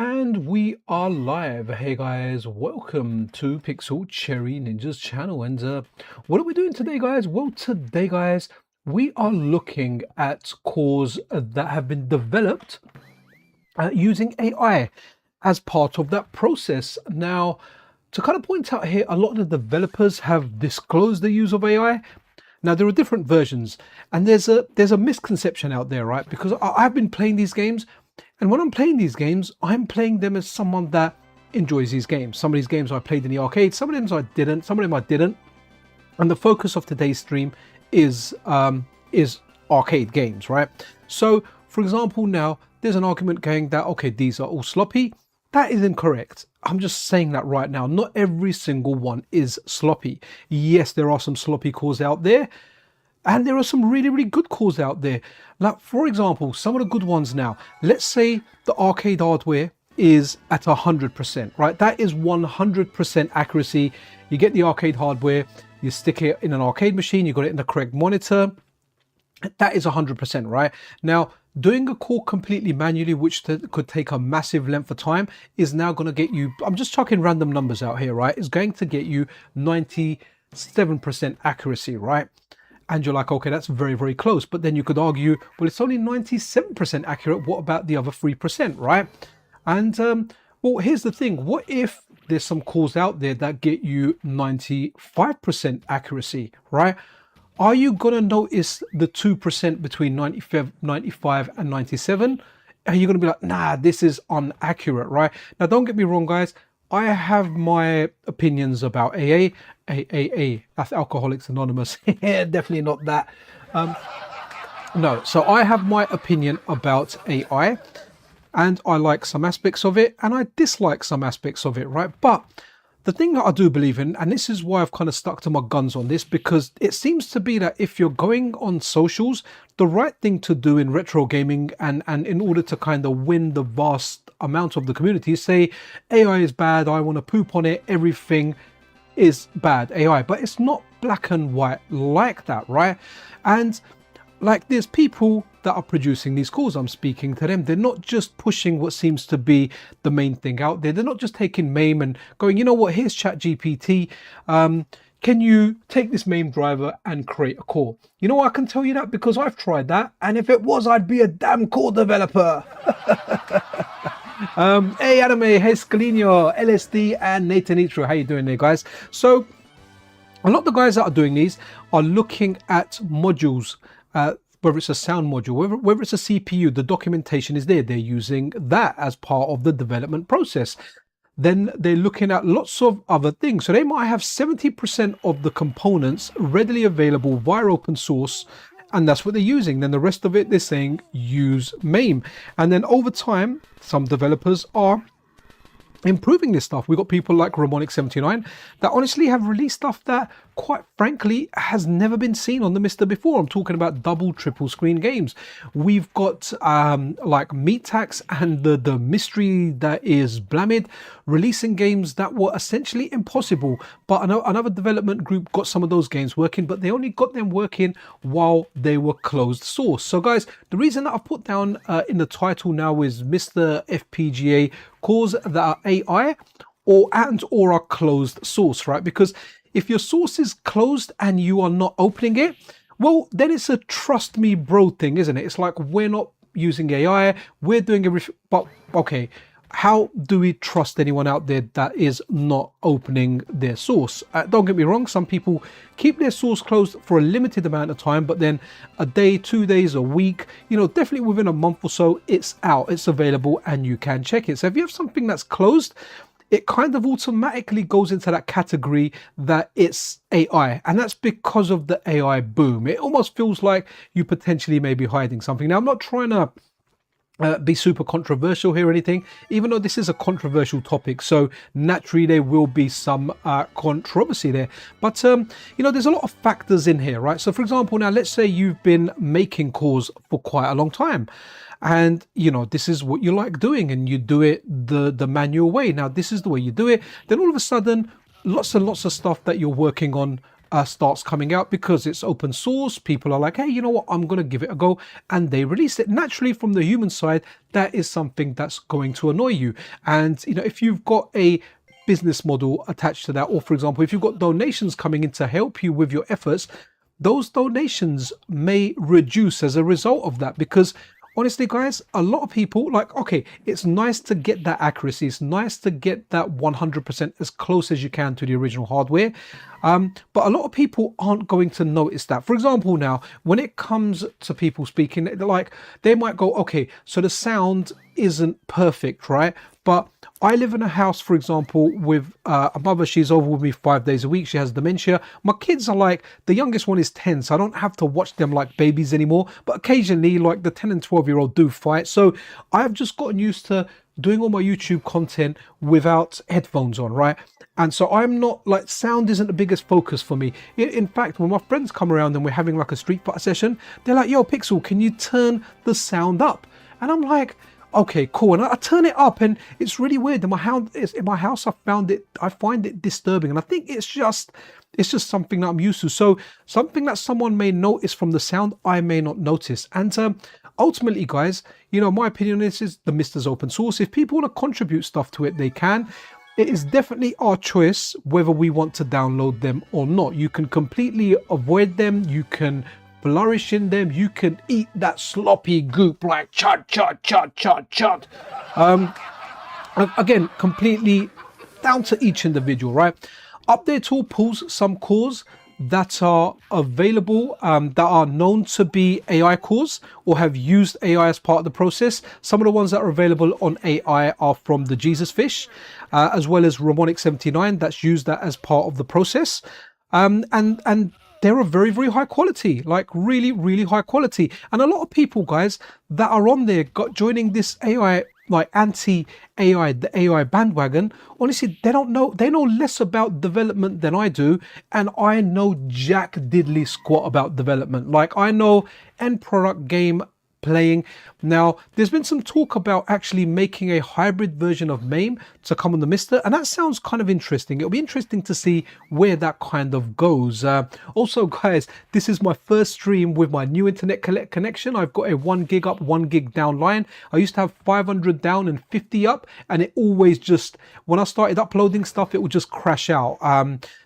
And we are live. Hey guys, welcome to PixelCherryNinja's channel. And what are we doing today, guys? Well, today, guys, we are looking at cores that have been developed using AI as part of that process. Now, to kind of point out here, a lot of the developers have disclosed the use of AI. Now, there are different versions, and there's a misconception out there, right? Because I've been playing these games, and when I'm playing these games, I'm playing them as someone that enjoys these games. Some of these games I played in the arcade, some of them I didn't, some of them I didn't. And the focus of today's stream is arcade games, right? So, for example, now there's an argument going that, okay, these are all sloppy. That is incorrect. I'm just saying that right now. Not every single one is sloppy. Yes, there are some sloppy cores out there, and there are some really, really good cores out there. Like, for example, some of the good ones now, let's say the arcade hardware is at 100%, right? That is 100% accuracy. You get the arcade hardware, you stick it in an arcade machine, you got it in the correct monitor. That is 100%, right? Now, doing a core completely manually, which could take a massive length of time, is now going to get you, I'm just chucking random numbers out here, right? It's going to get you 97% accuracy, right? And you're like, okay, that's very, very close. But then you could argue, well, it's only 97% accurate. What about the other 3%, right? And well, here's the thing. What if there's some cores out there that get you 95% accuracy, right? Are you going to notice the 2% between 95 and 97? Are you going to be like, nah, this is inaccurate, right? Now, don't get me wrong, guys. I have my opinions about AA. That's Alcoholics Anonymous. Definitely not that. No, so I have my opinion about AI, and I like some aspects of it, and I dislike some aspects of it, right? But the thing that I do believe in, and this is why I've kind of stuck to my guns on this, because it seems to be that if you're going on socials, the right thing to do in retro gaming and in order to kind of win the vast amount of the community is say, AI is bad, I want to poop on it, everything is bad AI. But it's not black and white like that, right? And like, there's people that are producing these cores, I'm speaking to them. They're not just pushing what seems to be the main thing out there. They're not just taking MAME and going, you know what, here's ChatGPT. Can you take this MAME driver and create a core? You know, I can tell you that because I've tried that. And if it was, I'd be a damn core developer. Hey, O.M.A.Hei-Long, LSD, and Nathan Itro. How you doing there, guys? So a lot of the guys that are doing these are looking at modules, whether it's a sound module, whether it's a CPU, the documentation is there. They're using that as part of the development process. Then they're looking at lots of other things. So they might have 70% of the components readily available via open source, and that's what they're using. Then the rest of it, they're saying use MAME. And then over time, some developers are improving this stuff. We've got people like Ramonic79 that honestly have released stuff that, quite frankly, has never been seen on the MiSTer before. I'm talking about double, triple screen games. We've got like Meatax and the mystery that is Bjamiork releasing games that were essentially impossible. But another development group got some of those games working, but they only got them working while they were closed source. So guys, the reason that I've put down in the title now is MiSTer FPGA cores that are AI or are closed source, right? Because if your source is closed and you are not opening it, well, then it's a trust me bro thing, isn't it? It's like, we're not using AI, we're doing everything, but okay, how do we trust anyone out there that is not opening their source? Don't get me wrong, some people keep their source closed for a limited amount of time, but then a day, 2 days, a week, you know, definitely within a month or so, it's out, it's available, and you can check it. So if you have something that's closed, it kind of automatically goes into that category that it's AI. And that's because of the AI boom. It almost feels like you potentially may be hiding something. Now, I'm not trying to be super controversial here or anything, even though this is a controversial topic, so naturally there will be some controversy there. But you know, there's a lot of factors in here, right? So for example, now let's say you've been making cores for quite a long time, and you know, this is what you like doing, and you do it the manual way. Now this is the way you do it. Then all of a sudden, lots and lots of stuff that you're working on starts coming out, because it's open source, people are like, hey, you know what, I'm going to give it a go, and they release it. Naturally, from the human side, that is something that's going to annoy you. And you know, if you've got a business model attached to that, or for example, if you've got donations coming in to help you with your efforts, those donations may reduce as a result of that. Because honestly, guys, a lot of people, like, okay, it's nice to get that accuracy, it's nice to get that 100% as close as you can to the original hardware, but a lot of people aren't going to notice that. For example, now when it comes to people speaking, like, they might go, okay, so the sound isn't perfect, right? But I live in a house, for example, with a mother. She's over with me 5 days a week. She has dementia. My kids are like, the youngest one is 10, so I don't have to watch them like babies anymore. But occasionally, like, the 10 and 12-year-old do fight. So I've just gotten used to doing all my YouTube content without headphones on, right? And so I'm not, like, sound isn't the biggest focus for me. In fact, when my friends come around and we're having like a Street Fighter session, they're like, yo, Pixel, can you turn the sound up? And I'm like, okay, cool. And I turn it up, and it's really weird. In my house, I find it disturbing, and I think it's just something that I'm used to. So something that someone may notice from the sound, I may not notice. And ultimately, guys, you know, my opinion on this is the MiSTer's open source. If people want to contribute stuff to it, they can. It is definitely our choice whether we want to download them or not. You can completely avoid them. You can flourish in them. You can eat that sloppy goop like chut. Again, completely down to each individual, right? Update tool pulls some cores that are available, that are known to be AI cores or have used AI as part of the process. Some of the ones that are available on AI are from the Jesus Fish, as well as Ramonic 79, that's used that as part of the process. And they're a very, very high quality, like really, really high quality. And a lot of people, guys, that are on there joining this AI, like anti-AI, the AI bandwagon, honestly, they know less about development than I do. And I know jack diddly squat about development. Like, I know end product game playing. Now, there's been some talk about actually making a hybrid version of MAME to come on the MiSTer, and that sounds kind of interesting. It'll be interesting to see where that kind of goes. Also, guys, this is my first stream with my new internet connection. I've got a 1 gig up, 1 gig down line. I used to have 500 down and 50 up, and it always just, when I started uploading stuff, it would just crash out.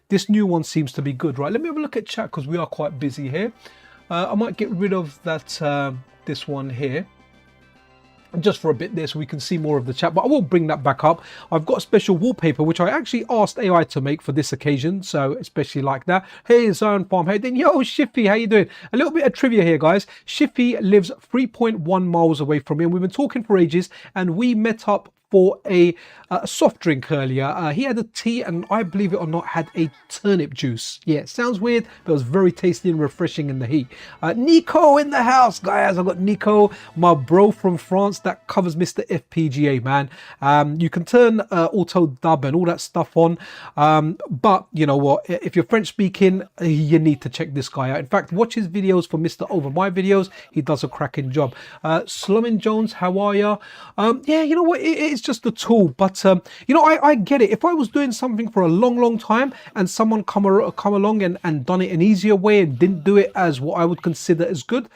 This new one seems to be good, right? Let me have a look at chat, because we are quite busy here. I might get rid of that this one here just for a bit there so we can see more of the chat, but I will bring that back up. I've got a special wallpaper which I actually asked AI to make for this occasion, so especially like that. Hey, Zion Farm, hey, then yo, Shiffy, how you doing? A little bit of trivia here, guys. Shiffy lives 3.1 miles away from me, and we've been talking for ages, and we met up for a soft drink earlier. He had a tea, and I, believe it or not, had a turnip juice. Yeah, it sounds weird, but it was very tasty and refreshing in the heat. Nico in the house, guys. I've got Nico, my bro from France that covers MiSTer FPGA, man. You can turn auto dub and all that stuff on, but you know what, if you're French speaking, you need to check this guy out. In fact, watch his videos for MiSTer over my videos. He does a cracking job. Slumming Jones, how are ya? Yeah, you know what, it's just a tool, but you know, I get it. If I was doing something for a long time and someone come along and done it an easier way and didn't do it as what I would consider as good,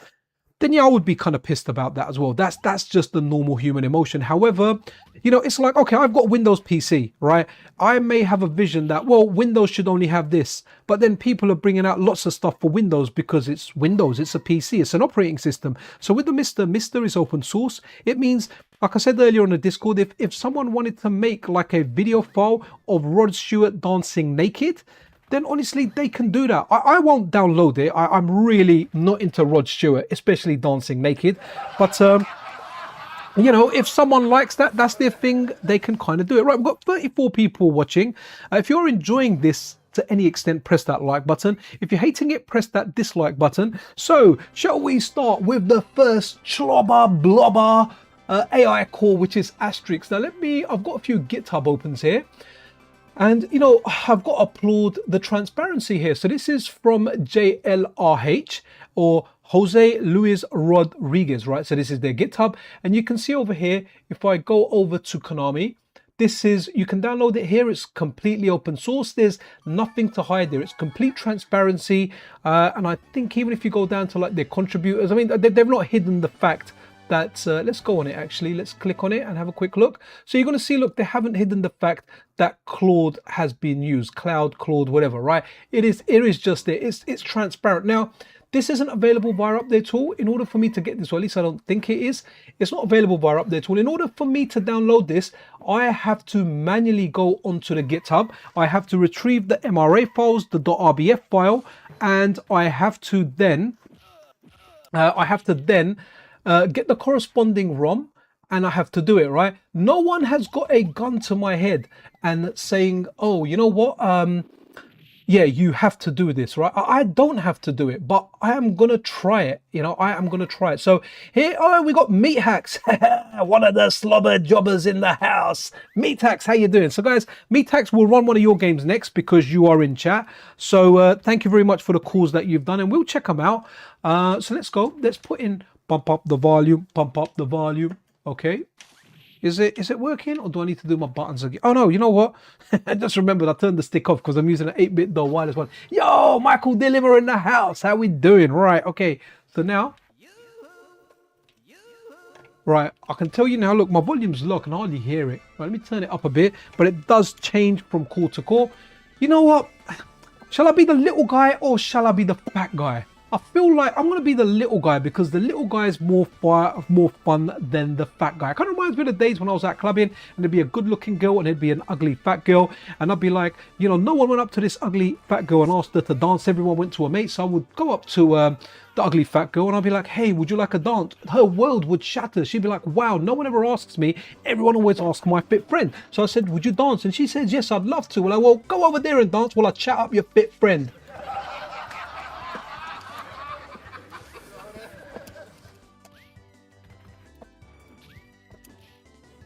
then yeah, I would be kind of pissed about that as well. That's just the normal human emotion. However, you know, it's like, okay, I've got Windows PC, right? I may have a vision that, well, Windows should only have this, but then people are bringing out lots of stuff for Windows because it's Windows, it's a PC, it's an operating system. So with the MiSTer is open source. It means, like I said earlier on the Discord, if someone wanted to make like a video file of Rod Stewart dancing naked, then honestly, they can do that. I won't download it. I'm really not into Rod Stewart, especially dancing naked. But, you know, if someone likes that, that's their thing, they can kind of do it. Right, we've got 34 people watching. If you're enjoying this to any extent, press that like button. If you're hating it, press that dislike button. So, shall we start with the first chlobber blobber AI core, which is Asterix. Now, I've got a few GitHub opens here. And, you know, I've got to applaud the transparency here. So this is from JLRH, or Jose Luis Rodriguez, right? So this is their GitHub. And you can see over here, if I go over to Konami, This is, you can download it here. It's completely open source. There's nothing to hide there. It's complete transparency. And I think even if you go down to like their contributors, I mean, they've not hidden the fact that, let's go on it actually. Let's click on it and have a quick look. So you're going to see, look, they haven't hidden the fact that Claude has been used, Claude, whatever, right? It is just there. It's transparent. Now, this isn't available via update tool. In order for me to get this, or at least I don't think it is, it's not available via update tool. In order for me to download this, I have to manually go onto the GitHub. I have to retrieve the MRA files, the .rbf file, and I have to then get the corresponding ROM, and I have to do it, right? No one has got a gun to my head and saying, oh, you know what? Yeah, you have to do this, right? I don't have to do it, but I am going to try it. You know, I am going to try it. So here, oh, we got Meat Hacks, one of the slobber jobbers in the house. Meat Hacks, how you doing? So guys, Meat Hacks will run one of your games next because you are in chat. So thank you very much for the calls that you've done, and we'll check them out. So let's go. Let's put in pump up the volume, pump up the volume. Okay. Is it working, or do I need to do my buttons again? Oh no, you know what? I just remembered I turned the stick off because I'm using an 8-bit dual wireless one. Yo, Michael Deliver in the house. How we doing? Right, okay. So now, right, I can tell you now, look, my volume's low. I can hardly hear it. Right, let me turn it up a bit, but it does change from call to call. You know what? Shall I be the little guy or shall I be the fat guy? I feel like I'm going to be the little guy because the little guy is more fun than the fat guy. It kind of reminds me of the days when I was out clubbing and there'd be a good looking girl and there'd be an ugly fat girl. And I'd be like, you know, no one went up to this ugly fat girl and asked her to dance. Everyone went to a mate. So I would go up to the ugly fat girl and I'd be like, hey, would you like a dance? Her world would shatter. She'd be like, wow, no one ever asks me. Everyone always asks my fit friend. So I said, would you dance? And she says, yes, I'd love to. Well, go over there and dance while I chat up your fit friend.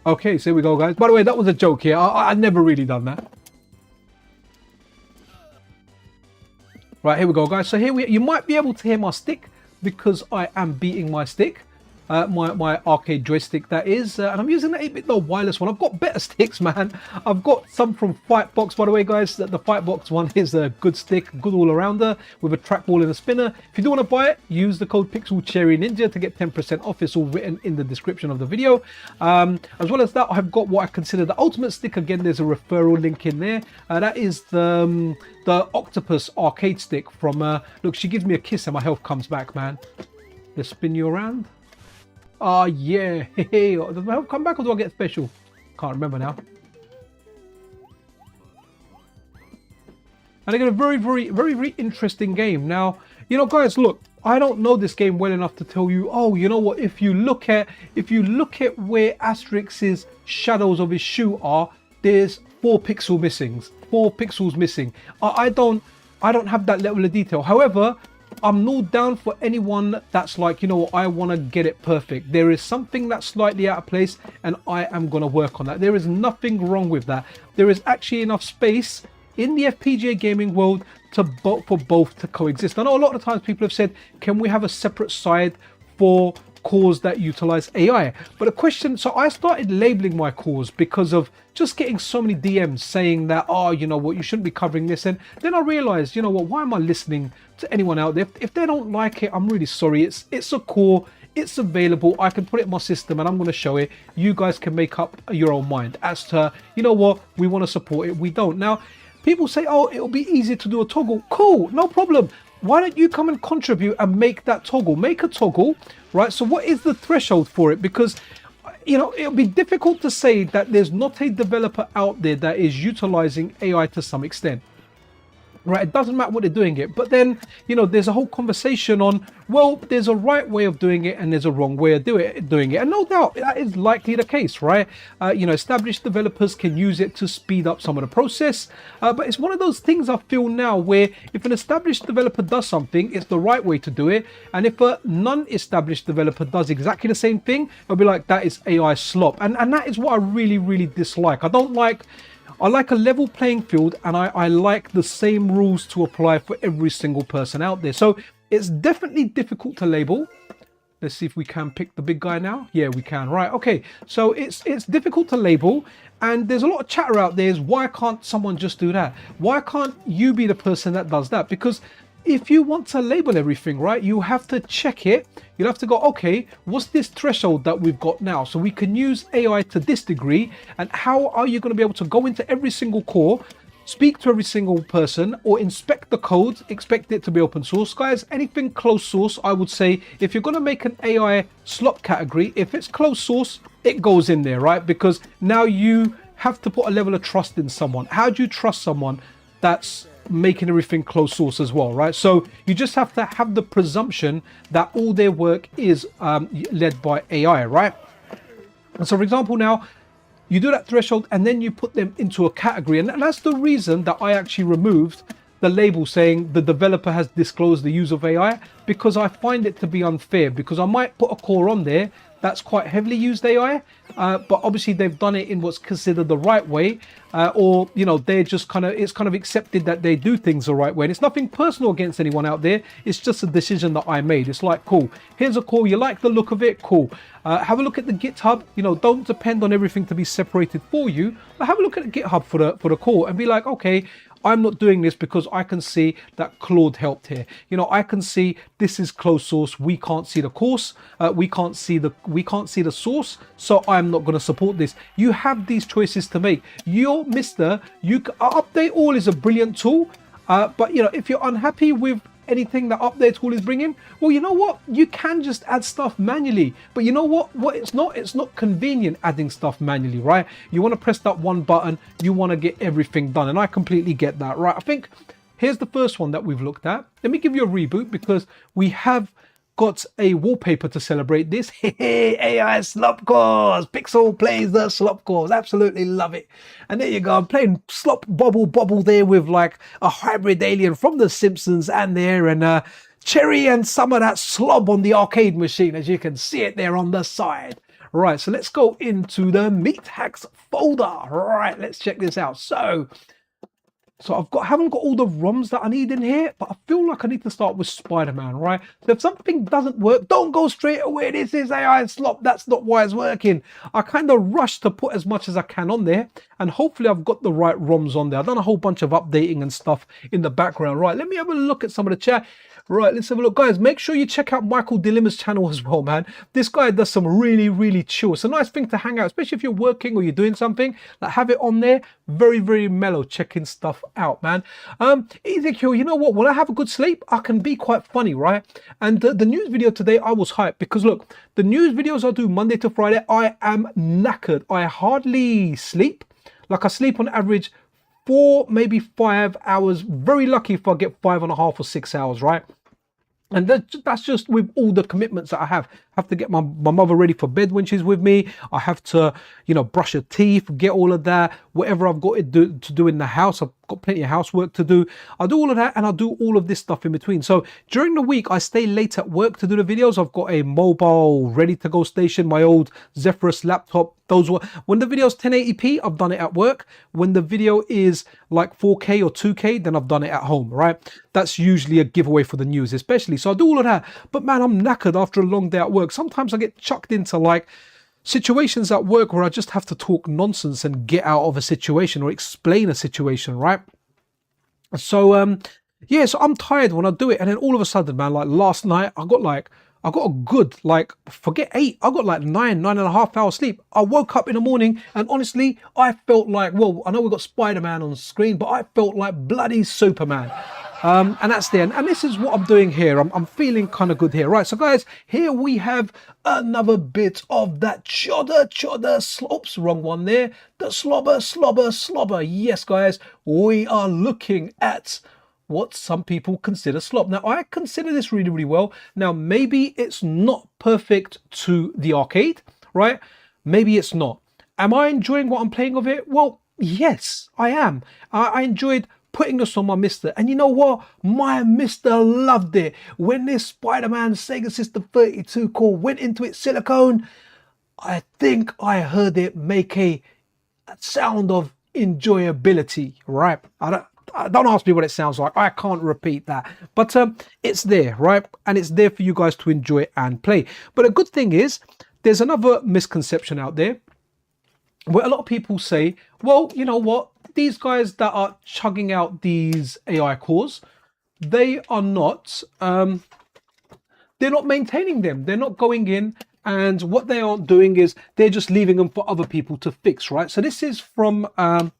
Okay, so here we go, guys. By the way, that was a joke here. I never really done that. Right, here we go, guys. So you might be able to hear my stick because I am beating my stick. My arcade joystick, that is, and I'm using the 8-bit though wireless one. I've got better sticks, man. I've got some from FightBox, by the way, guys. The FightBox one is a good stick, good all-arounder with a trackball and a spinner. If you do want to buy it, use the code PixelCherryNinja to get 10% off. It's all written in the description of the video. As well as that, I've got what I consider the ultimate stick. Again, there's a referral link in there. That is the Octopus arcade stick from. Look, she gives me a kiss and my health comes back, man. Let's spin you around. Oh yeah, hey, does my health come back or do I get special? Can't remember now. And again, a very interesting game. Now, you know, guys, look, I don't know this game well enough to tell you, oh, you know what, if you look at where Asterix's shadows of his shoe are, there's 4 pixels missing. 4 pixels missing. I don't have that level of detail. However, I'm not down for anyone that's like, you know what, I want to get it perfect. There is something that's slightly out of place and I am going to work on that. There is nothing wrong with that. There is actually enough space in the FPGA gaming world for both to coexist. I know a lot of times people have said, can we have a separate side for cores that utilize AI? But the question, so I started labeling my cores because of just getting so many DMs saying that, oh, you know what, you shouldn't be covering this. And then I realized, you know what, why am I listening to anyone out there? If they don't like it, I'm really sorry. It's a core, it's available. I can put it in my system and I'm going to show it. You guys can make up your own mind as to, you know what, we want to support it, we don't. Now, people say, oh, it'll be easy to do a toggle. Cool, no problem. Why don't you come and contribute and make that toggle? Make a toggle, right? So what is the threshold for it? Because, you know, it'll be difficult to say that there's not a developer out there that is utilizing AI to some extent. Right, it doesn't matter what they're doing it, but then, you know, there's a whole conversation on, well, there's a right way of doing it and there's a wrong way of doing it, and no doubt that is likely the case, right? You know, established developers can use it to speed up some of the process, but it's one of those things I feel now where if an established developer does something, it's the right way to do it, and if a non-established developer does exactly the same thing, I'll be like, that is AI slop, and that is what I really dislike. I like a level playing field, and I like the same rules to apply for every single person out there. So it's definitely difficult to label. Let's see if we can pick the big guy now. Yeah, we can. Right. Okay. So it's difficult to label, and there's a lot of chatter out there. Is why can't someone just do that? Why can't you be the person that does that? Because if you want to label everything, right, you have to check it. You'll have to go, okay, what's this threshold that we've got now? So we can use AI to this degree. And how are you going to be able to go into every single core, speak to every single person, or inspect the code, expect it to be open source? Guys, anything closed source, I would say, if you're going to make an AI slop category, if it's closed source, it goes in there, right? Because now you have to put a level of trust in someone. How do you trust someone that's making everything closed source as well, right? So you just have to have the presumption that all their work is led by AI, right? And so for example, now you do that threshold and then you put them into a category, and that's the reason that I actually removed the label saying the developer has disclosed the use of AI, because I find it to be unfair, because I might put a core on there that's quite heavily used AI, but obviously they've done it in what's considered the right way, or you know, they're just it's kind of accepted that they do things the right way. And it's nothing personal against anyone out there, it's just a decision that I made. It's like, cool, here's a core, you like the look of it, cool, have a look at the GitHub. You know, don't depend on everything to be separated for you, but have a look at the GitHub for the core and be like, okay, I'm not doing this because I can see that Claude helped here. You know, I can see this is closed source. We can't see the course. We can't see the source. So I'm not going to support this. You have these choices to make. Your MiSTer, update all is a brilliant tool. But you know, if you're unhappy with anything that update tool is bringing, well, you know what, you can just add stuff manually. But you know what it's not convenient adding stuff manually, right? You want to press that one button, you want to get everything done, and I completely get that, right? I think here's the first one that we've looked at. Let me give you a reboot because we have got a wallpaper to celebrate this. AI slop cores. Pixel plays the slop cores. Absolutely love it. And there you go. I'm playing slop bobble there with like a hybrid alien from The Simpsons and there, and Cherry and some of that slob on the arcade machine, as you can see it there on the side. Right, so let's go into the meat hacks folder. Right, let's check this out. So haven't got all the ROMs that I need in here, but I feel like I need to start with Spider-Man, right? So if something doesn't work, don't go straight away. This is AI slop. That's not why it's working. I kind of rush to put as much as I can on there, and hopefully I've got the right ROMs on there. I've done a whole bunch of updating and stuff in the background. Right, let me have a look at some of the chat. Right, let's have a look. Guys, make sure you check out Michael Dilemma's channel as well, man. This guy does some really, really chill. It's a nice thing to hang out, especially if you're working or you're doing something. Like, have it on there. Very, very mellow, checking stuff out, man. Ezekiel, you know what? When I have a good sleep, I can be quite funny, right? And the news video today, I was hyped because, look, the news videos I do Monday to Friday, I am knackered. I hardly sleep. Like, I sleep on average 4, maybe 5 hours. Very lucky if I get 5.5 or 6 hours, right? And that's just with all the commitments that I have. I have to get my mother ready for bed when she's with me. I have to, you know, brush her teeth, get all of that. Whatever I've got to do in the house, I've got plenty of housework to do. I do all of that, and I do all of this stuff in between. So during the week, I stay late at work to do the videos. I've got a mobile ready-to-go station, my old Zephyrus laptop. When the video's 1080p, I've done it at work. When the video is like 4K or 2K, then I've done it at home, right? That's usually a giveaway for the news, especially. So I do all of that. But man, I'm knackered after a long day at work. Sometimes I get chucked into like situations at work where I just have to talk nonsense and get out of a situation or explain a situation, right? So yeah, so I'm tired when I do it, and then all of a sudden, man, like last night I got a good, like, forget 8, I got like 9.5 hours sleep. I woke up in the morning and honestly, I felt like, well, I know we've got Spider-Man on the screen, but I felt like bloody Superman. And that's the end. And this is what I'm doing here. I'm feeling kind of good here. Right, so guys, here we have another bit of that chodder slopes, wrong one there. The slobber. Yes, guys, we are looking at what some people consider slop. Now, I consider this really, really well. Now, maybe it's not perfect to the arcade, right? Maybe it's not. Am I enjoying what I'm playing of it? Well, yes, I am. I enjoyed putting this on my MiSTer. And you know what? My MiSTer loved it. When this Spider-Man Sega System 32 core went into its silicone, I think I heard it make a sound of enjoyability, right? don't ask me what it sounds like. I can't repeat that. But it's there, right? And it's there for you guys to enjoy and play. But a good thing is, there's another misconception out there where a lot of people say, well, you know what? These guys that are chugging out these AI cores, they are not, they're not maintaining them. They're not going in, and what they aren't doing is they're just leaving them for other people to fix, right? So this is from, let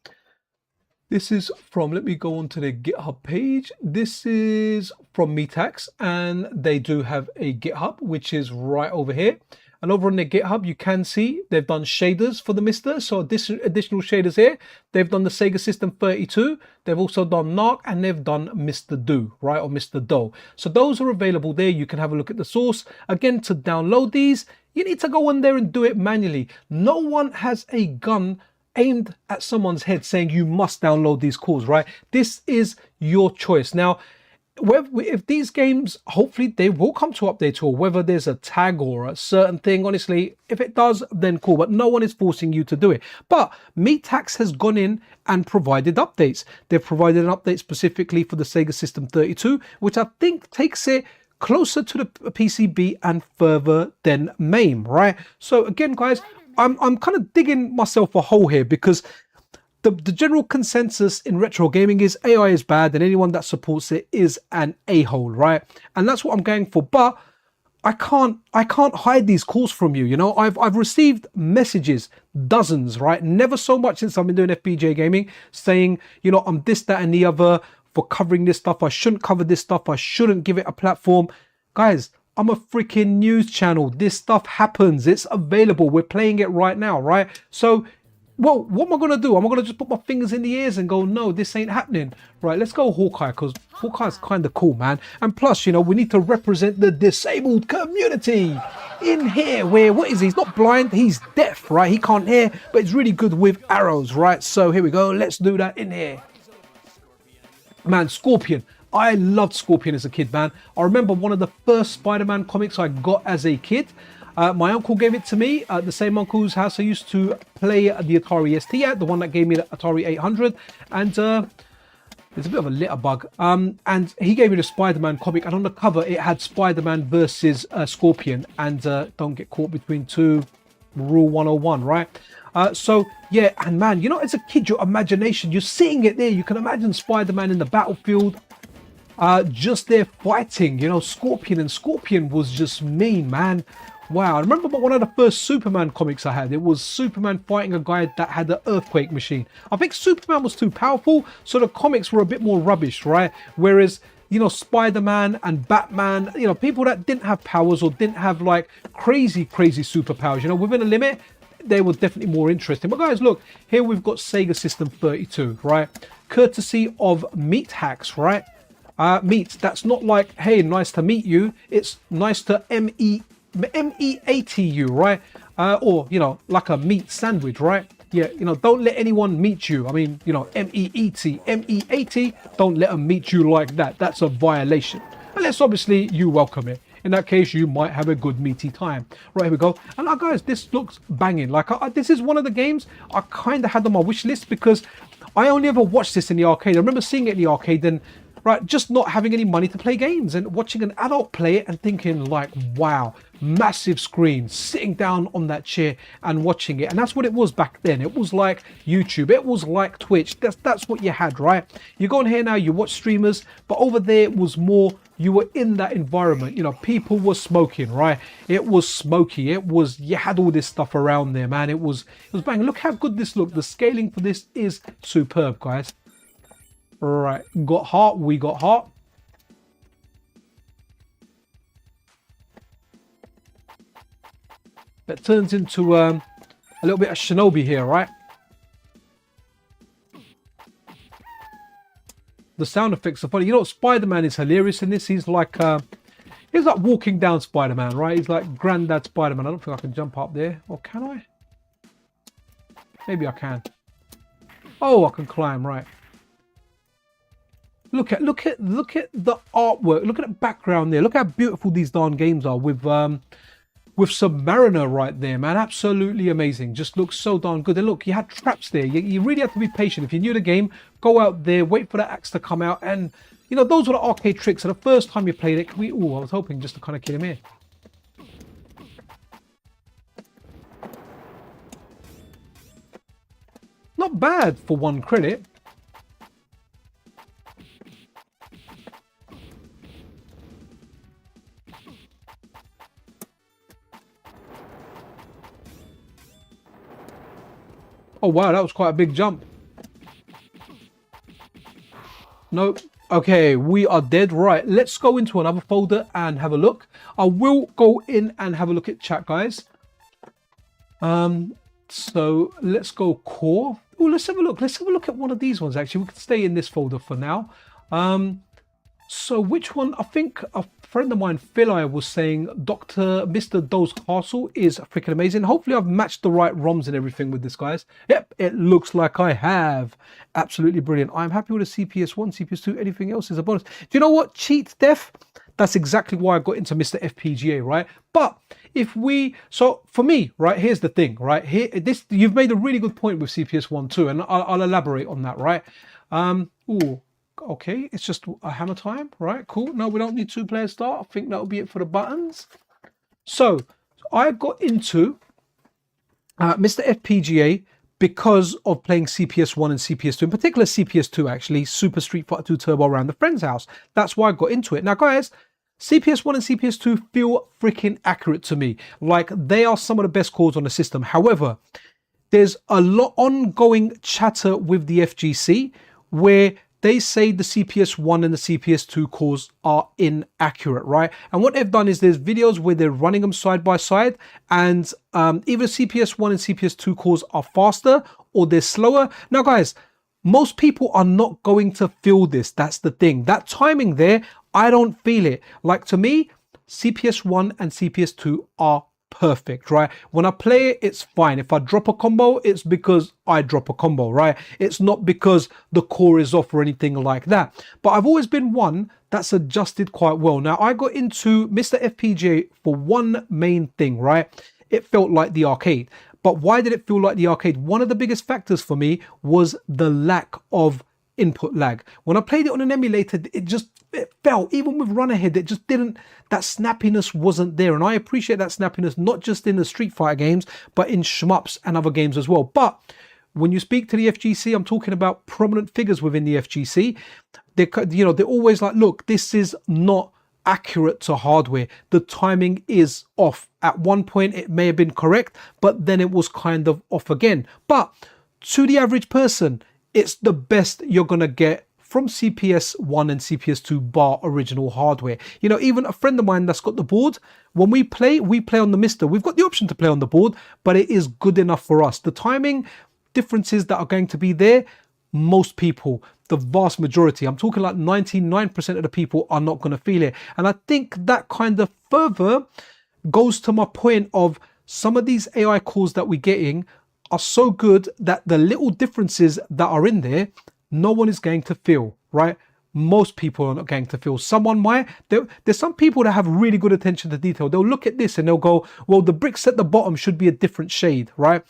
me go on to their GitHub page. This is from MiTax, and they do have a GitHub, which is right over here. And over on their GitHub, you can see they've done shaders for the MiSTer. So additional shaders here. They've done the Sega System 32. They've also done Narc, and they've done Mr. Do, right? Or Mr. Do. So those are available there. You can have a look at the source. Again, to download these, you need to go in there and do it manually. No one has a gun aimed at someone's head saying you must download these cores, right? This is your choice. Now, if these games, hopefully they will come to update, or whether there's a tag or a certain thing, honestly, if it does, then cool, but no one is forcing you to do it. But MiTax has gone in and provided updates. They've provided an update specifically for the Sega System 32, which I think takes it closer to the PCB and further than MAME, right? So again, guys, I'm kind of digging myself a hole here, because the general consensus in retro gaming is AI is bad, and anyone that supports it is an a-hole, right? And that's what I'm going for. But I can't hide these calls from you. You know, I've received messages, dozens, right? Never so much since I've been doing FPGA gaming, saying, you know, I'm this, that, and the other for covering this stuff. I shouldn't cover this stuff. I shouldn't give it a platform. Guys, I'm a freaking news channel. This stuff happens. It's available. We're playing it right now, right? So, well, what am I going to do? Am I going to just put my fingers in the ears and go, no, this ain't happening? Right, let's go Hawkeye, because Hawkeye's kind of cool, man. And plus, you know, we need to represent the disabled community in here, where, what is he? He's not blind, he's deaf, right? He can't hear, but he's really good with arrows, right? So here we go. Let's do that in here. Man, Scorpion. I loved Scorpion as a kid, man. I remember one of the first Spider-Man comics I got as a kid. My uncle gave it to me at the same uncle's house I used to play the Atari ST at, the one that gave me the Atari 800. And there's a bit of a litter bug. And he gave me the Spider-Man comic, and on the cover it had Spider-Man versus Scorpion. And don't get caught between two, rule 101, right? So yeah, and man, you know, as a kid, your imagination, you're seeing it there. You can imagine Spider-Man in the battlefield, just there fighting, you know, Scorpion, and Scorpion was just mean, man. Wow, I remember one of the first Superman comics I had. It was Superman fighting a guy that had an earthquake machine. I think Superman was too powerful, so the comics were a bit more rubbish, right? Whereas, you know, Spider-Man and Batman, you know, people that didn't have powers or didn't have like crazy superpowers, you know, within a limit, they were definitely more interesting. But guys, look, here we've got Sega System 32, right? Courtesy of MiTax, right? Meet, that's not like, hey, nice to meet you. It's nice to M-E-A-T-U, right? Or, you know, like a meat sandwich, right? Yeah, you know, don't let anyone meet you. I mean, you know, M-E-E-T, M-E-A-T, don't let them meet you like that. That's a violation. Unless, obviously, you welcome it. In that case, you might have a good meaty time. Right, here we go. And now, guys, this looks banging. Like, this is one of the games I kind of had on my wish list, because I only ever watched this in the arcade. I remember seeing it in the arcade and, right, just not having any money to play games, and watching an adult play it and thinking like, wow, massive screen, sitting down on that chair and watching it. And that's what it was back then. It was like YouTube, it was like Twitch. That's what you had, right? You go on here now, you watch streamers, but over there it was more, you were in that environment. You know, people were smoking, right? It was smoky. It was, you had all this stuff around there, man. It was bang. Look how good this looked. The scaling for this is superb, guys. Right, got heart, we got heart. That turns into a little bit of Shinobi here, right? The sound effects are funny. You know what, Spider-Man is hilarious in this. He's like walking down Spider-Man, right? He's like Granddad Spider-Man. I don't think I can jump up there. Or can I? Maybe I can. Oh, I can climb, right. Look at the artwork. Look at the background there. Look how beautiful these darn games are with with Submariner right there, man. Absolutely amazing. Just looks so darn good. And look, you had traps there. You really have to be patient. If you're new to the game, go out there, wait for the axe to come out. And, you know, those were the arcade tricks. So the first time you played it, I was hoping just to kind of kill him here. Not bad for one credit. Oh, wow, that was quite a big jump. Nope. Okay, we are dead. Right, let's go into another folder and have a look. I will go in and have a look at chat, guys. So let's go core. Oh, let's have a look. Let's have a look at one of these ones, actually. We can stay in this folder for now. So which one? I think a friend of mine, Phil, was saying MiSTer Doe's Castle is freaking amazing. Hopefully I've matched the right ROMs and everything with this, guys. Yep, it looks like I have. Absolutely brilliant. I'm happy with the CPS1, CPS2. Anything else is a bonus. Do you know what? Cheat Def. That's exactly why I got into MiSTer FPGA, right? But if we, so for me, right, here's the thing, right? Here, this, you've made a really good point with CPS1 too, and I'll elaborate on that, right? Ooh. Okay, it's just a hammer time, right? Cool. No, we don't need 2-player start. I think that'll be it for the buttons. So I got into MiSTer FPGA because of playing CPS1 and CPS2, in particular CPS2 actually, Super Street Fighter 2 Turbo around the friend's house. That's why I got into it. Now guys, CPS1 and CPS2 feel freaking accurate to me. Like they are some of the best cores on the system. However, there's a lot ongoing chatter with the FGC where they say the CPS1 and the CPS2 cores are inaccurate, right? And what they've done is there's videos where they're running them side by side, and either CPS1 and CPS2 cores are faster or they're slower. Now, guys, most people are not going to feel this. That's the thing. That timing there, I don't feel it. Like to me, CPS1 and CPS2 are perfect, right? When I play it, it's fine. If I drop a combo, it's because I drop a combo, right? It's not because the core is off or anything like that. But I've always been one that's adjusted quite well. Now, I got into MiSTer FPGA for one main thing, right? It felt like the arcade. But why did it feel like the arcade? One of the biggest factors for me was the lack of input lag. When I played it on an emulator, it felt, even with run ahead, it just didn't, that snappiness wasn't there. And I appreciate that snappiness, not just in the Street Fighter games, but in shmups and other games as well. But when you speak to the FGC, I'm talking about prominent figures within the FGC. They're always like, look, this is not accurate to hardware. The timing is off. At one point, it may have been correct, but then it was kind of off again. But to the average person, it's the best you're going to get from CPS1 and CPS2 bar original hardware. You know, even a friend of mine that's got the board, when we play on the MiSTer. We've got the option to play on the board, but it is good enough for us. The timing differences that are going to be there, most people, the vast majority, I'm talking like 99% of the people are not going to feel it. And I think that kind of further goes to my point of some of these AI cores that we're getting are so good that the little differences that are in there, no one is going to feel, right? Most people are not going to feel. Someone might. There's some people that have really good attention to detail. They'll look at this and they'll go, well, the bricks at the bottom should be a different shade, right?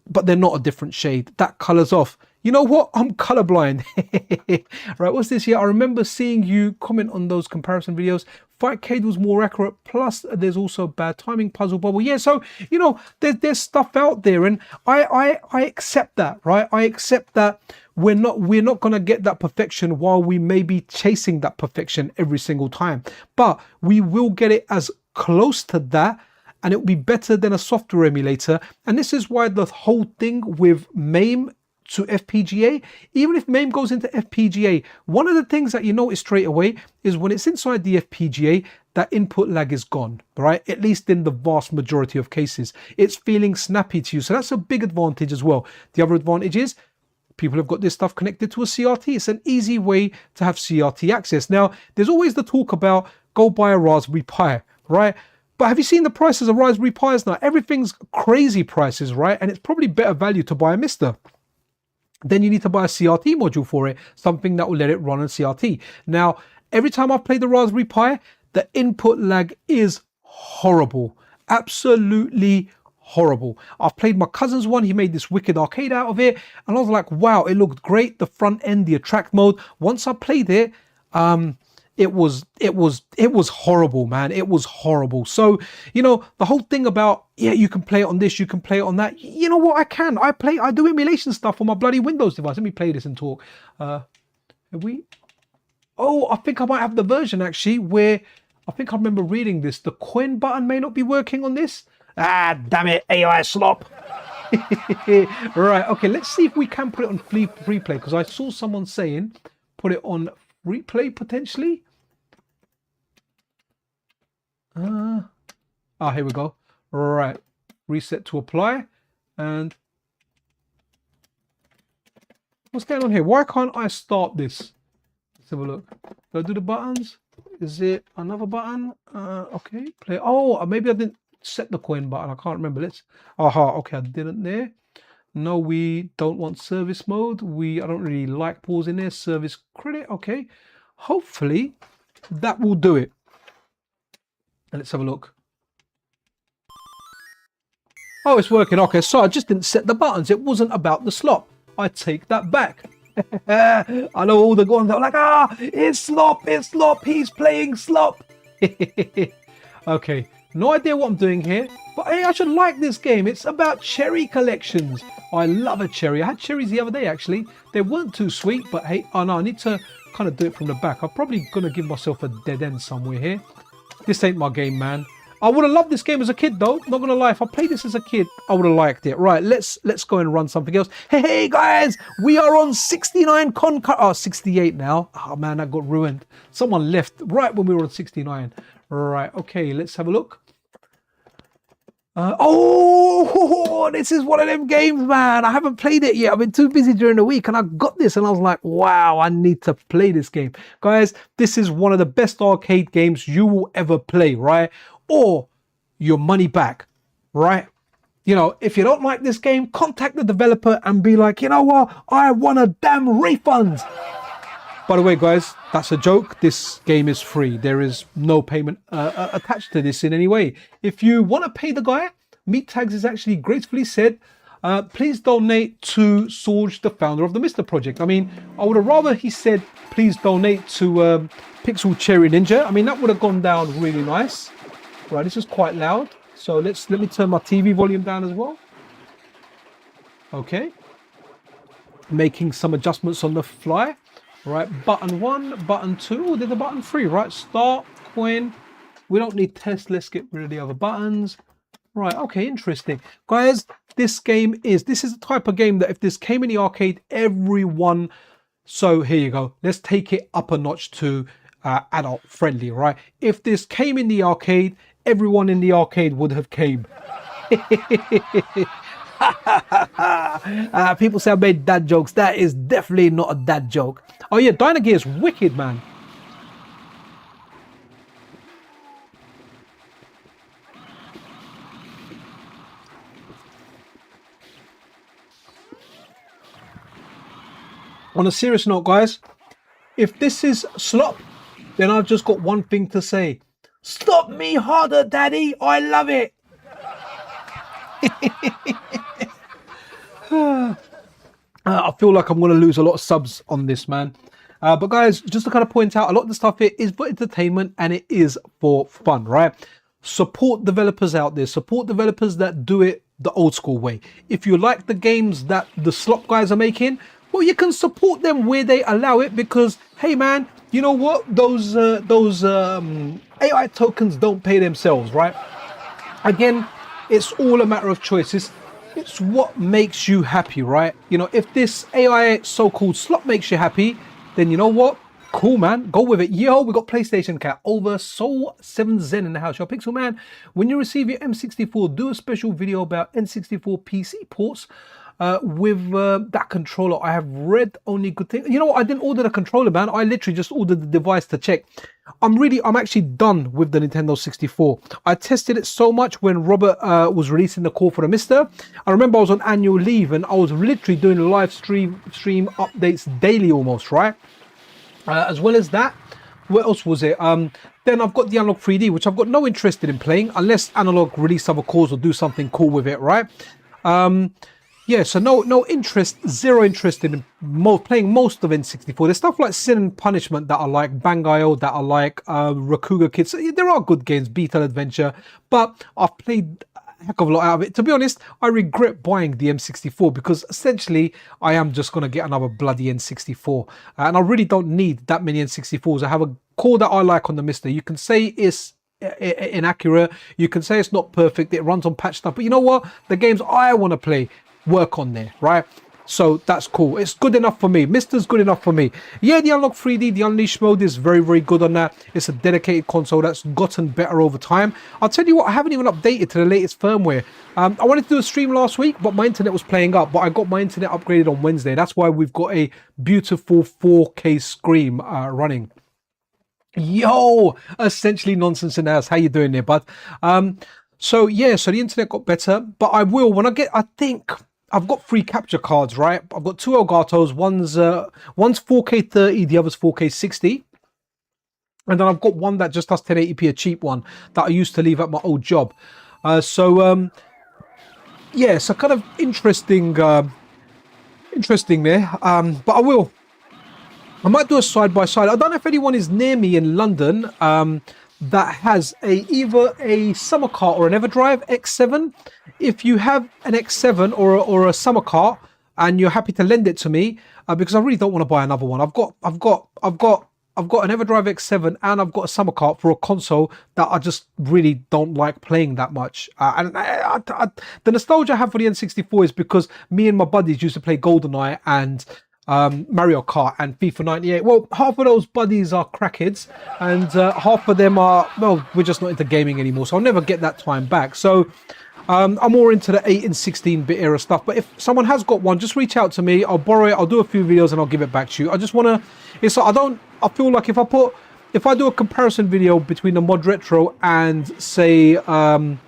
But they're not a different shade. That color's off. You know what? I'm colorblind. Right, what's this here? I remember seeing you comment on those comparison videos. Fightcade was more accurate. Plus, there's also bad timing, puzzle bubble. Yeah, so, you know, there's stuff out there, and I accept that, right? I accept that we're not going to get that perfection while we may be chasing that perfection every single time. But we will get it as close to that, and it will be better than a software emulator. And this is why the whole thing with MAME to FPGA, even if MAME goes into FPGA, one of the things that you notice straight away is when it's inside the FPGA, that input lag is gone, right? At least in the vast majority of cases. It's feeling snappy to you. So that's a big advantage as well. The other advantage is people have got this stuff connected to a CRT. It's an easy way to have CRT access. Now, there's always the talk about go buy a Raspberry Pi, right? But have you seen the prices of Raspberry Pis now? Everything's crazy prices, right? And it's probably better value to buy a MiSTer. Then you need to buy a CRT module for it, something that will let it run on CRT. Now, every time I've played the Raspberry Pi, the input lag is horrible. Absolutely horrible. I've played my cousin's one. He made this wicked arcade out of it, and I was like, wow, it looked great. The front end, the attract mode. Once I played it, it was horrible, man. It was horrible. So, you know, the whole thing about, yeah, you can play it on this, you can play it on that. You know what? I do emulation stuff on my bloody Windows device. Let me play this and talk. Have we? Oh, I think I might have the version actually where I think I remember reading this. The coin button may not be working on this. Ah, damn it, AI slop. Right, okay, let's see if we can put it on free play, because I saw someone saying put it on free play potentially. Here we go. Right, reset to apply. And what's going on here? Why can't I start this? Let's have a look. Do I do the buttons? Is it another button? Okay, play. Oh, maybe I didn't set the coin button. I can't remember. Let's. Okay, I didn't there. No, we don't want service mode. I don't really like pausing there. Service credit. Okay, hopefully that will do it. And let's have a look. Oh, it's working. Okay, so I just didn't set the buttons. It wasn't about the slop. I take that back. I know all the ones that are like, it's slop, he's playing slop. Okay, no idea what I'm doing here, but hey, I should like this game. It's about cherry collections. I love a cherry. I had cherries the other day actually. They weren't too sweet, but hey, oh no, I need to kind of do it from the back. I'm probably gonna give myself a dead end somewhere here. This ain't my game, man. I would have loved this game as a kid though, not gonna lie. If I played this as a kid, I would have liked it. Right, let's go and run something else. Hey guys, we are on 69 68 now. Oh man, that got ruined. Someone left right when we were on 69. Right, okay, let's have a look. This is one of them games, man. I haven't played it yet. I've been too busy during the week and I got this and I was like, wow, I need to play this game. Guys, this is one of the best arcade games you will ever play, right? Or your money back, right? You know, if you don't like this game, contact the developer and be like, you know what? I want a damn refund. By the way, guys, that's a joke. This game is free. There is no payment attached to this in any way. If you want to pay the guy, Meat Tags has actually gracefully said, please donate to Sorge, the founder of the MiSTer project. I mean, I would have rather he said, please donate to PixelCherryNinja. I mean, that would have gone down really nice. Right, this is quite loud. So let me turn my TV volume down as well. Okay. Making some adjustments on the fly. Right, button 1, button 2. Oh, there's a button 3, right? Start, coin. We don't need test. Let's get rid of the other buttons. Right, okay, interesting. Guys, this is the type of game that if this came in the arcade, everyone... So here you go. Let's take it up a notch to adult friendly, right? If this came in the arcade, everyone in the arcade would have came. People say I made dad jokes. That is definitely not a dad joke. Oh yeah, Dynagear is wicked, man. On a serious note, guys, if this is slop, then I've just got one thing to say. Stop me harder, daddy. I love it. I feel like I'm going to lose a lot of subs on this, man. But guys, just to kind of point out, a lot of the stuff here is for entertainment and it is for fun, right? Support developers out there. Support developers that do it the old school way. If you like the games that the slop guys are making, well, you can support them where they allow it because, hey, man, you know what? Those AI tokens don't pay themselves, right? Again, it's all a matter of choices. It's what makes you happy, right? You know, if this AI so-called slot makes you happy, then you know what? Cool, man. Go with it. Yo, we got PlayStation Cat over Soul 7 Zen in the house. Yo, Pixel Man, when you receive your M64, do a special video about N64 PC ports with that controller. I have read only good things. You know what? I didn't order the controller, man. I literally just ordered the device to check. I'm actually done with the Nintendo 64. I tested it so much when Robert was releasing the call for the MiSTer. I remember I was on annual leave and I was literally doing live stream updates daily almost, right? As well as that, what else was it? Then I've got the Analog 3D, which I've got no interest in playing unless Analog release other cores or do something cool with it, right? Yeah, so no interest, zero interest in playing most of N64. There's stuff like Sin and Punishment that I like, Bang.io that I like, Rakuga Kids. There are good games, Beetle Adventure, but I've played a heck of a lot out of it. To be honest, I regret buying the M64 because essentially I am just going to get another bloody N64. And I really don't need that many N64s. I have a core that I like on the MiSTer. You can say it's inaccurate, you can say it's not perfect, it runs on patch stuff, but you know what? The games I want to play work on there, right? So that's cool. It's good enough for me. MiSTer's good enough for me. Yeah, the Unlock 3D, the Unleashed mode is very, very good on that. It's a dedicated console that's gotten better over time. I'll tell you what, I haven't even updated to the latest firmware. I wanted to do a stream last week, but my internet was playing up. But I got my internet upgraded on Wednesday. That's why we've got a beautiful 4K screen running. Yo, essentially nonsense in the house. How you doing there, bud? So yeah, so the internet got better, but I will when I think I've got 3 capture cards, right? I've got 2 Elgatos. One's 4K 30, the other's 4K 60. And then I've got one that just does 1080p, a cheap one that I used to leave at my old job. Yeah, so kind of interesting there. But I might do a side by side. I don't know if anyone is near me in London that has either a summer cart or an Everdrive X7. If you have an X7 or a summer cart and you're happy to lend it to me, because I really don't want to buy another one. I've got an Everdrive X7 and I've got a summer cart for a console that I just really don't like playing that much. The nostalgia I have for the N64 is because me and my buddies used to play GoldenEye and Mario Kart and FIFA 98. Well, half of those buddies are crackheads and half of them are, well, we're just not into gaming anymore, so I'll never get that time back. So I'm more into the 8 and 16-bit era stuff, but if someone has got one, just reach out to me. I'll borrow it, I'll do a few videos and I'll give it back to you. I just want to, I feel like if I do a comparison video between the Mod Retro and say a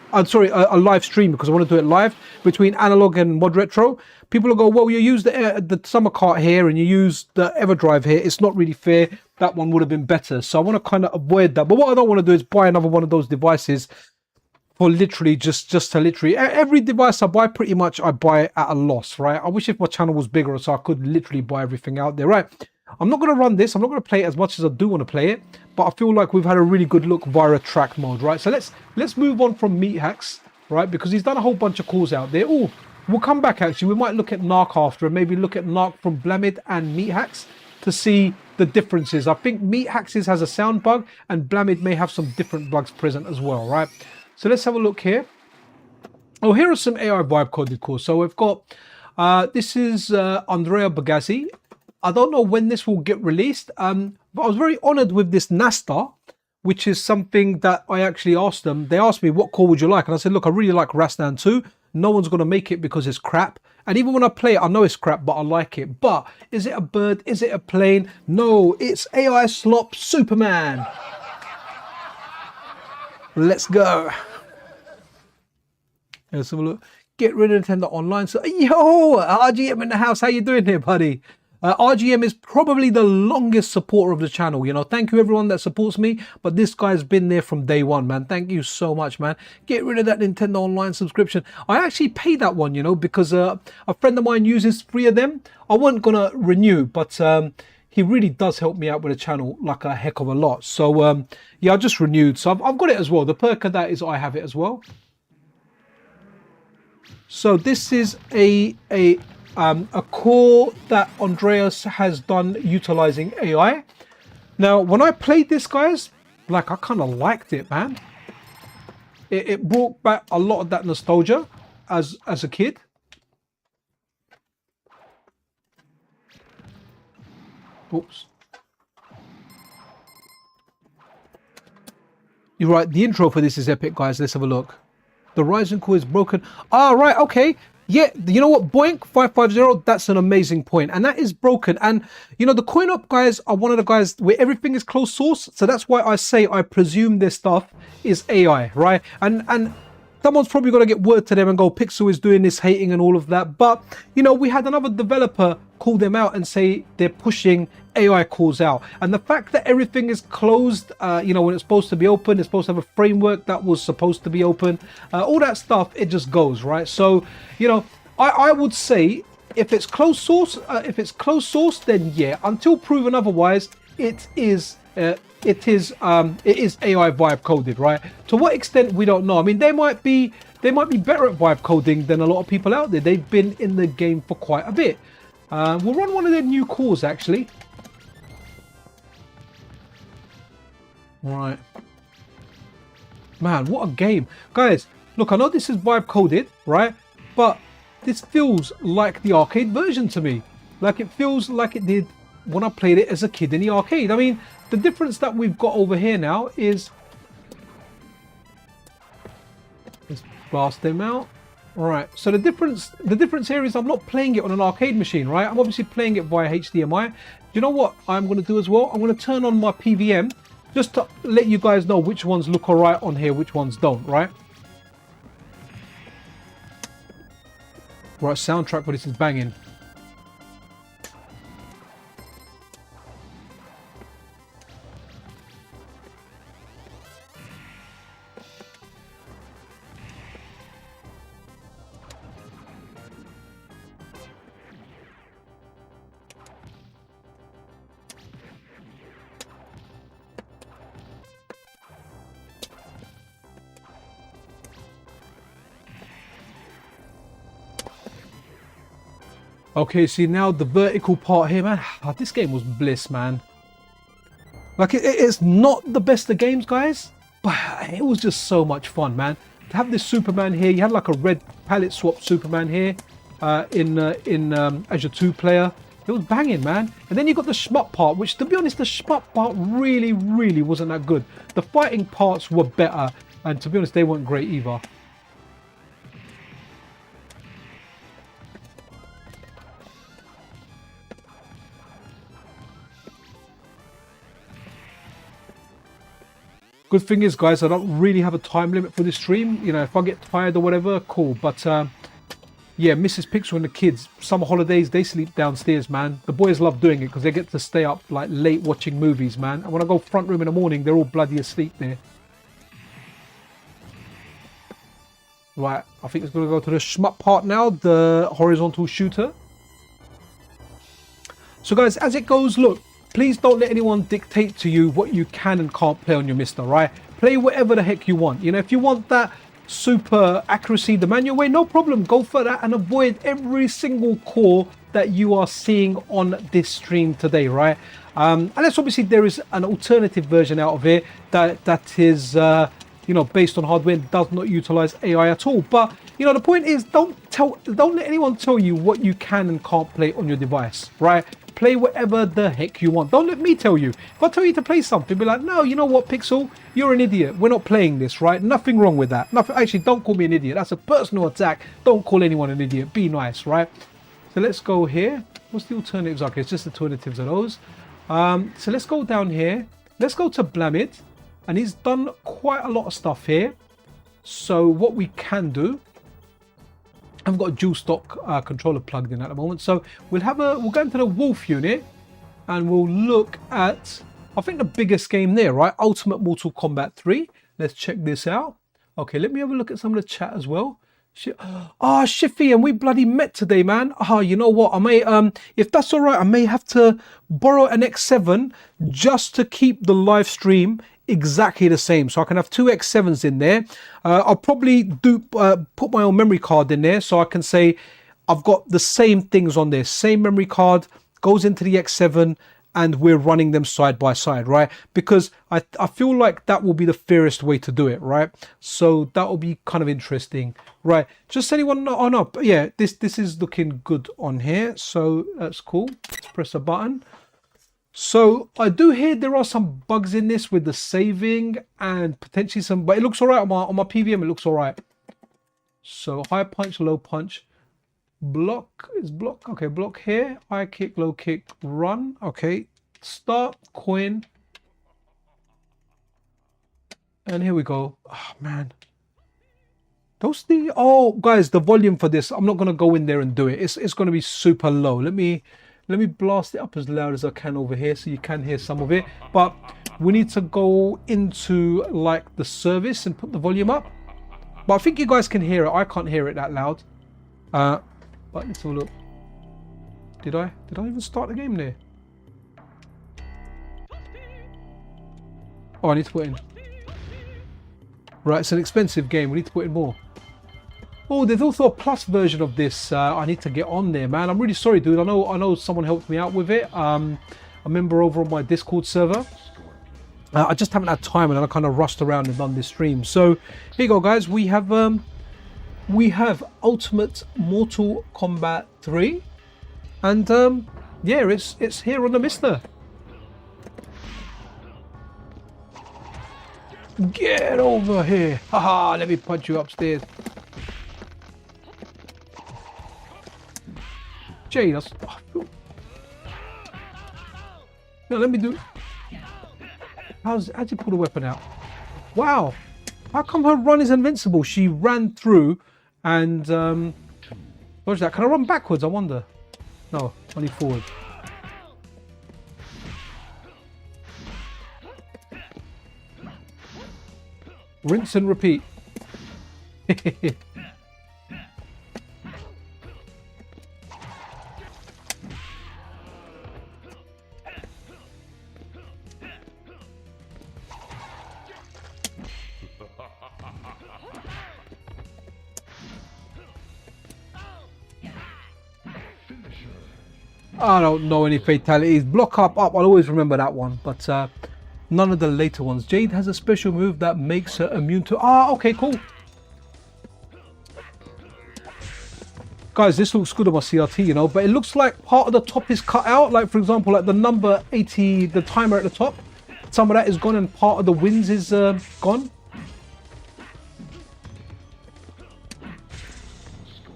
live stream, because I want to do it live between Analog and Mod Retro, people will go, well, you use the summer cart here and you use the Everdrive here, it's not really fair, that one would have been better. So I want to kind of avoid that. But what I don't want to do is buy another one of those devices for literally just to literally every device I buy, pretty much I buy at a loss, right? I wish if my channel was bigger so I could literally buy everything out there, right? I'm not going to run this, I'm not going to play it as much as I do want to play it, but I feel like we've had a really good look via a track mode, right? So let's move on from Meat Hacks, right? Because he's done a whole bunch of calls out there. Oh, we'll come back actually. We might look at Narc after and maybe look at Narc from Blamid and Meat Hacks to see the differences. I think Meat Hacks has a sound bug and Blamid may have some different bugs present as well, right? So let's have a look here. Oh, here are some AI vibe coded calls. So we've got, this is Andrea Bagazzi. I don't know when this will get released, but I was very honored with this Nasta, which is something that I actually asked them. They asked me, what core would you like? And I said, look, I really like Rastan 2. No one's going to make it because it's crap. And even when I play it, I know it's crap, but I like it. But is it a bird? Is it a plane? No, it's AI Slop Superman. Let's go. Let's have a look. Get rid of Nintendo Online. So, yo, RGM in the house. How you doing here, buddy? RGM is probably the longest supporter of the channel. You know, thank you everyone that supports me, but this guy's been there from day one, man. Thank you so much, man. Get rid of that Nintendo Online subscription. I actually paid that one, you know, because a friend of mine uses 3 of them. I wasn't gonna renew, but he really does help me out with the channel like a heck of a lot. So yeah, I just renewed. So I've got it as well. The perk of that is I have it as well. So this is a core that Andreas has done utilizing AI. Now, when I played this, guys, like I kind of liked it, man. It brought back a lot of that nostalgia as a kid. Oops. You're right. The intro for this is epic, guys. Let's have a look. The Ryzen core is broken. Ah, right. Okay. Yeah, you know what, Boink 550, that's an amazing point, and that is broken. And you know, the CoinOp guys are one of the guys where everything is closed source, so that's why I say I presume their stuff is AI, right? And someone's probably got to get word to them and go, Pixel is doing this, hating and all of that. But, you know, we had another developer call them out and say they're pushing AI calls out. And the fact that everything is closed, you know, when it's supposed to be open, it's supposed to have a framework that was supposed to be open, all that stuff, it just goes, right? So, you know, I would say if it's closed source, then yeah, until proven otherwise, it is AI vibe coded, right? To what extent, we don't know. I mean, they might be better at vibe coding than a lot of people out there. They've been in the game for quite a bit. We'll run one of their new cores actually. Right. Man, what a game. Guys, look, I know this is vibe coded, right? But this feels like the arcade version to me. Like it feels like it did when I played it as a kid in the arcade. I mean, the difference that we've got over here now is... Let's blast them out. Right, so the difference here is I'm not playing it on an arcade machine, right? I'm obviously playing it via HDMI. Do you know what I'm going to do as well? I'm going to turn on my PVM just to let you guys know which ones look alright on here, which ones don't, right? Right, soundtrack for this is banging. Okay, see now the vertical part here, man. This game was bliss, man. Like it's not the best of games, guys, but it was just so much fun, man. To have this Superman here, you had like a red palette swap Superman here as your 2-player. It was banging, man. And then you got the shmup part, which to be honest, the shmup part really wasn't that good. The fighting parts were better, and to be honest, they weren't great either. Good thing is, guys, I don't really have a time limit for this stream. You know, if I get tired or whatever, cool. But yeah, Mrs. Pixel and the kids, summer holidays, they sleep downstairs, man. The boys love doing it because they get to stay up like late watching movies, man. And when I go front room in the morning, they're all bloody asleep there. Right, I think it's going to go to the shmup part now, the horizontal shooter. So, guys, as it goes, look. Please don't let anyone dictate to you what you can and can't play on your MiSTer, right? Play whatever the heck you want. You know, if you want that super accuracy the manual way, no problem. Go for that and avoid every single core that you are seeing on this stream today, right? Unless obviously there is an alternative version out of here that is, you know, based on hardware and does not utilize AI at all. But, you know, the point is don't let anyone tell you what you can and can't play on your device, right? Play whatever the heck you want. Don't let me tell you. If I tell you to play something, be like, no, you know what, Pixel? You're an idiot. We're not playing this, right? Nothing wrong with that. Nothing. Actually, don't call me an idiot. That's a personal attack. Don't call anyone an idiot. Be nice, right? So let's go here. What's the alternatives? Okay, it's just alternatives of those. So let's go down here. Let's go to Bjamiork. And he's done quite a lot of stuff here. So what we can do, I've got a dual stock controller plugged in at the moment, so we'll go into the Wolf unit and we'll look at, I think, the biggest game there, right? Ultimate Mortal Kombat 3. Let's check this out. Okay, let me have a look at some of the chat as well. Shiffy, and we bloody met today, man. You know what? I may, if that's all right, I may have to borrow an X7 just to keep the live stream exactly the same, so I can have two X7s in there. I'll probably put my own memory card in there, so I can say I've got the same things on there. Same memory card goes into the X7, and we're running them side by side, right? Because I feel like that will be the fairest way to do it, right? So that will be kind of interesting, right? Just anyone know? Oh no, but yeah, this is looking good on here, so that's cool. Let's press a button. So I do hear there are some bugs in this with the saving and potentially some, but it looks all right on my PVM. It looks all right. So high punch, low punch, block is block. Okay, block here. High kick, low kick, run. Okay, start, coin, and here we go. Oh man, Toasty. Oh, guys, the volume for this, I'm not going to go in there and do it. It's going to be super low. Let me blast it up as loud as I can over here so you can hear some of it. But we need to go into like the service and put the volume up. But I think you guys can hear it. I can't hear it that loud. But let's have a look. Did I even start the game there? Oh, I need to put in. Right, it's an expensive game. We need to put in more. Oh, there's also a plus version of this. I need to get on there, man. I'm really sorry, dude. I know someone helped me out with it. A member over on my Discord server. I just haven't had time, and I kind of rushed around and done this stream. So here you go, guys. We have Ultimate Mortal Kombat 3, and yeah, it's here on the MiSTer. Get over here! Haha! Let me punch you upstairs. Jay, that's. No, let me do. How'd you pull the weapon out? Wow! How come her run is invincible? She ran through, and what's that? Can I run backwards? I wonder. No, only forward. Rinse and repeat. I don't know any fatalities. Block up. I'll always remember that one, but none of the later ones. Jade has a special move that makes her immune to... Ah, okay, cool. Guys, this looks good on my CRT, you know, but it looks like part of the top is cut out. Like, for example, like the number 80, the timer at the top, some of that is gone and part of the wins is gone.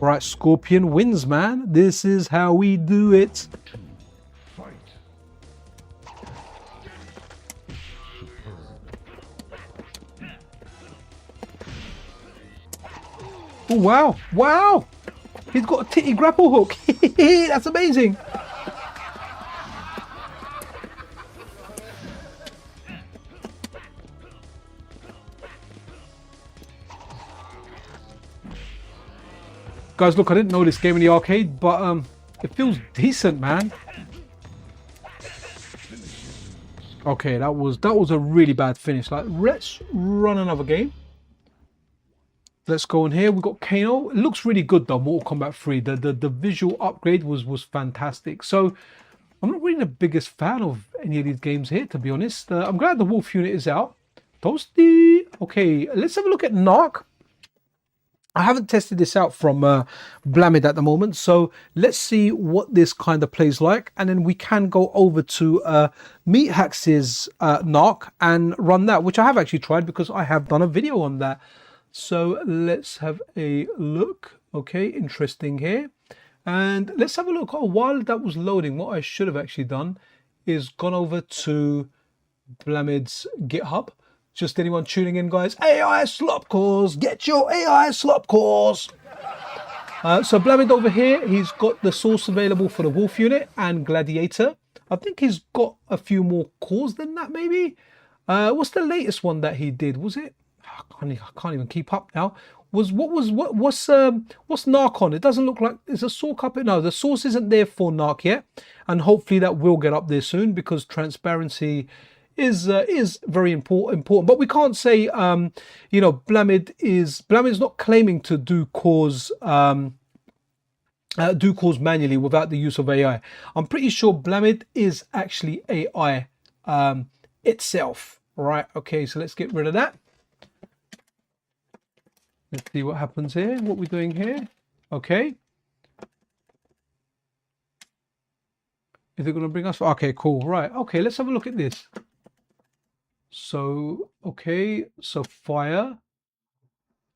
Right, Scorpion wins, man. This is how we do it. Oh, wow. Wow. He's got a titty grapple hook. That's amazing. Guys, look, I didn't know this game in the arcade, but it feels decent, man. Okay, that was a really bad finish. Like, let's run another game. Let's go in here. We've got Kano. It looks really good though, Mortal Kombat 3. The visual upgrade was fantastic. So I'm not really the biggest fan of any of these games here, to be honest. I'm glad the Wolf unit is out. Toasty. Okay, let's have a look at Narc. I haven't tested this out from Blamid at the moment, so let's see what this kind of plays like, and then we can go over to Meathax's Narc and run that, which I have actually tried because I have done a video on that. So let's have a look. Okay, interesting here. And let's have a look. Oh, while that was loading, what I should have actually done is gone over to Blamid's GitHub. Just anyone tuning in, guys, AI slop cores, get your AI slop cores. So Blamid over here, he's got the source available for the Wolf unit and Gladiator. I think he's got a few more cores than that, maybe. What's the latest one that he did? Was it? I can't even keep up now. What's Narc on? It doesn't look like there's a source up. No, the source isn't there for Narc yet, and hopefully that will get up there soon because transparency is very important. But we can't say you know, Blamid's not claiming to do cores manually without the use of AI. I'm pretty sure Blamid is actually AI itself. Right? Okay, so let's get rid of that. Let's see what happens here. What we're doing here. Okay. Is it going to bring us? Okay, cool. Right. Okay, let's have a look at this. So, okay. So fire.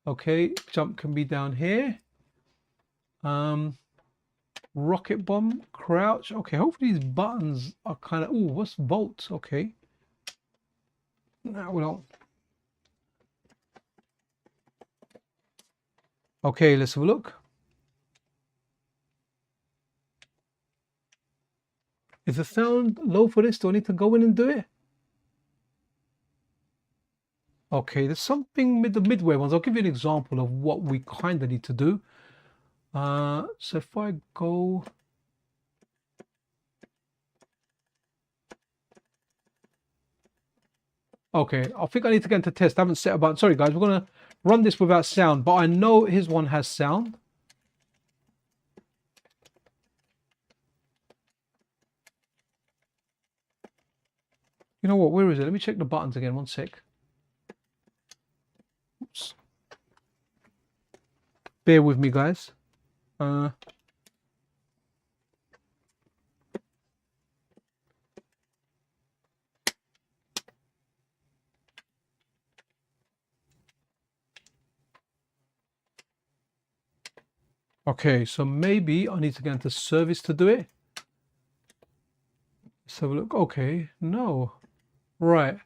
Okay. Jump can be down here. Rocket bomb. Crouch. Okay. Hopefully these buttons are kind of... Oh, what's volt? Okay. Now we don't... Okay, let's have a look. Is the sound low for this? Do I need to go in and do it? Okay, there's something with the midway ones. I'll give you an example of what we kind of need to do. So if I go... Okay, I think I need to get into test. I haven't set a button. Sorry, guys. We're going to run this without sound, but I know his one has sound. You know what? Where is it? Let me check the buttons again. One sec. Oops. Bear with me, guys. Okay, so maybe I need to get into service to do it. Let's have a look. Okay, no. Right.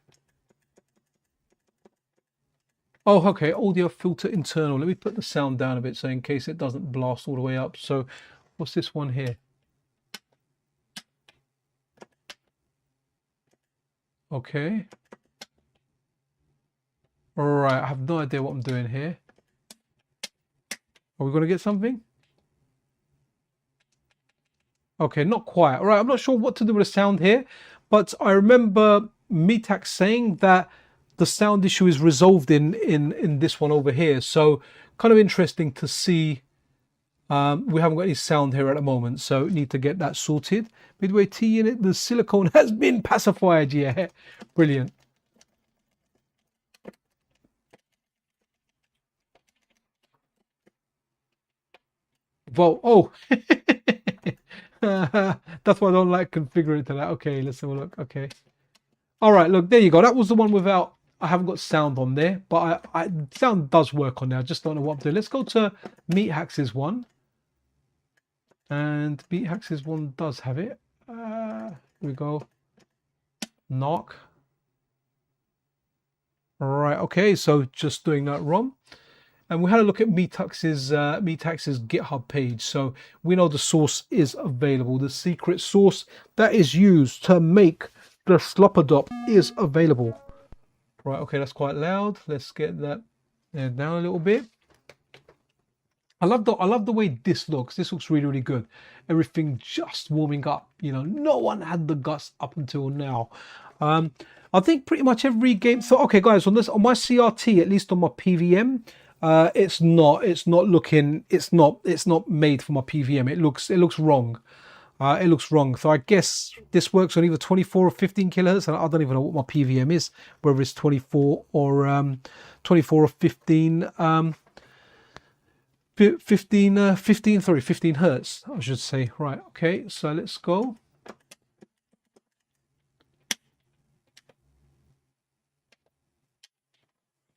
Oh, okay, audio filter internal. Let me put the sound down a bit so in case it doesn't blast all the way up. So what's this one here? Okay. All right, I have no idea what I'm doing here. Are we going to get something? Okay, not quite. All right, I'm not sure what to do with the sound here, but I remember MiTax saying that the sound issue is resolved in this one over here. So kind of interesting to see. We haven't got any sound here at the moment, so need to get that sorted. Midway T in it, the silicone has been pacified. Yeah, brilliant. Well, oh. That's why I don't like configuring to that. Okay, let's have a look. Okay. All right, look, there you go. That was the one without, I haven't got sound on there, but sound does work on there. I just don't know what I'm doing. Let's go to MeatHacks's one. And MeatHacks's one does have it. Here we go. Knock. All right, okay, so just doing that wrong. And we had a look at MeatHacks's GitHub page. So we know the source is available. The secret source that is used to make the Slopperdop is available. Right, okay, that's quite loud. Let's get that down a little bit. I love the way this looks. This looks really, really good. Everything just warming up. You know, no one had the guts up until now. I think pretty much every game. So okay, guys, on my CRT, at least on my PVM, it's not made for my PVM. It looks wrong. It looks wrong. So I guess this works on either 24 or 15 kilohertz. And I don't even know what my PVM is, whether it's 24 or 15 hertz, I should say. Right, okay, so let's go.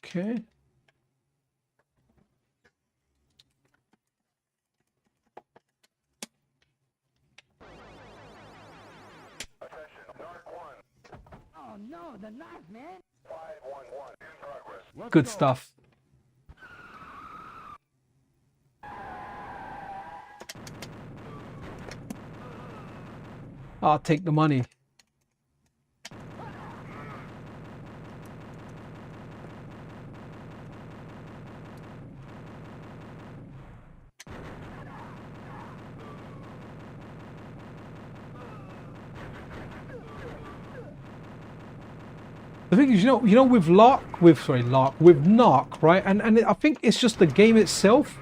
Okay. Oh no, the knife, man. 511 in progress. Good stuff. I'll take the money. The thing is, you know, with Narc, right? And I think it's just the game itself.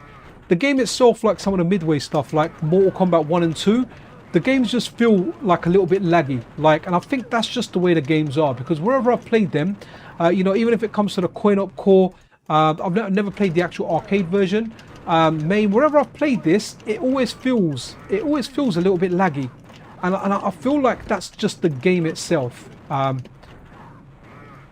The game itself, like some of the midway stuff, like Mortal Kombat 1 and 2, the games just feel like a little bit laggy. And I think that's just the way the games are, because wherever I've played them, you know, even if it comes to the coin-op core, I've never played the actual arcade version. Wherever I've played this, it always feels a little bit laggy, and I feel like that's just the game itself.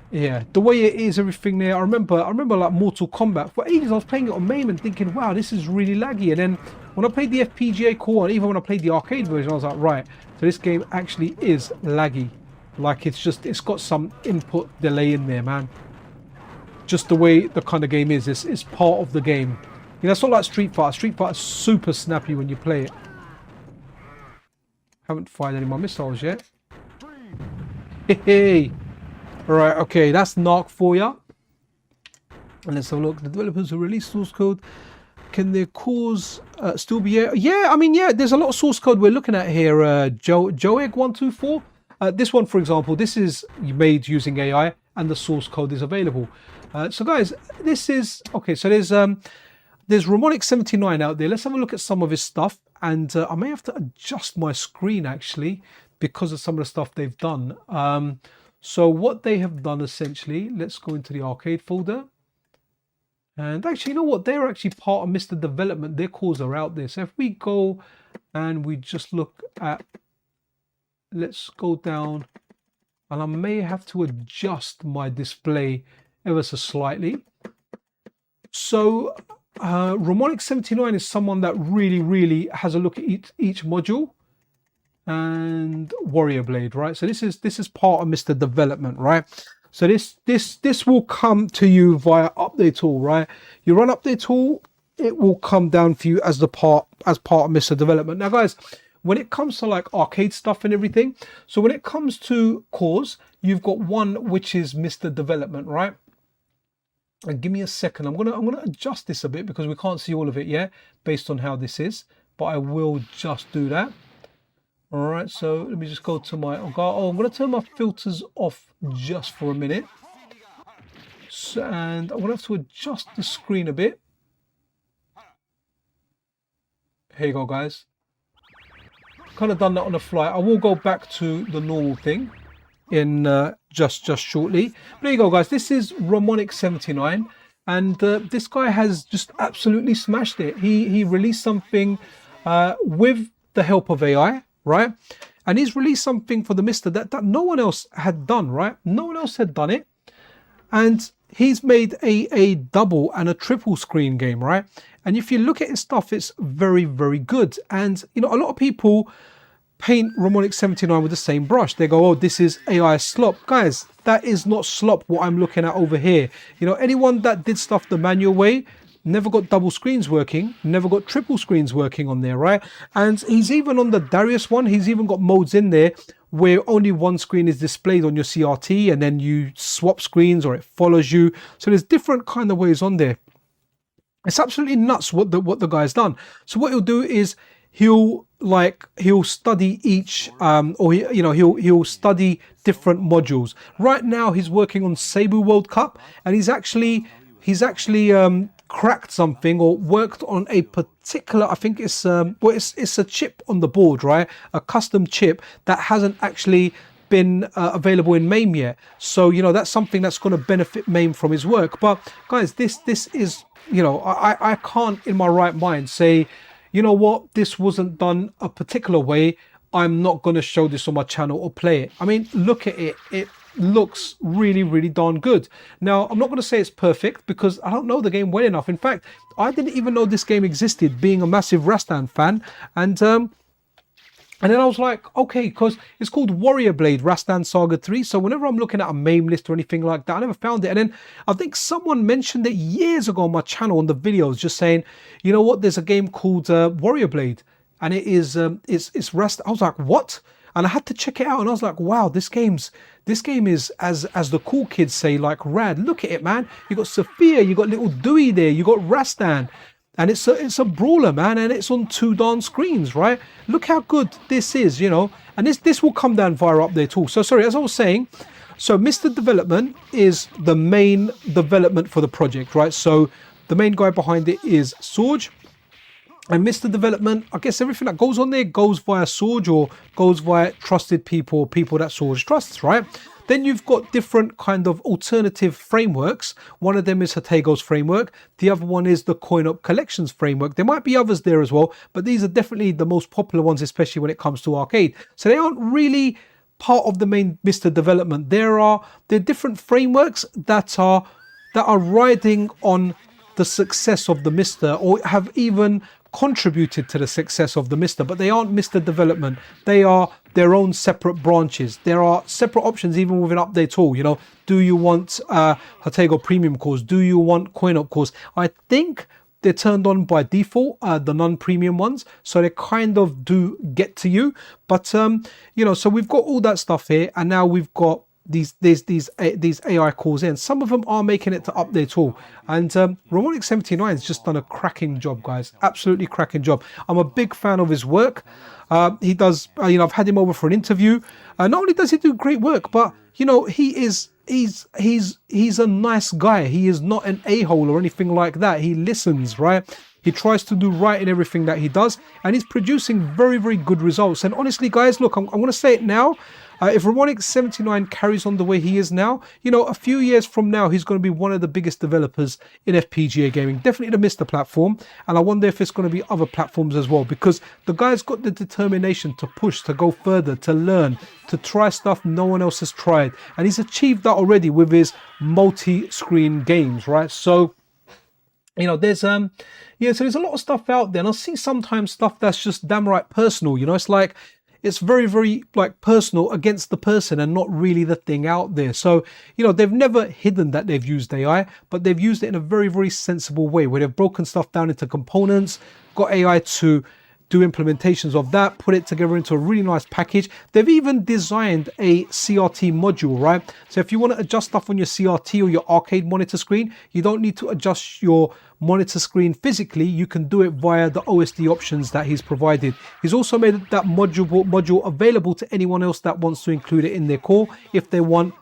Yeah, the way it is, everything there. I remember like Mortal Kombat. For ages I was playing it on MAME and thinking, wow, this is really laggy. And then when I played the FPGA core, and even when I played the arcade version, I was like, right, so this game actually is laggy. Like it's got some input delay in there, man. Just the way the kind of game is, it's part of the game. You know, it's not like Street Fighter. Street Fighter's super snappy when you play it. Haven't fired any more missiles yet. Hey. Alright, okay, that's Narc for you. And let's have a look. The developers who release source code, can their cause still be... Yeah, I mean, yeah, there's a lot of source code we're looking at here. Joeg124. This one, for example, this is made using AI and the source code is available. So guys, this is... Okay, so there's Ramonic79 out there. Let's have a look at some of his stuff. And I may have to adjust my screen, actually, because of some of the stuff they've done. So what they have done, essentially, let's go into the arcade folder. And actually, you know what? They're actually part of MiSTer Development. Their cores are out there. So if we go and we just look at... Let's go down. And I may have to adjust my display ever so slightly. So... Ramonic79 is someone that really has a look at each module, and Warrior Blade, right? So this is part of MiSTer Development, right? So this will come to you via update tool, right? You run update tool, it will come down for you as part of MiSTer Development. Now, guys, when it comes to like arcade stuff and everything, so when it comes to cores, you've got one which is MiSTer Development, right? And give me a second. I'm gonna adjust this a bit because we can't see all of it yet based on how this is, but I will just do that. All right, so let me just go to my... Oh, I'm gonna turn my filters off just for a minute. So, and I'm gonna have to adjust the screen a bit. Here you go, guys. Kind of done that on the fly. I will go back to the normal thing in just shortly. But there you go, guys. This is Ramonic79, and this guy has just absolutely smashed it. He released something with the help of AI, right? And he's released something for the MiSTer that no one else had done, right? No one else had done it. And he's made a double and a triple screen game, right? And if you look at his stuff, it's very good. And you know, a lot of people paint Ramonic79 with the same brush. They go, oh, this is AI slop. Guys, that is not slop what I'm looking at over here. You know, anyone that did stuff the manual way never got double screens working, never got triple screens working on there, right? And he's even on the Darius one, he's even got modes in there where only one screen is displayed on your CRT and then you swap screens or it follows you. So there's different kind of ways on there. It's absolutely nuts what the guy's done. So what he'll do is he'll study each he'll study different modules. Right now he's working on Cebu World Cup, and he's actually cracked something or worked on a particular, I think it's it's a chip on the board, right? A custom chip that hasn't actually been available in MAME yet. So you know, that's something that's going to benefit MAME from his work. But guys, this is, you know, I can't in my right mind say, you know what, this wasn't done a particular way, I'm not going to show this on my channel or play it. I mean, look at it. It looks really darn good. Now, I'm not going to say it's perfect because I don't know the game well enough. In fact, I didn't even know this game existed, being a massive Rastan fan. And then I was like, okay, because it's called Warrior Blade Rastan Saga 3. So whenever I'm looking at a MAME list or anything like that, I never found it. And then I think someone mentioned it years ago on my channel on the videos, just saying, you know what, there's a game called Warrior Blade. And it is, it's Rastan. I was like, what? And I had to check it out. And I was like, wow, this game is, as the cool kids say, like rad. Look at it, man. You got Sophia, you got little Dewey there, you got Rastan. And it's a brawler, man, and it's on 2 darn screens, right? Look how good this is, you know. And this will come down via update too. So sorry, as I was saying, so MiSTer Development is the main development for the project, right? So the main guy behind it is Sorge. And MiSTer Development, I guess everything that goes on there goes via Sorge or goes via trusted people that Sorge trusts, right? Then you've got different kind of alternative frameworks. One of them is Hatego's framework. The other one is the Coin-Op Collections framework. There might be others there as well, but these are definitely the most popular ones, especially when it comes to arcade. So they aren't really part of the main MiSTer Development. There are different frameworks that are riding on the success of the MiSTer, or have even contributed to the success of the MiSTer, but they aren't MiSTer Development. They are their own separate branches. There are separate options even within update tool. You know, do you want Hatego Premium cores? Do you want Coin-Op cores? I think they're turned on by default, the non-premium ones, so they kind of do get to you. But you know, so we've got all that stuff here, and now we've got these AI calls in. Some of them are making it to update all, and Romonic79 has just done a cracking job, guys. Absolutely cracking job. I'm a big fan of his work. He does, you know, I've had him over for an interview. Not only does he do great work, but you know, he's a nice guy. He is not an a-hole or anything like that. He listens, right? He tries to do right in everything that he does, and he's producing very, very good results. And honestly, guys, look, I'm going to say it now. If Romonic79 carries on the way he is now, you know, a few years from now, he's going to be one of the biggest developers in FPGA gaming. Definitely the MiSTer platform. And I wonder if it's going to be other platforms as well, because the guy's got the determination to push, to go further, to learn, to try stuff no one else has tried. And he's achieved that already with his multi-screen games, right? So, you know, there's yeah, so there's a lot of stuff out there, and I see sometimes stuff that's just damn right personal. You know, it's like, it's very, very like personal against the person and not really the thing out there. So, you know, they've never hidden that they've used AI, but they've used it in a very, very sensible way, where they've broken stuff down into components, got AI to do implementations of that, put it together into a really nice package. They've even designed a CRT module, right? So if you want to adjust stuff on your CRT or your arcade monitor screen, you don't need to adjust your monitor screen physically. You can do it via the OSD options that he's provided. He's also made that module available to anyone else that wants to include it in their core, if they want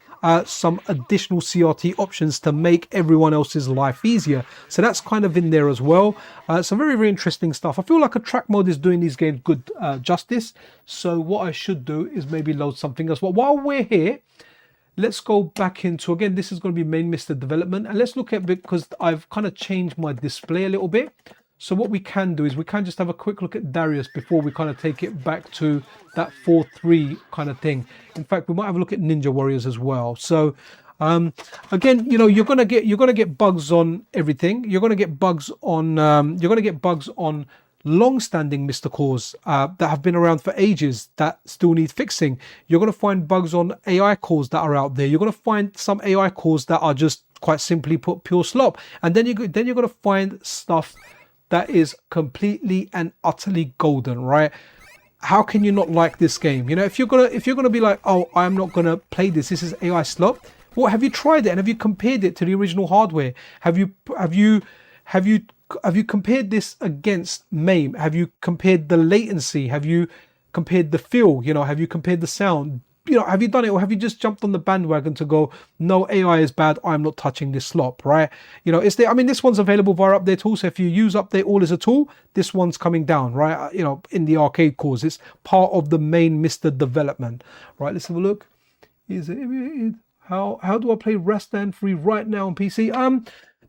some additional CRT options to make everyone else's life easier. So that's kind of in there as well. Some very, very interesting stuff. I feel like a track mode is doing these games good justice. So what I should do is maybe load something else. But while we're here, let's go back into, again, this is going to be main MiSTer development. And let's look at, because I've kind of changed my display a little bit. So what we can do is we can just have a quick look at Darius before we kind of take it back to that 4-3 kind of thing. In fact, we might have a look at Ninja Warriors as well. So again, you know, you're gonna get bugs on everything. You're gonna get bugs on long-standing MiSTer cores that have been around for ages that still need fixing. You're gonna find bugs on AI cores that are out there. You're gonna find some AI cores that are just quite simply put pure slop, and then you're gonna find stuff that is completely and utterly golden, right? How can you not like this game? You know, if you're gonna be like, oh, I'm not gonna play this, this is AI slop. Well, have you tried it and have you compared it to the original hardware? Have you compared this against MAME? Have you compared the latency? Have you compared the feel? You know, have you compared the sound? You know, have you done it, or have you just jumped on the bandwagon to go, no, AI is bad, I'm not touching this slop, right? You know, I mean, this one's available via update tool, so if you use update all as a tool, this one's coming down, right? You know, in the arcade cores, it's part of the main MiSTer development, right? Let's have a look. Is it how do I play Rastan 3 right now on PC?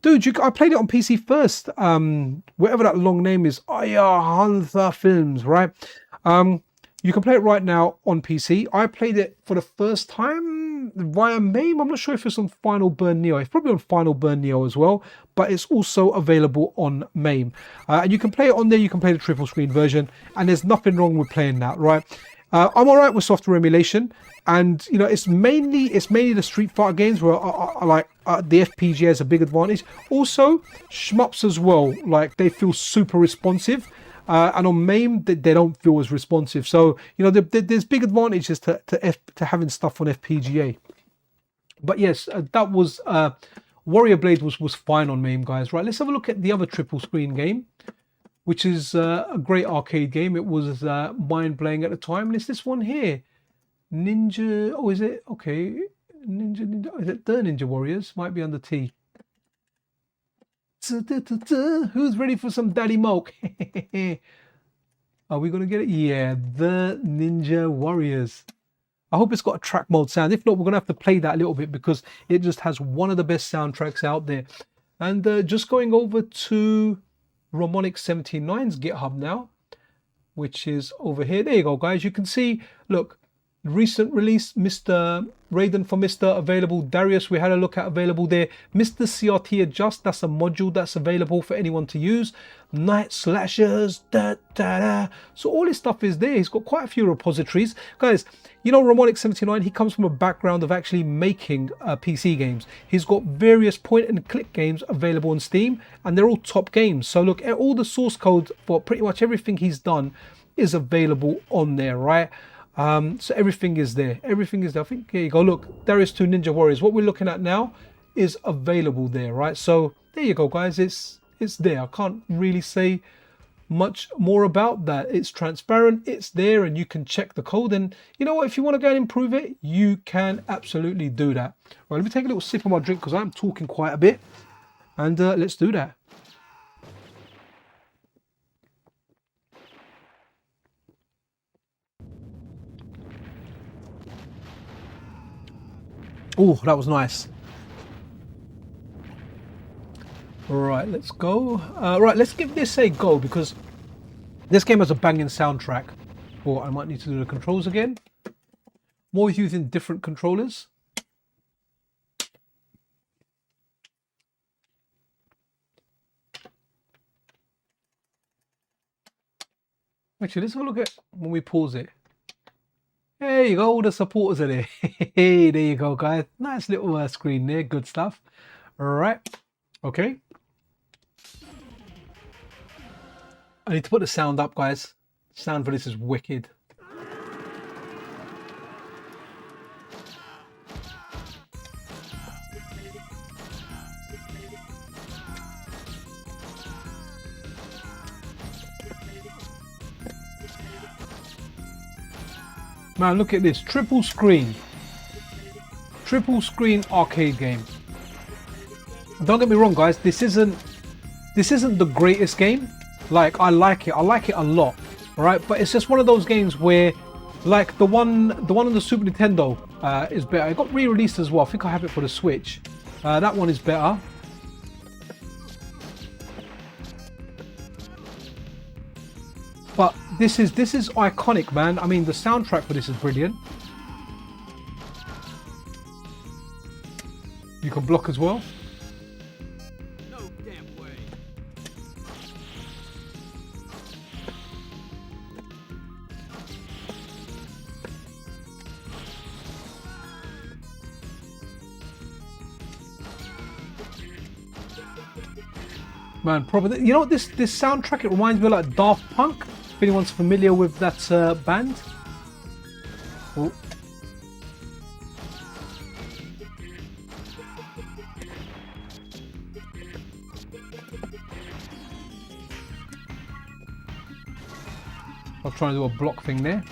Dude, I played it on PC first. Whatever that long name is, Hunter Films, right? You can play it right now on PC. I played it for the first time via MAME. I'm not sure if it's on Final Burn Neo. It's probably on Final Burn Neo as well, but it's also available on MAME. And you can play it on there. You can play the triple screen version, and there's nothing wrong with playing that, right? I'm all right with software emulation, and you know, it's mainly the Street Fighter games where I like the FPGA has a big advantage. Also, shmups as well, like they feel super responsive. And on MAME, they don't feel as responsive. So, you know, there's big advantages to having stuff on FPGA. But yes, that was Warrior Blade was fine on MAME, guys. Right, let's have a look at the other triple screen game, which is a great arcade game. It was mind-blowing at the time. And it's this one here. Ninja, oh, is it? Okay. Ninja, is it the Ninja Warriors? Might be under T. Who's ready for some Daddy Moke? Are we going to get it? Yeah, the Ninja Warriors. I hope it's got a track mode sound. If not, we're going to have to play that a little bit because it just has one of the best soundtracks out there. And just going over to Romonic79's GitHub now, which is over here. There you go, guys. You can see, look, recent release, Mr. Raiden for Mr. available. Darius, we had a look at available there. Mr. CRT Adjust, that's a module that's available for anyone to use. Night Slashers, so all his stuff is there. He's got quite a few repositories. Guys, you know Ramonic79, he comes from a background of actually making PC games. He's got various point and click games available on Steam, and they're all top games. So look, all the source code for pretty much everything he's done is available on there, right? So everything is there. Everything is there. I think, here you go. Look, Darius 2 Ninja Warriors. What we're looking at now is available there, right? So there you go, guys. It's there. I can't really say much more about that. It's transparent. It's there, and you can check the code. And you know what? If you want to go and improve it, you can absolutely do that. Right, let me take a little sip of my drink because I'm talking quite a bit. And let's do that. Oh, that was nice. Right, let's go. Right, let's give this a go because this game has a banging soundtrack. Or I might need to do the controls again. More using different controllers. Actually, let's have a look at when we pause it. There you go, all the supporters are there. Hey, there you go, guys. Nice little screen there, good stuff. All right, okay. I need to put the sound up, guys. Sound for this is wicked. Man, look at this, triple screen arcade game. Don't get me wrong, guys, this isn't the greatest game. Like, I like it a lot, all right? But it's just one of those games where, like, the one on the Super Nintendo is better. It got re-released as well. I think I have it for the Switch. That one is better. But this is iconic, man. I mean, the soundtrack for this is brilliant. You can block as well. No damn way. Man, probably. You know what? This soundtrack, it reminds me of like Daft Punk. If anyone's familiar with that band. Oh. I'll try and do a block thing there.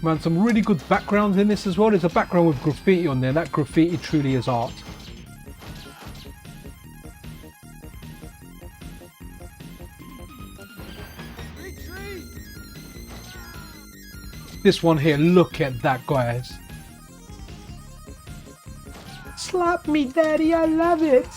Man, some really good backgrounds in this as well. There's a background with graffiti on there. That graffiti truly is art. This one here, look at that, guys. Slap me, daddy, I love it.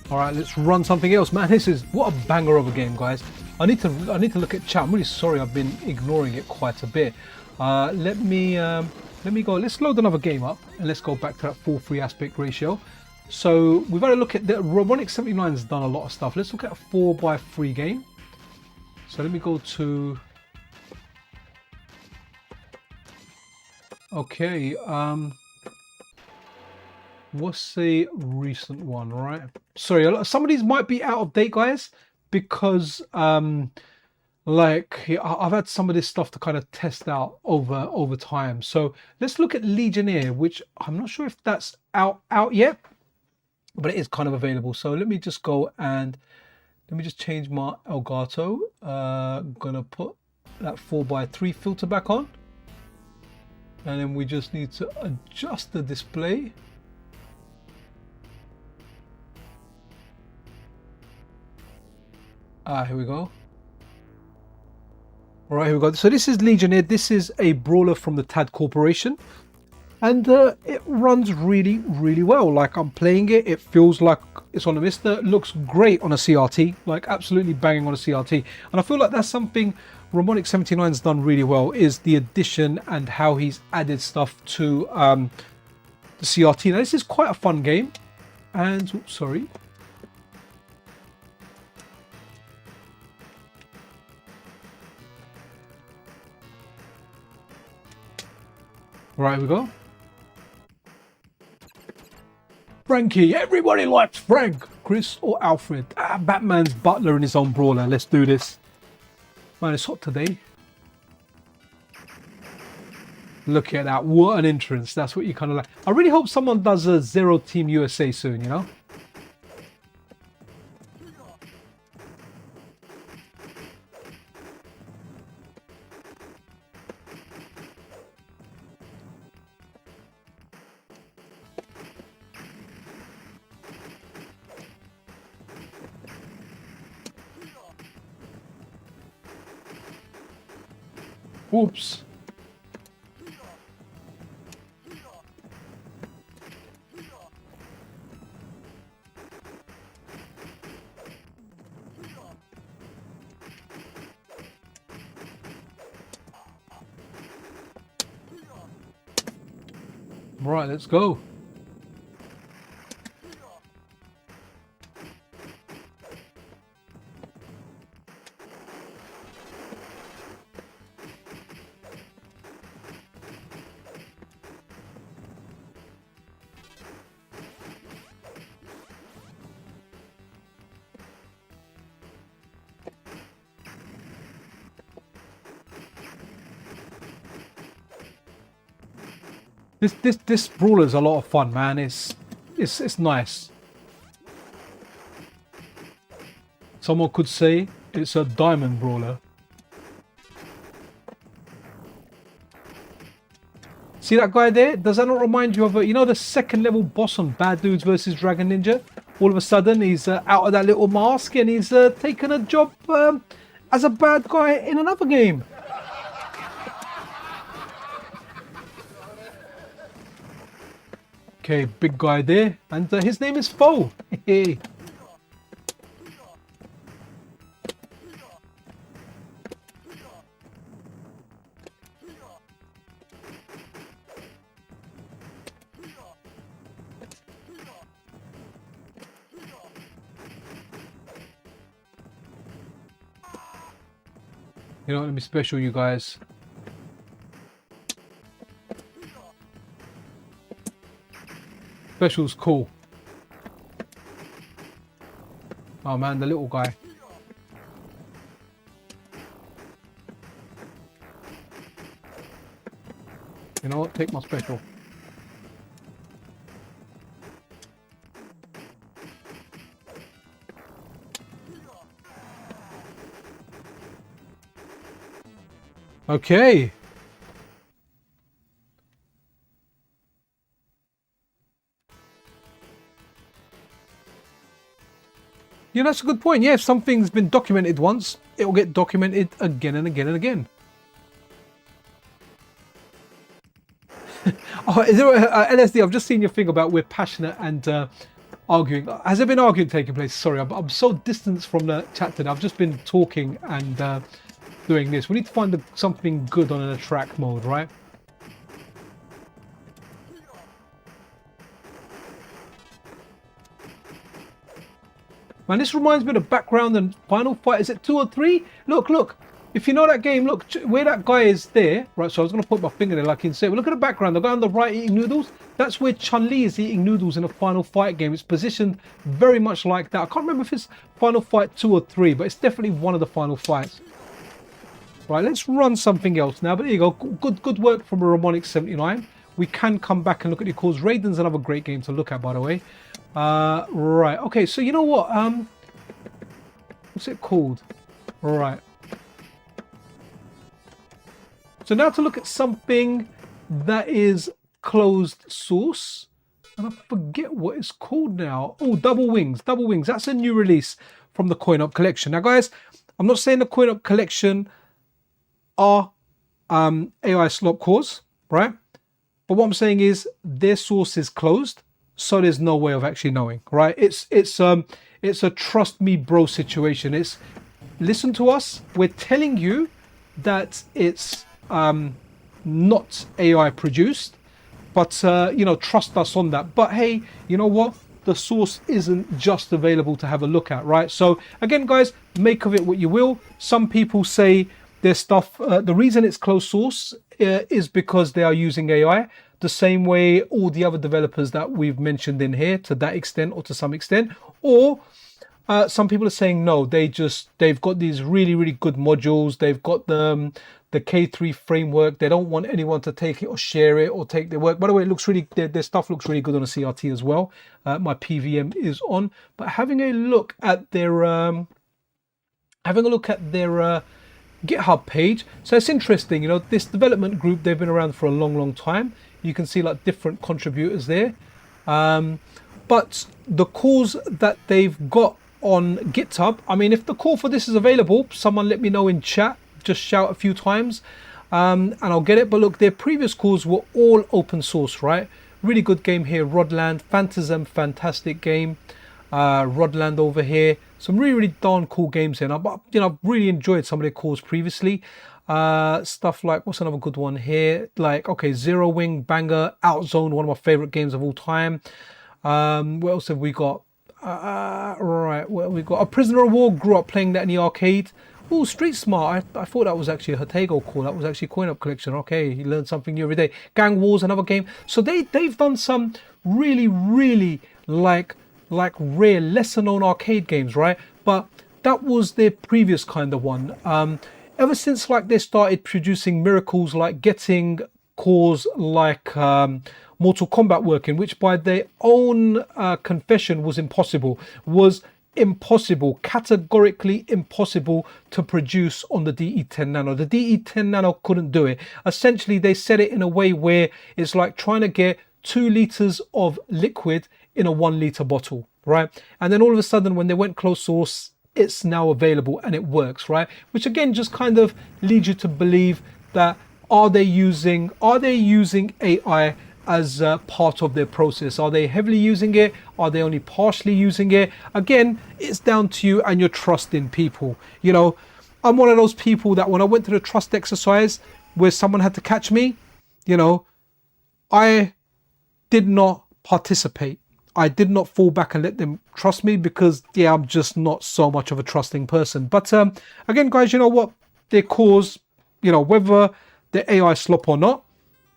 All right, let's run something else, man. This is what a banger of a game, guys. I need to look at chat. I'm really sorry, I've been ignoring it quite a bit. Let me go. Let's load another game up and let's go back to that 4:3 aspect ratio. So we've had a look at the Ramonic79 has done a lot of stuff. Let's look at a 4:3 game. So let me go to Okay, what's a recent one, right? Sorry, some of these might be out of date, guys, because like I've had some of this stuff to kind of test out over time. So let's look at Legionnaire, which I'm not sure if that's out yet, but it is kind of available. So let me just go and let me just change my Elgato. Gonna put that 4:3 filter back on, and then we just need to adjust the display. Here we go. All right, here we go. So this is Legionnaire. This is a brawler from the TAD Corporation, and it runs really, really well. Like I'm playing it, it feels like it's on a MiSTer. It looks great on a CRT, like absolutely banging on a CRT. And I feel like that's something Ramonic79's done really well, is the addition and how he's added stuff to the CRT. Now this is quite a fun game, and oops, sorry. Right, here we go. Frankie, everybody likes Frank. Chris or Alfred? Batman's butler in his own brawler. Let's do this. Man, it's hot today. Look at that. What an entrance. That's what you kind of like. I really hope someone does a Zero Team USA soon, you know? Oops. Right, let's go. This brawler is a lot of fun, man. It's nice. Someone could say it's a diamond brawler. See that guy there? Does that not remind you of you know, the second level boss on Bad Dudes versus Dragon Ninja? All of a sudden he's out of that little mask and he's taken a job as a bad guy in another game. Okay, big guy there, and his name is Foe. Hey. You know what, let me special you guys. Special's cool. Oh man, the little guy. You know what? Take my special. Okay. Yeah, that's a good point. Yeah, if something's been documented once, it will get documented again and again and again. Oh, is there LSD? I've just seen your thing about we're passionate and arguing. Has there been arguing taking place? Sorry, I'm so distanced from the chat today. I've just been talking and doing this. We need to find something good on an attract mode, right? Man, this reminds me of the background and Final Fight. Is it 2 or 3? Look, look. If you know that game, look where that guy is there, right? So I was going to put my finger there like you said. But look at the background. The guy on the right eating noodles. That's where Chun-Li is eating noodles in a Final Fight game. It's positioned very much like that. I can't remember if it's Final Fight 2 or 3, but it's definitely one of the Final Fights. Right, let's run something else now. But there you go. Good work from a Ramonic79. We can come back and look at the calls. Raiden's another great game to look at, by the way. Right. Okay, so you know what? What's it called? Right. So now to look at something that is closed source. And I forget what it's called now. Oh, Double Wings. Double Wings. That's a new release from the Coin Up collection. Now, guys, I'm not saying the Coin Up collection are AI slop cores, right? But what I'm saying is their source is closed, so there's no way of actually knowing, right? It's a trust me bro situation. It's listen to us. We're telling you that it's not AI produced, but you know, trust us on that. But hey, you know what? The source isn't just available to have a look at, right? So again, guys, make of it what you will. Some people say their stuff, the reason it's closed source is because they are using AI the same way all the other developers that we've mentioned in here, to that extent or to some extent. Or some people are saying no, they've got these really good modules. They've got the K3 framework. They don't want anyone to take it or share it or take their work. By the way, it looks really, their stuff looks really good on a CRT as well. My PVM is on, but having a look at their GitHub page. So it's interesting, you know, this development group, they've been around for a long time. You can see like different contributors there. But the cores that they've got on GitHub, I mean, if the call for this is available, someone let me know in chat, just shout a few times and I'll get it. But look, their previous calls were all open source, right? Really good game here. Rodland, Phantasm, fantastic game. Rodland over here. Some really darn cool games here. But you know, I've really enjoyed some of their calls previously. Stuff like, what's another good one here? Like, okay, Zero Wing, banger, Outzone, one of my favorite games of all time. What else have we got? Right, what have we got? A Prisoner of War, grew up playing that in the arcade. Oh, Street Smart, I thought that was actually a Hatego call. That was actually Coin Up collection. Okay, you learn something new every day. Gang Wars, another game. So they've done some really like rare, lesser known arcade games, right? But that was their previous kind of one. Ever since like they started producing miracles, like getting cores like Mortal Kombat working, which by their own confession was impossible, categorically impossible to produce on the DE10 Nano. The DE10 Nano couldn't do it. Essentially, they said it in a way where it's like trying to get 2 liters of liquid in a 1 liter bottle, right? And then all of a sudden, when they went closed source, it's now available and it works, right? Which again just kind of leads you to believe that are they using AI as part of their process? Are they heavily using it? Are they only partially using it? Again, it's down to you and your trust in people. You know, I'm one of those people that when I went to the trust exercise where someone had to catch me, you know, I did not participate. I did not fall back and let them trust me because, yeah, I'm just not so much of a trusting person. But again, guys, you know what? Their cores, you know, whether they're AI slop or not,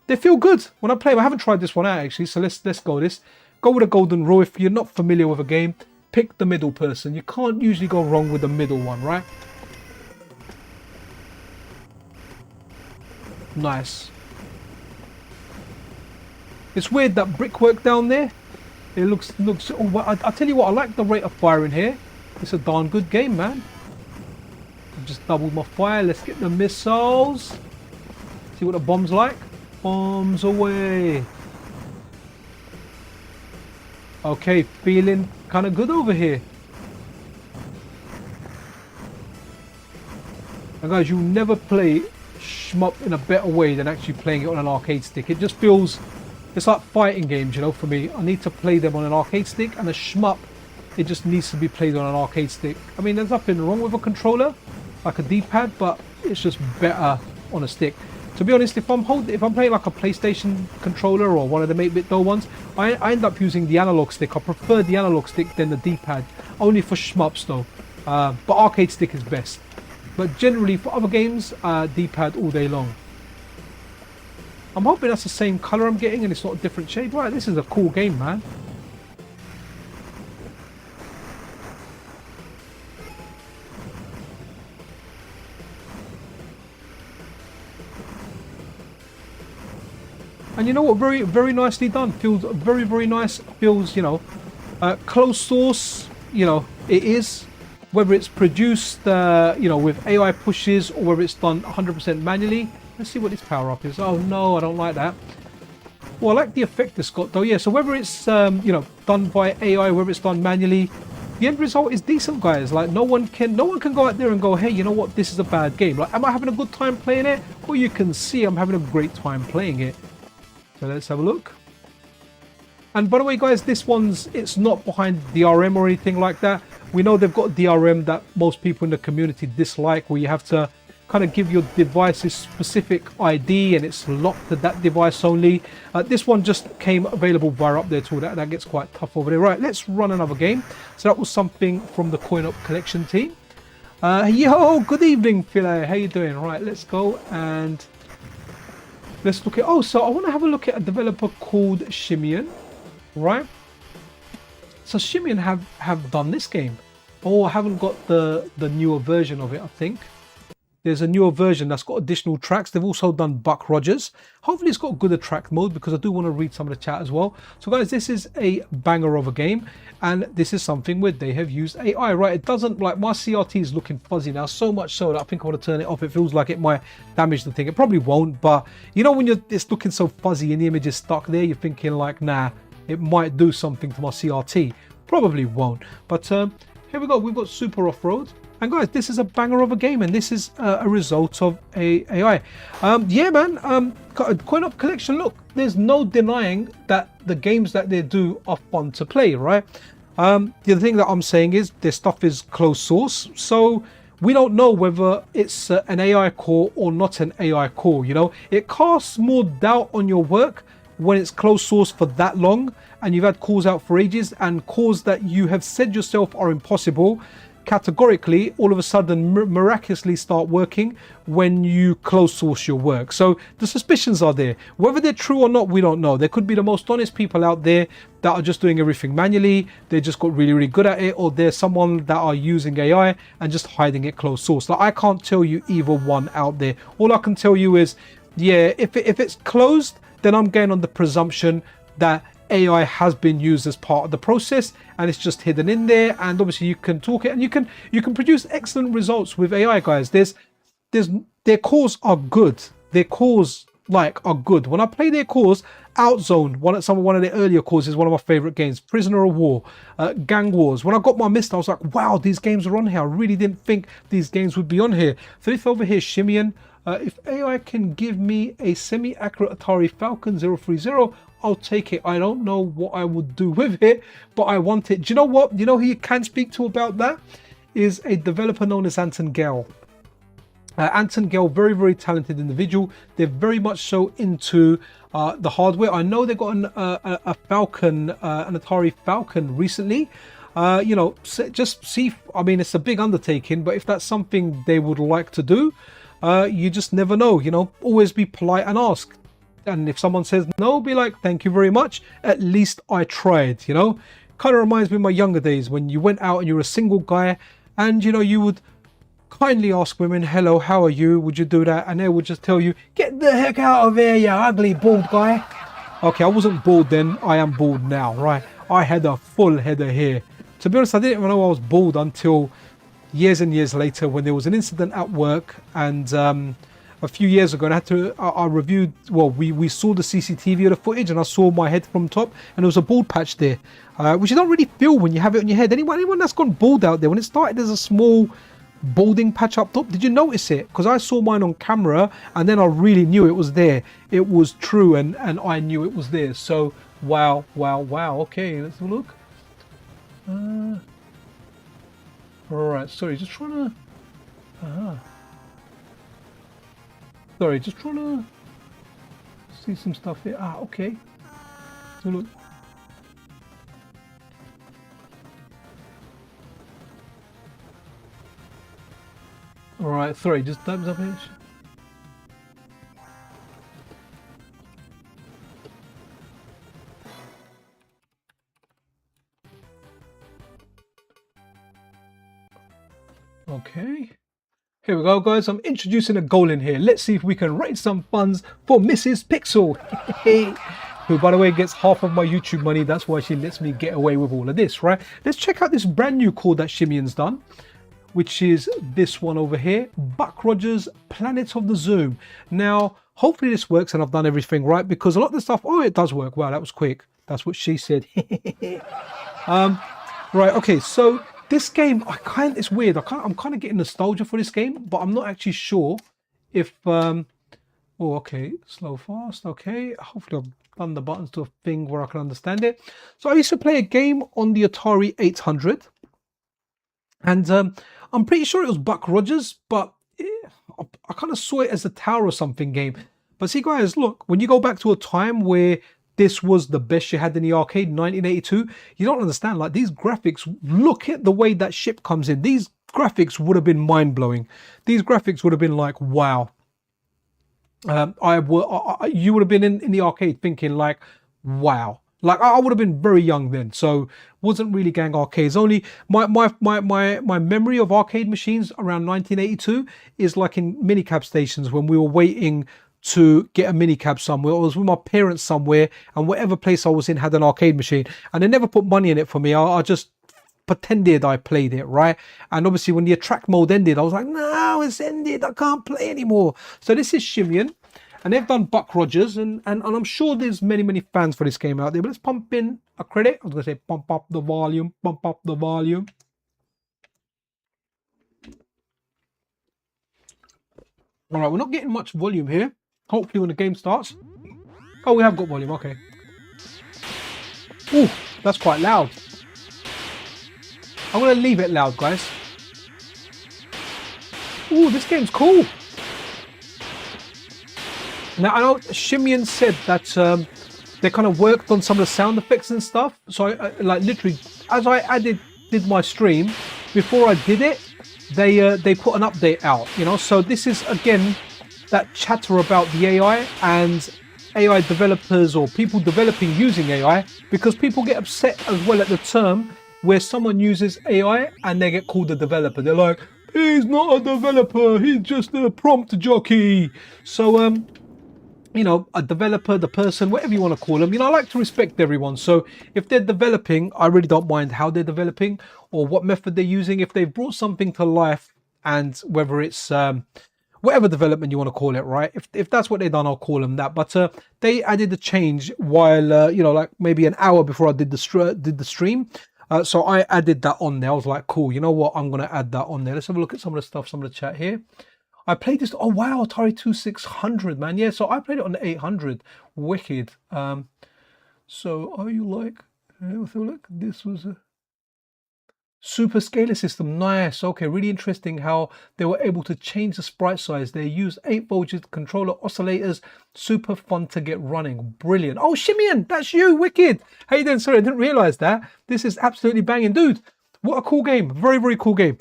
they feel good when I play them. I haven't tried this one out actually, so let's go this. Go with a golden rule. If you're not familiar with a game, pick the middle person. You can't usually go wrong with the middle one, right? Nice. It's weird that brickwork down there. It looks. Oh, I tell you what, I like the rate of fire in here. It's a darn good game, man. I've just doubled my fire. Let's get the missiles. See what the bomb's like. Bombs away. Okay, feeling kind of good over here. And guys, you'll never play shmup in a better way than actually playing it on an arcade stick. It just feels, it's like fighting games, you know, for me. I need to play them on an arcade stick, and a shmup, it just needs to be played on an arcade stick. I mean, there's nothing wrong with a controller, like a D-pad, but it's just better on a stick. To be honest, if I'm playing like a PlayStation controller or one of the 8-bit dull ones, I end up using the analog stick. I prefer the analog stick than the D-pad, only for shmups though. But arcade stick is best. But generally for other games, D-pad all day long. I'm hoping that's the same color I'm getting and it's not a different shade. Right, this is a cool game, man. And you know what? Very, very nicely done. Feels very, very nice. Feels, you know, closed source. You know, it is. Whether it's produced, you know, with AI pushes or whether it's done 100% manually. Let's see what this power up is. Oh no, I don't like that. Well, I like the effect it's got though. Yeah. So whether it's, you know, done by AI, whether it's done manually, the end result is decent, guys. Like no one can go out there and go, hey, you know what? This is a bad game. Like, am I having a good time playing it? Well, you can see I'm having a great time playing it. So let's have a look. And by the way, guys, this one's, it's not behind DRM or anything like that. We know they've got DRM that most people in the community dislike, where you have to kind of give your device's specific ID and it's locked to that device only. This one just came available via up there too. That gets quite tough over there. Right, let's run another game. So that was something from the Coin Up Collection team. Yo, good evening, Philae. How you doing? Right, let's go and let's look at, oh, so I want to have a look at a developer called Shimian, right? So Shimian have done this game. Oh, I haven't got the newer version of it, I think. There's a newer version that's got additional tracks. They've also done Buck Rogers. Hopefully it's got good attract mode because I do want to read some of the chat as well. So guys, this is a banger of a game. And this is something where they have used AI, right? It doesn't, like, my CRT is looking fuzzy now, so much so that I think I want to turn it off. It feels like it might damage the thing. It probably won't, but you know when it's looking so fuzzy and the image is stuck there, you're thinking like, nah, it might do something to my CRT. Probably won't. But here we go. We've got Super Off-Road. And guys, this is a banger of a game, and this is a result of AI. Yeah, man, Coin Up Collection, look, there's no denying that the games that they do are fun to play, right? The other thing that I'm saying is their stuff is closed source, so we don't know whether it's an AI core or not an AI core, you know? It casts more doubt on your work when it's closed source for that long, and you've had cores out for ages, and cores that you have said yourself are impossible, categorically all of a sudden miraculously start working when you close source your work. So the suspicions are there. Whether they're true or not, we don't know. There could be the most honest people out there that are just doing everything manually. They just got really, really good at it, or there's someone that are using AI and just hiding it closed source. Like, I can't tell you either one out there. All I can tell you is, yeah, if it's closed, then I'm going on the presumption that AI has been used as part of the process and it's just hidden in there, and obviously you can talk it and you can produce excellent results with AI, guys. Their cores are good. Their cores are good. When I play their cores, Outzone, one of their earlier cores, is one of my favorite games. Prisoner of War, Gang Wars. When I got my MiSTer, I was like, wow, these games are on here. I really didn't think these games would be on here. So if over here, Shimian, if AI can give me a semi-accurate Atari Falcon 030, I'll take it. I don't know what I would do with it, but I want it. Do you know what? You know who you can speak to about that? Is a developer known as Anton Gell. Anton Gell, very, very talented individual. They're very much so into the hardware. I know they got a Falcon, an Atari Falcon recently. You know, just see, I mean, it's a big undertaking, but if that's something they would like to do, you just never know, you know. Always be polite and ask. And if someone says no, be like, thank you very much. At least I tried, you know. Kind of reminds me of my younger days when you went out and you were a single guy and, you know, you would kindly ask women, hello, how are you? Would you do that? And they would just tell you, get the heck out of here, you ugly bald guy. Okay, I wasn't bald then. I am bald now, right? I had a full head of hair. To be honest, I didn't even know I was bald until years and years later when there was an incident at work, and a few years ago, and I reviewed, well, we saw the CCTV of the footage and I saw my head from top and there was a bald patch there, which you don't really feel when you have it on your head. Anyone that's gone bald out there, when it started there's a small balding patch up top, did you notice it? Because I saw mine on camera and then I really knew it was there. It was true, and I knew it was there. So, wow. Okay, let's have a look. Alright, sorry, just trying to... Sorry, just trying to see some stuff here. Okay. So look. All right, 3. Just thumbs up here. Okay. Here we go, guys. I'm introducing a goal in here. Let's see if we can raise some funds for Mrs. Pixel. Who, by the way, gets half of my YouTube money. That's why she lets me get away with all of this, right? Let's check out this brand new call that Julien's done, which is this one over here. Buck Rogers, Planet of the Zoom. Now, hopefully this works and I've done everything right, because a lot of the stuff, oh, it does work. Wow, that was quick. That's what she said. Right, okay, so this game, it's weird. I'm kind of getting nostalgia for this game, but I'm not actually sure if, oh, okay, slow, fast, okay. Hopefully I've done the buttons to a thing where I can understand it. So I used to play a game on the Atari 800, and I'm pretty sure it was Buck Rogers, but I kind of saw it as a Tower or something game. But see, guys, look, when you go back to a time where this was the best you had in the arcade, 1982. You don't understand, like these graphics, look at the way that ship comes in. These graphics would have been mind-blowing. These graphics would have been like, wow. You would have been in the arcade thinking like, wow. Like I would have been very young then, so wasn't really gang arcades. Only my memory of arcade machines around 1982 is like in minicab stations when we were waiting to get a minicab somewhere. I was with my parents somewhere, and whatever place I was in had an arcade machine, and they never put money in it for me. I just pretended I played it, right? And obviously when the attract mode ended, I was like, no, it's ended, I can't play anymore. So this is Julien, and they've done Buck Rogers, and I'm sure there's many fans for this game out there. But let's pump in a credit. I was gonna say pump up the volume, pump up the volume. All right, we're not getting much volume here. Hopefully when the game starts. Oh, we have got volume, okay. Ooh, that's quite loud. I'm going to leave it loud, guys. Ooh, this game's cool. Now, I know Julien said that they kind of worked on some of the sound effects and stuff. So, like literally, as I did my stream, before I did it, they put an update out, you know. So this is, again, that chatter about the AI and AI developers or people developing using AI, because people get upset as well at the term where someone uses AI and they get called a developer. They're like, he's not a developer, he's just a prompt jockey. So, you know, a developer, the person, whatever you want to call them, you know, I like to respect everyone. So if they're developing, I really don't mind how they're developing or what method they're using. If they've brought something to life, and whether it's whatever development you want to call it, right? If that's what they've done, I'll call them that. But they added the change while, you know, like maybe an hour before I did the stream. So I added that on there. I was like, cool, you know what? I'm going to add that on there. Let's have a look at some of the stuff, some of the chat here. I played this. Oh, wow. Atari 2600, man. Yeah, so I played it on the 800. Wicked. So are you like, look, this was a super scaler system. Nice. Okay, really interesting how they were able to change the sprite size. They used 8-volt controller oscillators. Super fun to get running. Brilliant. Oh, Julien, that's you. Wicked. How you doing? Sorry, I didn't realize that. This is absolutely banging, dude. What a cool game. Very cool game.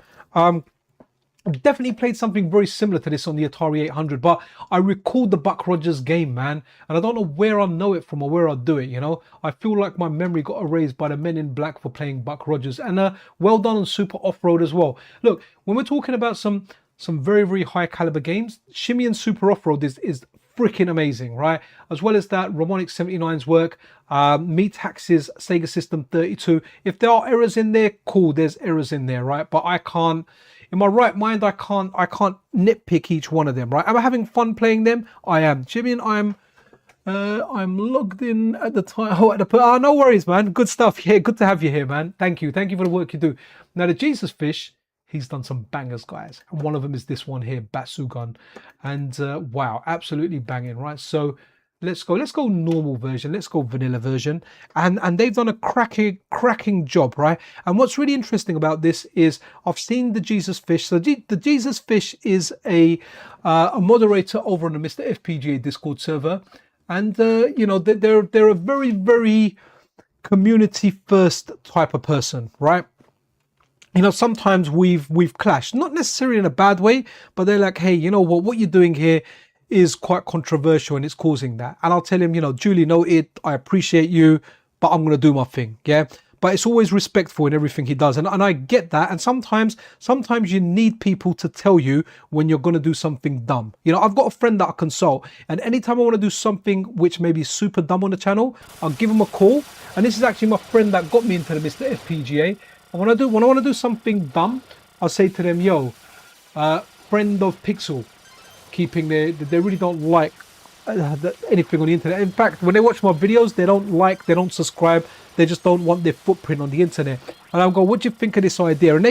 Definitely played something very similar to this on the Atari 800, but I recalled the Buck Rogers game, man, and I don't know where I know it from or where I do it, you know. I feel like my memory got erased by the Men in Black for playing Buck Rogers, and well done on Super Off-Road as well. Look, when we're talking about some very high caliber games, Julien Super Off-Road is freaking amazing, right? As well as that, Ramonic 79's work, Meatax's Sega System 32. If there are errors in there, cool, there's errors in there, right? But I can't, in my right mind, I can't nitpick each one of them, right? Am I having fun playing them? I am. Julien, I'm logged in at the time. Oh, no worries, man. Good stuff. Yeah, good to have you here, man. Thank you for the work you do. Now, the Jesus Fish, he's done some bangers, guys, and one of them is this one here, Batsugun, and wow, absolutely banging, right? So let's go normal version, let's go vanilla version, and they've done a cracking job, right? And what's really interesting about this is I've seen the Jesus Fish. So the Jesus Fish is a moderator over on the MiSTer FPGA Discord server, and you know, they're a very community first type of person, right? you know, sometimes we've clashed, not necessarily in a bad way, but they're like, hey, you know what you're doing here is quite controversial and it's causing that. And I'll tell him, you know, duly noted, I appreciate you, but I'm going to do my thing. Yeah. But it's always respectful in everything he does. And I get that. And sometimes you need people to tell you when you're going to do something dumb. You know, I've got a friend that I consult, and anytime I want to do something which may be super dumb on the channel, I'll give him a call. And this is actually my friend that got me into the MiSTer FPGA. And when I want to do something dumb, I'll say to them, yo, friend of Pixel, keeping they really don't like anything on the internet. In fact, when they watch my videos, they don't subscribe, they just don't want their footprint on the internet. And I'll go, what do you think of this idea? And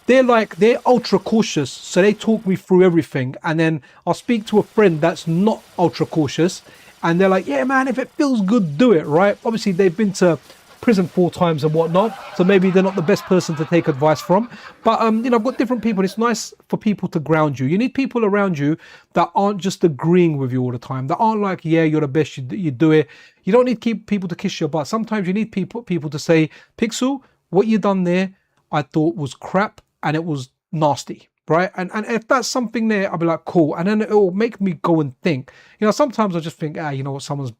they're ultra cautious, so they talk me through everything. And then I'll speak to a friend that's not ultra cautious, and they're like, yeah man, if it feels good, do it, right? Obviously they've been to prison 4 times and whatnot, so maybe they're not the best person to take advice from. But you know, I've got different people. It's nice for people to ground you. You need people around you that aren't just agreeing with you all the time, that aren't like, yeah, you're the best, you do it. You don't need people to kiss your butt. Sometimes you need people to say, Pixel, what you done there I thought was crap and it was nasty, right? And if that's something there, I'll be like, cool. And then it will make me go and think. You know, sometimes I just think, you know what, someone's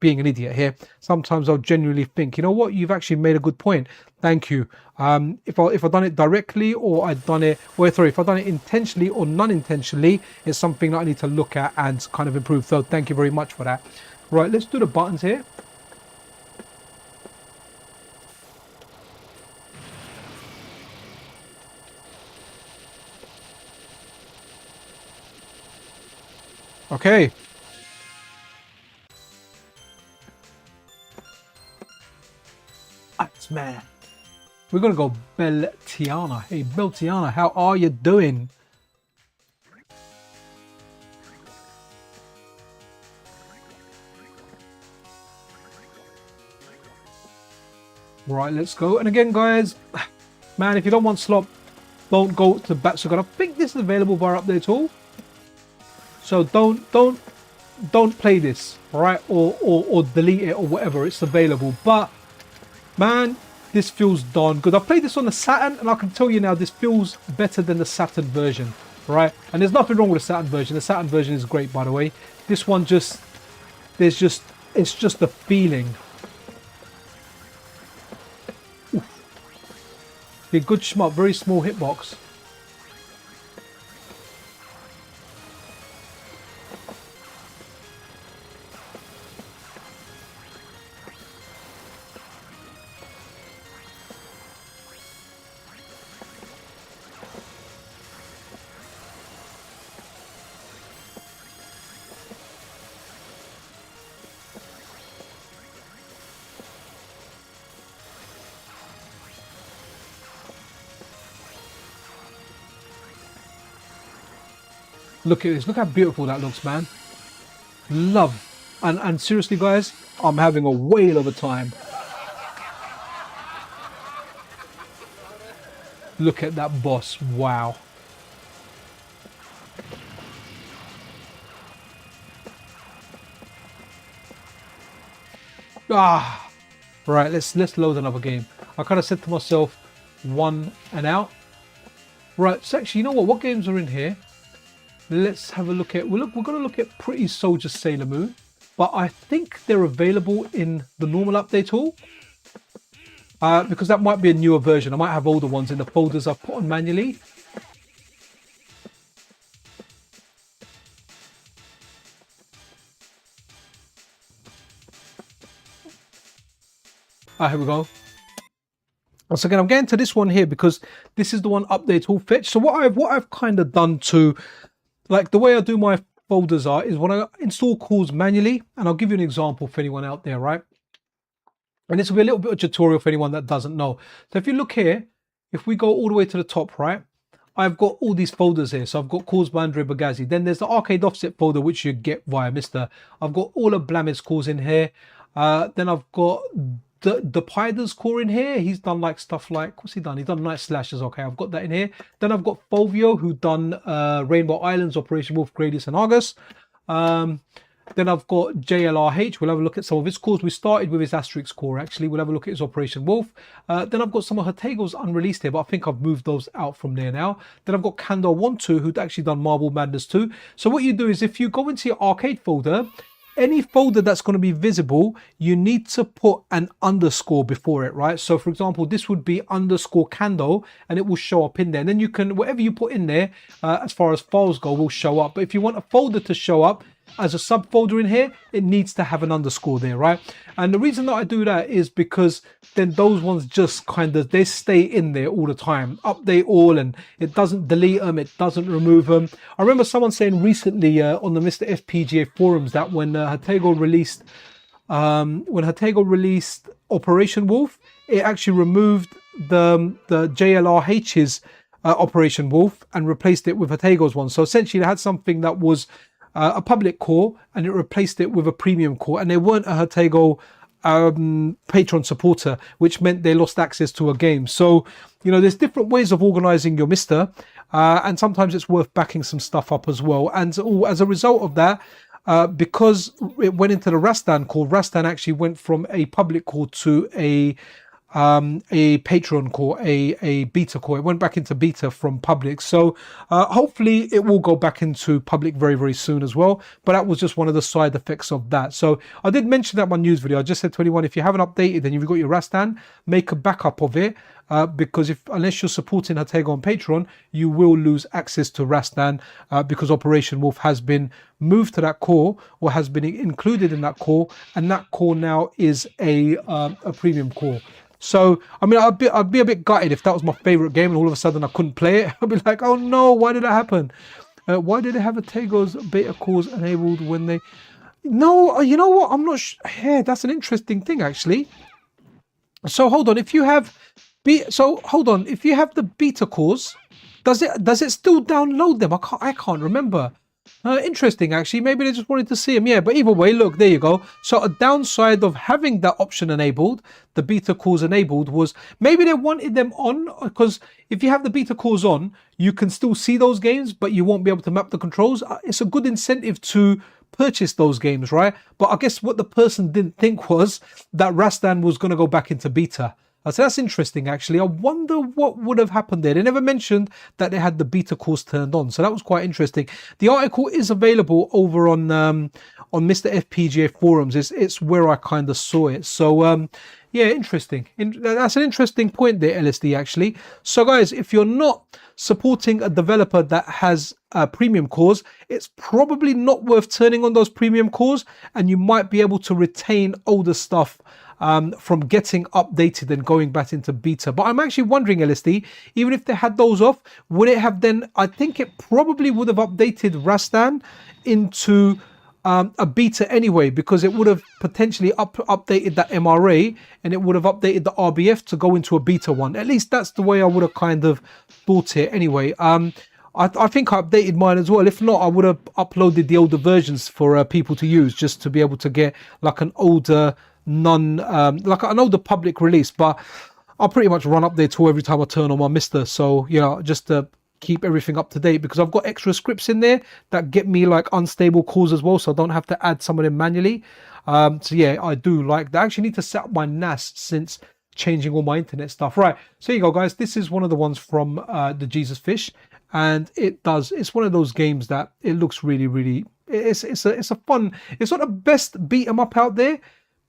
being an idiot here. Sometimes I'll genuinely think, you know what, you've actually made a good point, thank you. If I've done it directly, or I've done it, if I've done it intentionally or non-intentionally, it's something that I need to look at and kind of improve. So thank you very much for that. Right, let's do the buttons here. Okay. Man, we're gonna go Beltiana. Hey Beltiana, how are you doing? Right, let's go. And again, guys, man, if you don't want slop, don't go to Batsugan. I think this is available via update tool, so don't play this, right? Or delete it or whatever. It's available, but man, this feels darn good. I played this on the Saturn, and I can tell you now, this feels better than the Saturn version, right? And there's nothing wrong with the Saturn version. The Saturn version is great, by the way. This one it's just a feeling. Oof. A good shmup, very small hitbox. Look at this. Look how beautiful that looks, man. Love. And seriously, guys, I'm having a whale of a time. Look at that boss. Wow. Ah. Right, let's load another game. I kind of said to myself, 1 and out. Right, so actually, you know what? What games are in here? Let's have a look at, we're going to look at Pretty Soldier Sailor Moon, but I think they're available in the normal update tool, because that might be a newer version. I might have older ones in the folders I've put on manually. Here we go. Once again, I'm getting to this one here because this is the one update tool fetch. So what I've kind of done to, like, the way I do my folders is when I install calls manually, and I'll give you an example for anyone out there, right? And this will be a little bit of a tutorial for anyone that doesn't know. So if you look here, if we go all the way to the top, right, I've got all these folders here. So I've got calls by Andre Bagazi. Then there's the arcade offset folder, which you get via MiSTer. I've got all of Blamid's calls in here. Then I've got the Pider's core in here. He's done like stuff like, what's he done? He's done Night Slashers. Okay, I've got that in here. Then I've got VolJoe, who done Rainbow Islands, Operation Wolf, Gradius and Argus. Then I've got JLRH. We'll have a look at some of his cores. We started with his Asterix core, actually. We'll have a look at his Operation Wolf. Then I've got some of Hertego's unreleased here, but I think I've moved those out from there now. Then I've got Kando12, who'd actually done Marble Madness 2. So what you do is if you go into your arcade folder, any folder that's going to be visible, you need to put an underscore before it, right? So for example, this would be underscore Kando, and it will show up in there. And then you can, whatever you put in there, as far as files go, will show up. But if you want a folder to show up as a subfolder in here, it needs to have an underscore there, right? And the reason that I do that is because then those ones just kind of, they stay in there all the time. Update all, and it doesn't delete them, it doesn't remove them. I remember someone saying recently on the MiSTer FPGA forums that when Hertego released Operation Wolf, it actually removed the JLRH's Operation Wolf and replaced it with Hertego's one. So essentially they had something that was a public core and it replaced it with a premium core, and they weren't a Hertego Patreon supporter, which meant they lost access to a game. So, you know, there's different ways of organizing your MiSTer, and sometimes it's worth backing some stuff up as well. And as a result of that, because it went into the Rastan core, Rastan actually went from a public core to a Patreon core, a beta core. It went back into beta from public. So hopefully it will go back into public very, very soon as well. But that was just one of the side effects of that. So I did mention that in my news video. I just said to anyone, if you haven't updated and you've got your Rastan, make a backup of it. Because unless you're supporting Hertego on Patreon, you will lose access to Rastan because Operation Wolf has been moved to that core, or has been included in that core, and that core now is a premium core. So, I mean, I'd be a bit gutted if that was my favorite game and all of a sudden I couldn't play it. I'd be like, oh no, why did that happen? Why did they have Hertego's beta cores enabled when they... No, you know what? I'm not sure. Yeah, that's an interesting thing, actually. So hold on, if you have... if you have the beta cores, does it still download them? I can't remember. Interesting, actually. Maybe they just wanted to see them. Yeah, but either way, look, there you go. So a downside of having that option enabled, the beta cores enabled, was maybe they wanted them on, because if you have the beta cores on, you can still see those games, but you won't be able to map the controls. It's a good incentive to purchase those games, right? But I guess what the person didn't think was that Rastan was going to go back into beta. So that's interesting, actually. I wonder what would have happened there. They never mentioned that they had the beta cores turned on, so that was quite interesting. The article is available over on MiSTer FPGA forums. It's where I kind of saw it. So yeah, interesting. That's an interesting point there, LSD, actually. So guys, if you're not supporting a developer that has premium cores, it's probably not worth turning on those premium cores, and you might be able to retain older stuff from getting updated and going back into beta. But I'm actually wondering, LSD, even if they had those off, would it have then... I think it probably would have updated Rastan into a beta anyway, because it would have potentially updated that MRA, and it would have updated the RBF to go into a beta one. At least that's the way I would have kind of thought it anyway. I think I updated mine as well. If not, I would have uploaded the older versions for people to use, just to be able to get like an older like an older public release. But I'll pretty much run update tool every time I turn on my MiSTer, so you know, just to keep everything up to date, because I've got extra scripts in there that get me like unstable cores as well, so I don't have to add some of them manually. So yeah, I do like that. I actually need to set up my NAS since changing all my internet stuff. Right, so here you go, guys. This is one of the ones from the Jesus Fish, and it's one of those games that it looks really, really, it's a fun, it's not the best beat 'em up out there,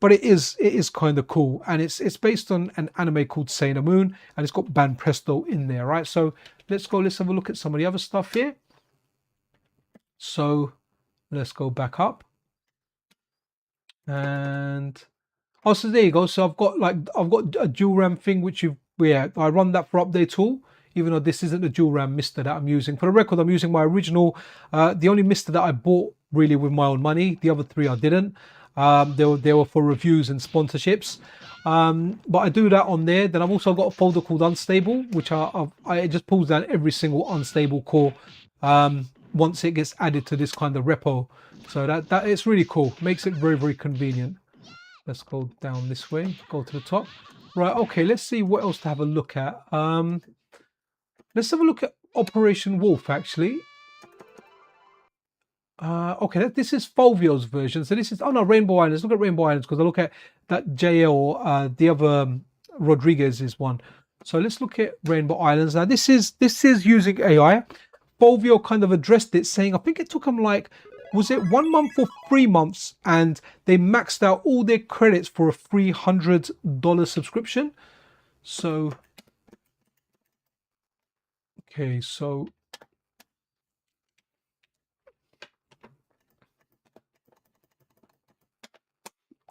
but it is kind of cool, and it's based on an anime called Sailor Moon, and it's got Ban Presto in there, right? So let's have a look at some of the other stuff here. So let's go back up, and so there you go. So I've got a dual RAM thing, which I run that for update tool, even though this isn't the dual RAM MiSTer that I'm using. For the record, I'm using my original, the only MiSTer that I bought really with my own money. The other three I didn't. They were for reviews and sponsorships, but I do that on there. Then I've also got a folder called Unstable, which it just pulls down every single unstable core once it gets added to this kind of repo. So that it's really cool, makes it very, very convenient. Let's go down this way, go to the top. Right, okay, let's see what else to have a look at. Let's have a look at Operation Wolf, actually. Okay, this is VolJoe's version. So this is, oh no, Rainbow Islands. Look at Rainbow Islands because I look at that JL, the other Rodriguez's one. So let's look at Rainbow Islands. Now this is using AI. VolJoe kind of addressed it, saying I think it took them like, was it 1 month or 3 months, and they maxed out all their credits for a $300 subscription. So okay, so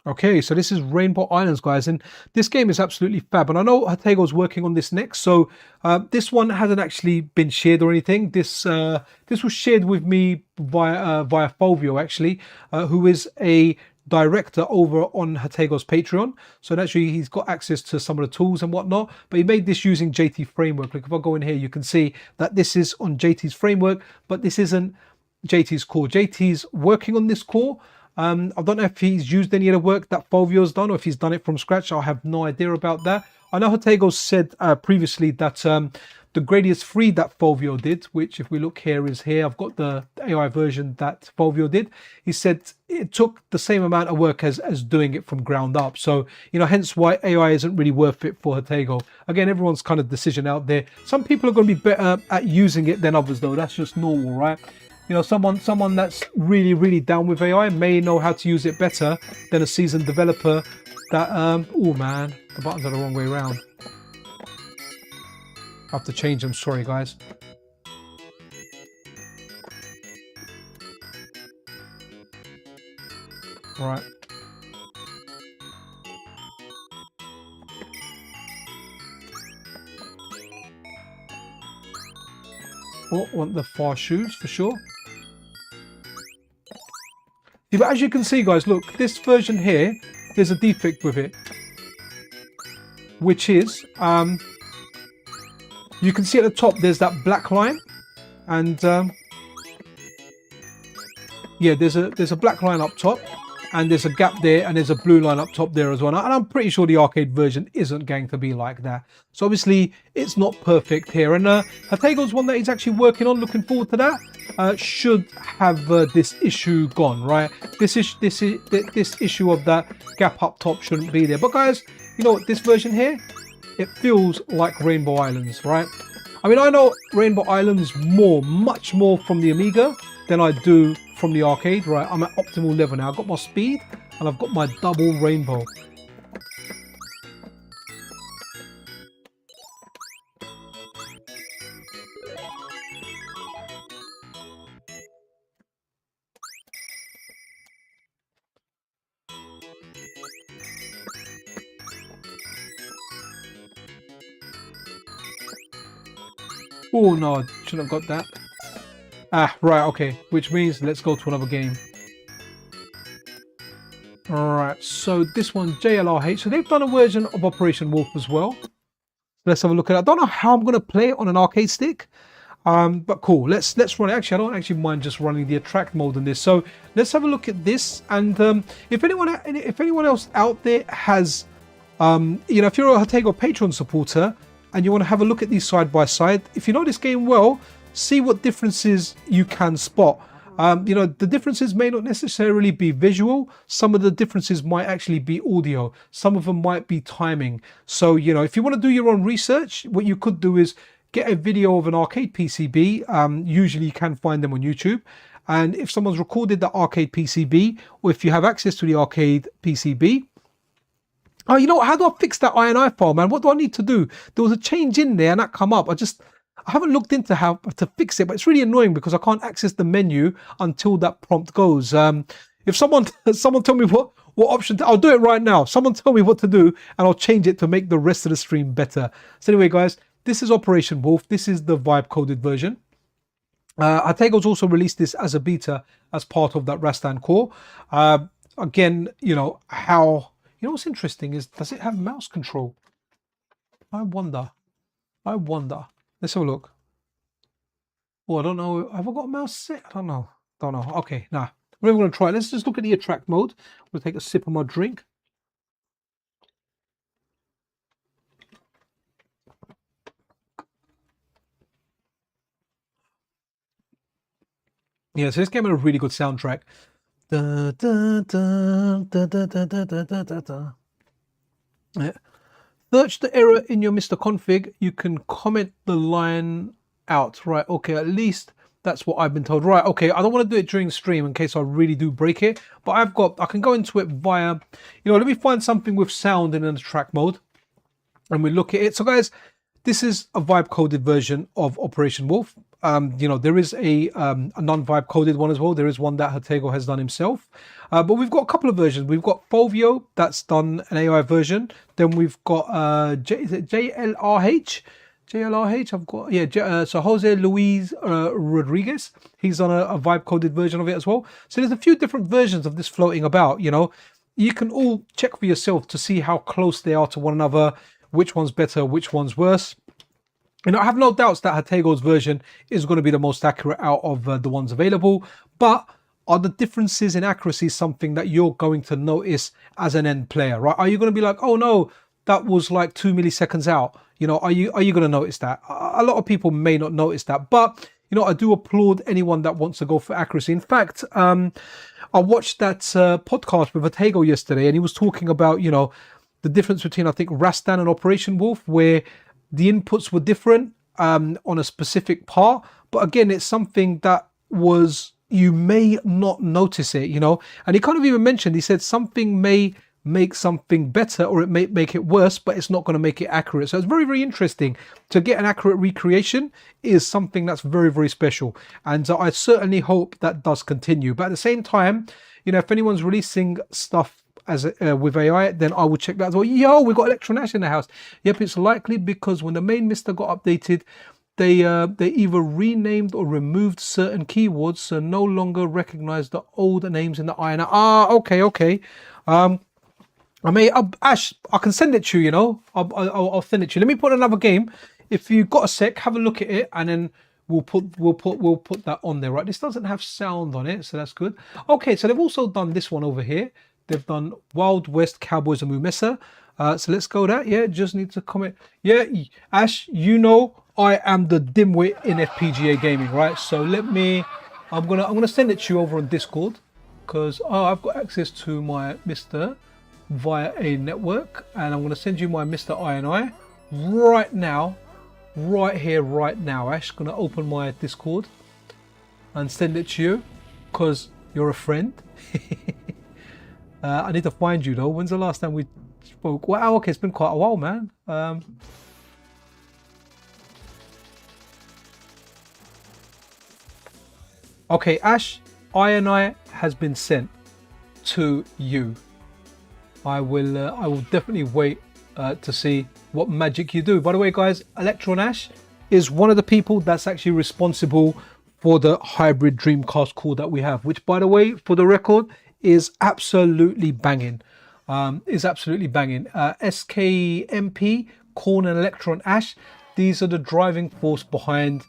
okay, so this is Rainbow Islands, guys, and this game is absolutely fab. And I know Hatego's working on this next, so this one hasn't actually been shared or anything. This was shared with me via VolJoe, actually, who is a director over on Hatego's Patreon. So naturally, he's got access to some of the tools and whatnot. But he made this using JT Framework. Like if I go in here, you can see that this is on JT's framework, but this isn't JT's core. JT's working on this core. I don't know if he's used any of the work that VolJoe's done or if he's done it from scratch. I have no idea about that. I know Hatego said previously that the Gradius 3 that VolJoe did, which if we look here is here, I've got the AI version that VolJoe did. He said it took the same amount of work as doing it from ground up. So, you know, hence why AI isn't really worth it for Hatego. Again, everyone's kind of decision out there. Some people are going to be better at using it than others though. That's just normal, right? You know, someone that's really down with AI may know how to use it better than a seasoned developer that oh man, the buttons are the wrong way around. I have to change them, sorry guys. All right. Oh, want the far shoes for sure. Yeah, but as you can see, guys, look, this version here, there's a defect with it, which is you can see at the top there's that black line, and yeah, there's a black line up top, and there's a gap there, and there's a blue line up top there as well. And I'm pretty sure the arcade version isn't going to be like that. So obviously it's not perfect here. And Hatego's one that he's actually working on, looking forward to that, should have this issue gone, right? This issue of that gap up top shouldn't be there. But guys, you know what, this version here, it feels like Rainbow Islands, right? I mean, I know Rainbow Islands much more from the Amiga than I do from the arcade, right? I'm at optimal level now. I've got my speed and I've got my double rainbow. Oh no, I shouldn't have got that. Ah, right, okay. Which means let's go to another game. Alright, so this one, JLRH. So they've done a version of Operation Wolf as well. Let's have a look at it. I don't know how I'm going to play it on an arcade stick. But cool, let's run it. Actually, I don't actually mind just running the attract mode in this. So let's have a look at this. And if anyone else out there has, you know, if you're a Hatego Patreon supporter and you want to have a look at these side by side, if you know this game well, see what differences you can spot. You know, the differences may not necessarily be visual. Some of the differences might actually be audio. Some of them might be timing. So, you know, if you want to do your own research, what you could do is get a video of an arcade PCB. Usually you can find them on YouTube. And if someone's recorded the arcade PCB, or if you have access to the arcade PCB, oh, you know what? How do I fix that INI file, man? What do I need to do? There was a change in there and that come up. I haven't looked into how to fix it, but it's really annoying because I can't access the menu until that prompt goes. If someone tell me what option I'll do it right now. Someone tell me what to do and I'll change it to make the rest of the stream better. So anyway, guys, this is Operation Wolf. This is the vibe coded version. Hatego's also released this as a beta as part of that Rastan core. Again, you know what's interesting is, does it have mouse control? I wonder. Let's have a look. Oh, I don't know. Have I got a mouse set? I don't know. Okay, nah. We're never going to try it. Let's just look at the attract mode. I'm going to take a sip of my drink. Yeah, so this game had a really good soundtrack. Da, da, da, da, da, da, da, da, da, da. Yeah. Search the error in your MiSTer config. You can comment the line out. Right, okay, at least that's what I've been told. Right, okay, I don't want to do it during stream in case I really do break it, but I can go into it via, let me find something with sound in the track mode and we look at it. So guys, this is a vibe coded version of Operation Wolf. There is a non-vibe coded one as well. There is one that Hei-Long has done himself. But we've got a couple of versions. We've got VolJoe, that's done an AI version. Then we've got JLRH. I've got, yeah, so Jose Luis Rodriguez. He's on a vibe coded version of it as well. So there's a few different versions of this floating about, You can all check for yourself to see how close they are to one another, which one's better, which one's worse. I have no doubts that Hei-Long's version is going to be the most accurate out of the ones available. But are the differences in accuracy something that you're going to notice as an end player, right? Are you going to be like, oh no, that was like 2 milliseconds out? Are you going to notice that? A lot of people may not notice that, but I do applaud anyone that wants to go for accuracy. In fact, I watched that podcast with Hei-Long yesterday, and he was talking about, the difference between, I think, Rastan and Operation Wolf, where the inputs were different on a specific part, but again, it's something that you may not notice it, and he kind of even mentioned, he said something may make something better or it may make it worse, but it's not going to make it accurate. So it's very, very interesting. To get an accurate recreation is something that's very, very special, and I certainly hope that does continue. But at the same time, if anyone's releasing stuff as with AI, then I will check that as well. Yo, we got Electron Ash in the house. Yep, it's likely because when the main MiSTer got updated, they either renamed or removed certain keywords, so no longer recognize the old names in the INI. Okay. Ash, I can send it to you. I'll send it to you. Let me put another game. If you got a sec, have a look at it, and then we'll put that on there. Right, this doesn't have sound on it, so that's good. Okay, so they've also done this one over here. They've done Wild West Cowboys and Mumesa. So let's go that. Yeah, just need to comment. Yeah, Ash, I am the dimwit in FPGA gaming, right? So I'm gonna send it to you over on Discord, because I've got access to my MiSTer via a network, and I'm gonna send you my MiSTer INI right now, right here, right now. Ash, gonna open my Discord and send it to you because you're a friend. I need to find you though. When's the last time we spoke? Wow, okay, it's been quite a while, man. Okay, Ash, INI has been sent to you. I will definitely wait to see what magic you do. By the way, guys, Electron Ash is one of the people that's actually responsible for the hybrid Dreamcast core that we have, which, by the way, for the record, is absolutely banging. SKMP, Korn and Electron Ash, these are the driving force behind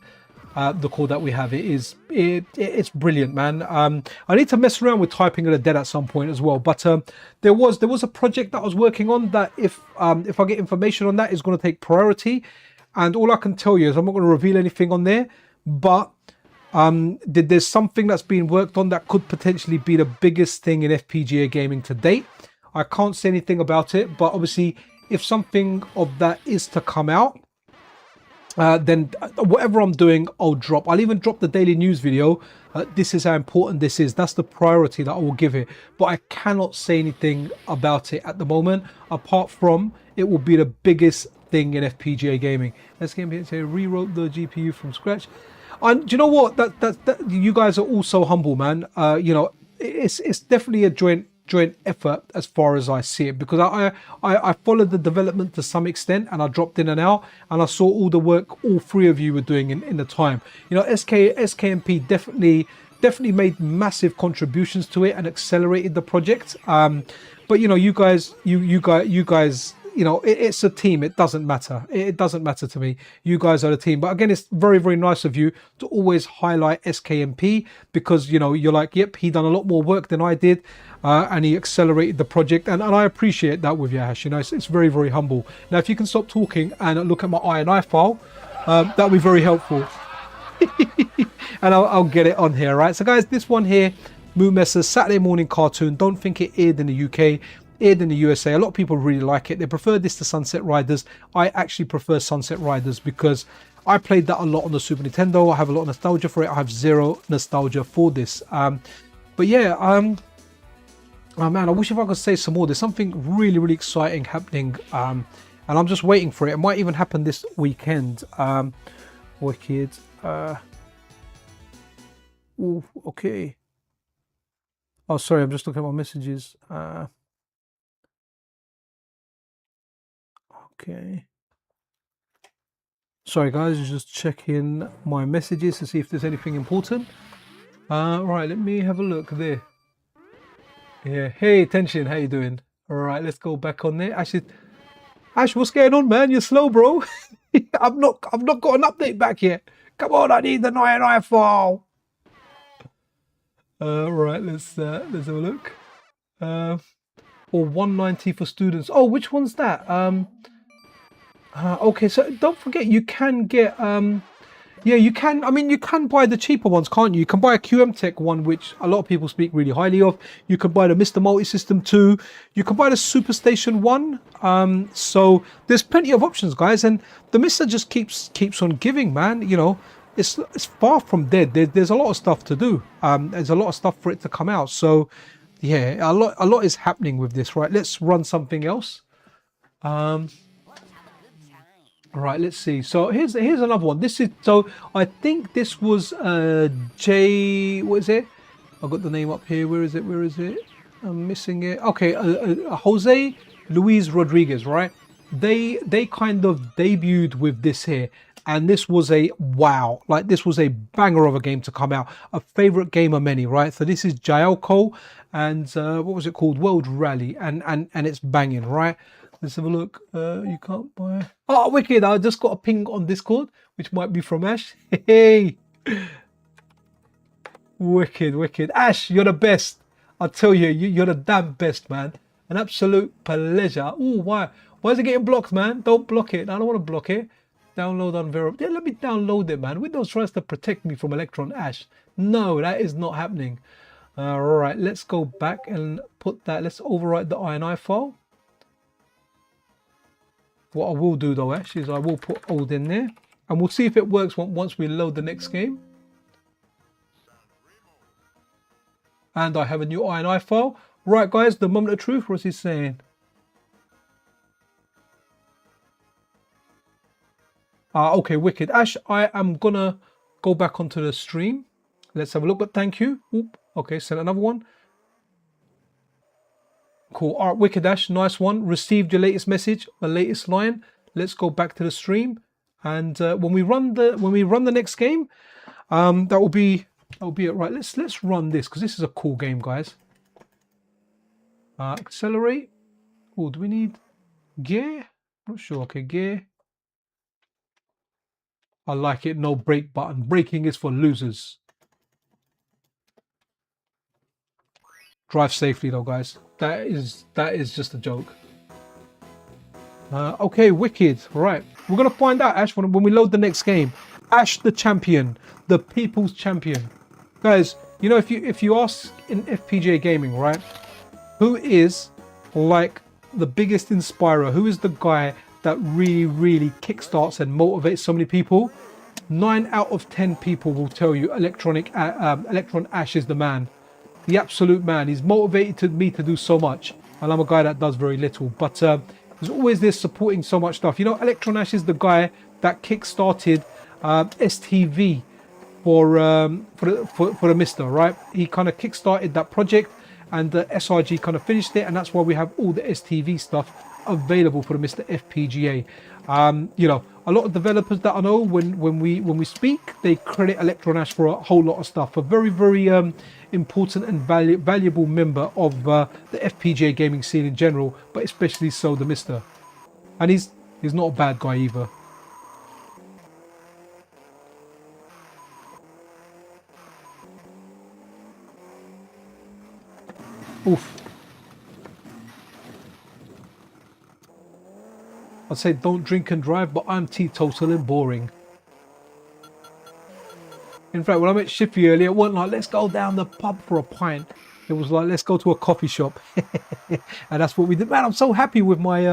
the core that we have. It's brilliant, man. I need to mess around with typing of the dead at some point as well, but there was a project that I was working on that if I get information on that, is going to take priority. And all I can tell you is I'm not going to reveal anything on there, but there's something that's being worked on that could potentially be the biggest thing in FPGA gaming to date. I can't say anything about it, but obviously if something of that is to come out, then whatever I'm doing, I'll drop. I'll even drop the daily news video. This is how important this is. That's the priority that I will give it. But I cannot say anything about it at the moment, apart from it will be the biggest thing in FPGA gaming. Let's get into rewrote the GPU from scratch. And do you know what? That you guys are all so humble, man. It's definitely a joint effort as far as I see it, because I followed the development to some extent, and I dropped in and out, and I saw all the work all three of you were doing in the time. SKMP definitely made massive contributions to it and accelerated the project. But you guys, it's a team. It doesn't matter. It doesn't matter to me. You guys are the team. But again, it's very, very nice of you to always highlight SKMP, because, you're like, yep, he done a lot more work than I did, and he accelerated the project. And I appreciate that with you, Ash. It's very, very humble. Now, if you can stop talking and look at my INI file, that would be very helpful. and I'll get it on here, right? So guys, this one here, Moomessa's Saturday morning cartoon. Don't think it aired in the UK, aired in the USA. A lot of people really like it. They prefer this to Sunset Riders. I actually prefer Sunset Riders because I played that a lot on the Super Nintendo. I have a lot of nostalgia for it. I have zero nostalgia for this. But yeah, oh man, I wish if I could say some more. There's something really, really exciting happening, and I'm just waiting for it. It might even happen this weekend. Wicked. Ooh, okay. Oh, sorry, I'm just looking at my messages. Okay. Sorry, guys, just checking my messages to see if there's anything important. Right, let me have a look there. Yeah, hey, Tension, how you doing? All right, let's go back on there. Ash, what's going on, man? You're slow, bro. I've not got an update back yet. Come on, I need the 99 file. Right, let's have a look. Or 190 for students. Oh, which one's that? Okay, so don't forget you can get yeah, you can. I mean, you can buy the cheaper ones, can't you? You can buy a QM Tech one, which a lot of people speak really highly of. You can buy the MiSTer Multi-System 2. You can buy the Superstation 1. So there's plenty of options, guys. And the MiSTer just keeps on giving, man. You know, it's far from dead. There's a lot of stuff to do. There's a lot of stuff for it to come out. So yeah, a lot is happening with this, right? Let's run something else. All right, let's see. So here's another one. This is, so I think this was J, what is it? I've got the name up here. Where is it? I'm missing it. Okay, Jose Luis Rodriguez, right? They kind of debuted with this here, and this was a wow. Like, this was a banger of a game to come out. A favorite game of many, right? So this is Niallquinn, and what was it called? World Rally, and it's banging, right? Let's have a look. You can't buy. Oh, wicked! I just got a ping on Discord, which might be from Ash. Hey, wicked! Ash, you're the best. I tell you, you're the damn best, man. An absolute pleasure. Oh, why is it getting blocked, man? Don't block it. I don't want to block it. Download unverified. Yeah, let me download it, man. Windows tries to protect me from Electron Ash. No, that is not happening. All right, let's go back and put that. Let's overwrite the INI file. What I will do though, Ash, is I will put old in there, and we'll see if it works once we load the next game. And I have a new INI file. Right, guys, the moment of truth. What's he saying? Okay, wicked. Ash, I am gonna go back onto the stream. Let's have a look. But thank you. Oop. Okay, send another one. Cool. All right, wicked, Ash, nice one. Received your latest message, the latest line. Let's go back to the stream, and when we run the next game, that will be it. Right. Let's run this because this is a cool game, guys. Accelerate. Oh, do we need gear? Not sure. Okay, gear. I like it. No brake button. Braking is for losers. Drive safely though, guys. That is just a joke. Okay, wicked. Right, we're gonna find out, Ash, when we load the next game. Ash, the champion, the people's champion, guys. You know, if you ask in FPGA gaming, right, who is like the biggest inspirer? Who is the guy that really kickstarts and motivates so many people? 9 out of 10 people will tell you Electron Ash is the man. The absolute man. He's motivated me to do so much, and I'm a guy that does very little. But there's always this supporting so much stuff. You know, Electron Ash is the guy that kick-started STV for the MiSTer, right? He kind of kick-started that project, and the SRG kind of finished it, and that's why we have all the STV stuff available for the MiSTer FPGA. You know, a lot of developers that I know, when we speak, they credit Electron Ash for a whole lot of stuff. A very important and valuable member of the FPGA gaming scene in general, but especially so the MiSTer. And he's not a bad guy either. Oof. I'd say don't drink and drive, but I'm teetotal and boring. In fact, when I met Shiffy earlier, it wasn't like, let's go down the pub for a pint. It was like, let's go to a coffee shop. And that's what we did. Man, I'm so happy with my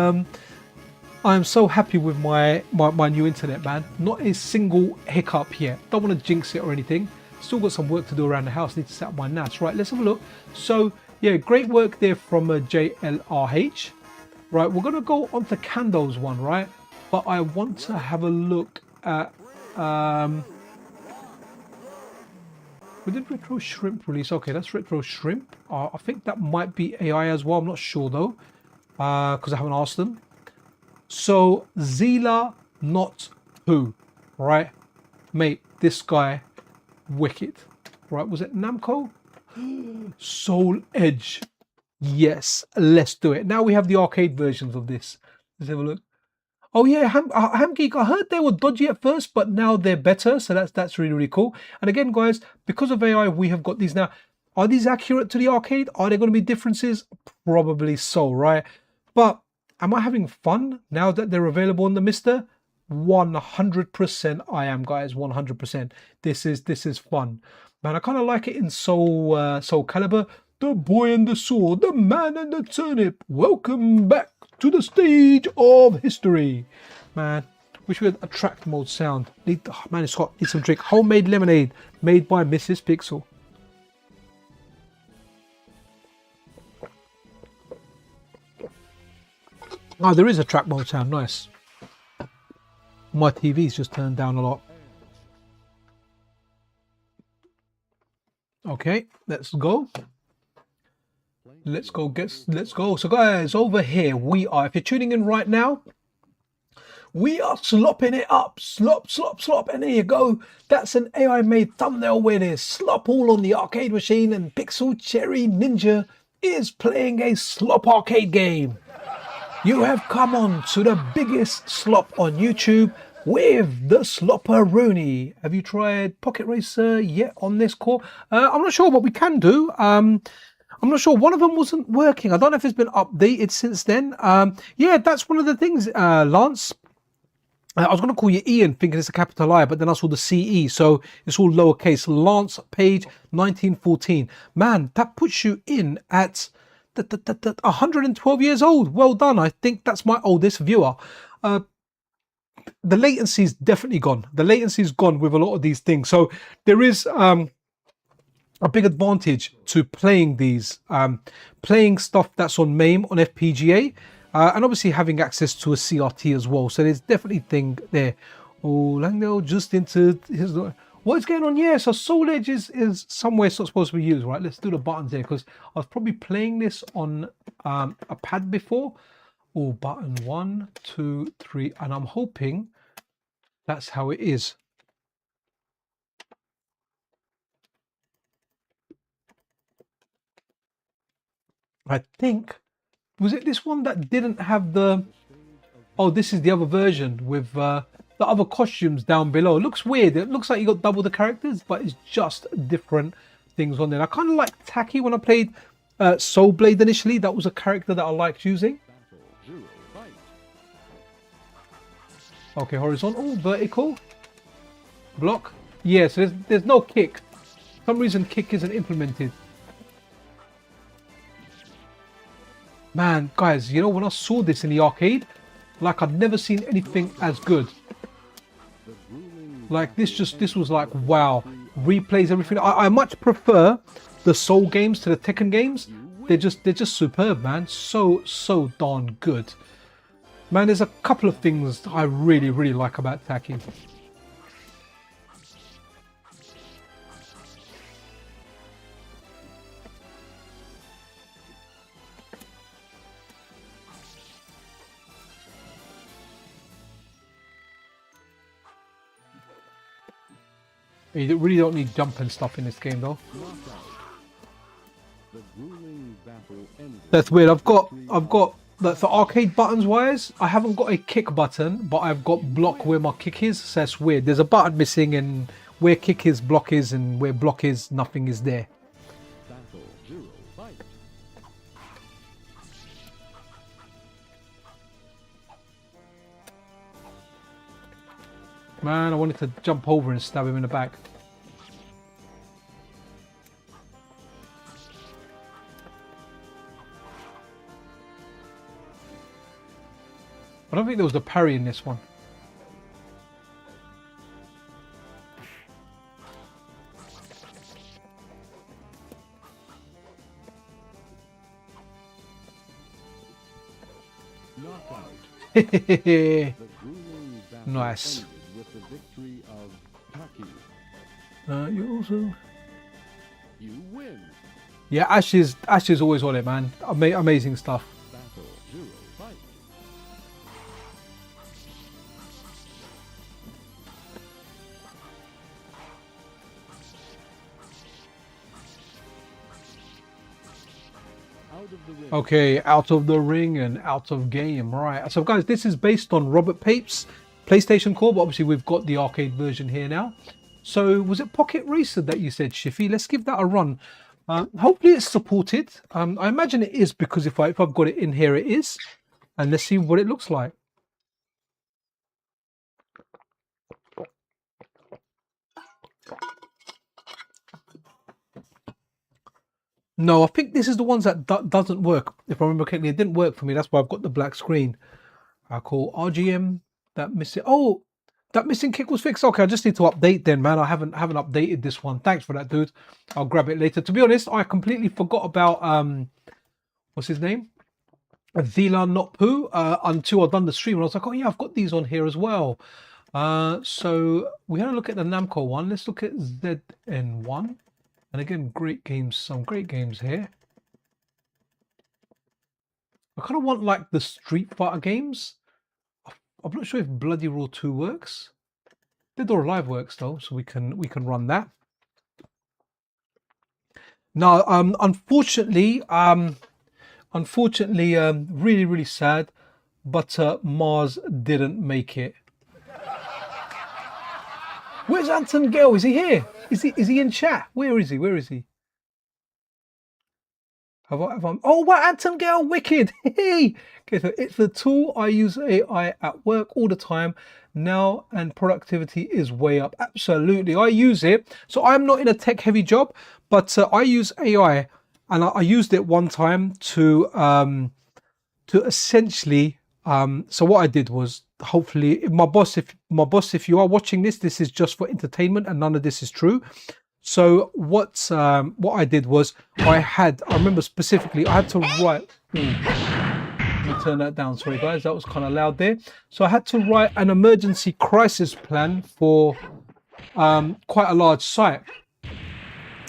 I am so happy with my new internet, man. Not a single hiccup here. Don't want to jinx it or anything. Still got some work to do around the house. Need to set up my NAS. Right, let's have a look. So, yeah, great work there from JLRH. Right, we're going to go on to Kando's one, right? But I want to have a look at... we did Retro Shrimp release. Okay, that's Retro Shrimp. I think that might be AI as well. I'm not sure, though, because I haven't asked them. So, Zila Not Who, right? Mate, this guy... wicked. Right, was it Namco? Soul Edge. Yes, let's do it. Now we have the arcade versions of this. Let's have a look. Oh yeah, Hamgeek, I heard they were dodgy at first, but now they're better, so that's really, really cool. And again, guys, because of AI, we have got these now. Are these accurate to the arcade? Are there going to be differences? Probably so, right? But am I having fun now that they're available on the MiSTer? 100% I am, guys. 100%. This is fun, man. I kind of like it in Soul Calibur. The boy and the sword, the man and the turnip. Welcome back to the stage of history, man. Wish we had a track mode sound. Man, it's hot. Need some drink. Homemade lemonade made by Mrs. Pixel. Oh, there is a track mode sound. Nice. My TV's just turned down a lot. Okay, let's go. Let's go. So guys, over here we are, if you're tuning in right now, we are slopping it up. Slop. And there you go. That's an AI made thumbnail where there's slop all on the arcade machine and PixelCherryNinja is playing a slop arcade game. You have come on to the biggest slop on YouTube with the Slopperoonie. Have you tried Pocket Racer yet on this core? I'm not sure what we can do. I'm not sure. One of them wasn't working. I don't know if it's been updated since then. Yeah, that's one of the things, Lance. I was going to call you Ian, thinking it's a capital I, but then I saw the CE, so it's all lowercase. Lance Page 1914. Man, that puts you in at 112 years old. Well done. I think that's my oldest viewer. The latency is definitely gone. The latency is gone with a lot of these things. So there is a big advantage to playing these, playing stuff that's on MAME on FPGA, and obviously having access to a CRT as well. So there's definitely thing there. Oh, Langdale just into his... What is going on? Yeah, so Soul Edge is somewhere it's not supposed to be used, right? Let's do the buttons there, because I was probably playing this on a pad before. Oh, button 1, 2, 3, and I'm hoping that's how it is. I think, was it this one that didn't have the... Oh, this is the other version with the other costumes down below. It looks weird. It looks like you got double the characters, but it's just different things on there. I kind of like Tacky when I played Soul Blade initially. That was a character that I liked using. Okay, horizontal, vertical, block. Yeah, so there's no kick. For some reason, kick isn't implemented. Man, guys, you know, when I saw this in the arcade, like I'd never seen anything as good. Like this was like, wow, replays everything. I much prefer the Soul games to the Tekken games. They're just superb, man. So darn good. Man, there's a couple of things I really like about Tacky. You really don't need jump and stuff in this game, though. That's weird. I've got for arcade buttons wise, I haven't got a kick button, but I've got block where my kick is. So that's weird. There's a button missing, and where kick is, block is, and where block is, nothing is there. Man, I wanted to jump over and stab him in the back. I don't think there was the parry in this one. Nice. You also. You win. Yeah, Ash's always on it, man. Amazing stuff. Battle 0 fight. Out of the ring. Okay, out of the ring and out of game. Right. So guys, this is based on Robert Pape's PlayStation Core, but obviously we've got the arcade version here now. So was it Pocket Racer that you said, Shiffy? Let's give that a run. Hopefully it's supported. I imagine it is, because if I've got it in here, it is. And let's see what it looks like. No, I think this is the ones that doesn't work. If I remember correctly, it didn't work for me. That's why I've got the black screen. I call RGM that missing. Oh, that missing kick was fixed. Okay, I just need to update then, man. I haven't updated this one. Thanks for that, dude. I'll grab it later. To be honest, I completely forgot about what's his name? Vila Not Poo until I've done the stream. And I was like, oh yeah, I've got these on here as well. So we had a look at the Namco one. Let's look at ZN1. And again, great games, some great games here. I kind of want like the Street Fighter games. I'm not sure if Bloody Roar 2 works. Dead or Alive works though, so we can run that. Now, unfortunately, really, really sad, but Mars didn't make it. Where's Anton Gale? Is he here? Is he in chat? Where is he? Where is he? Oh, wow, Anton Gale, wicked. Hey, okay, so it's the tool I use AI at work all the time now, and productivity is way up. Absolutely, I use it. So I'm not in a tech-heavy job, but I use AI, and I used it one time to essentially. So what I did was, hopefully, my boss, if you are watching this, this is just for entertainment, and none of this is true. So what I did was, I remember specifically, I had to write. Let me turn that down. Sorry, guys, that was kind of loud there. So I had to write an emergency crisis plan for quite a large site,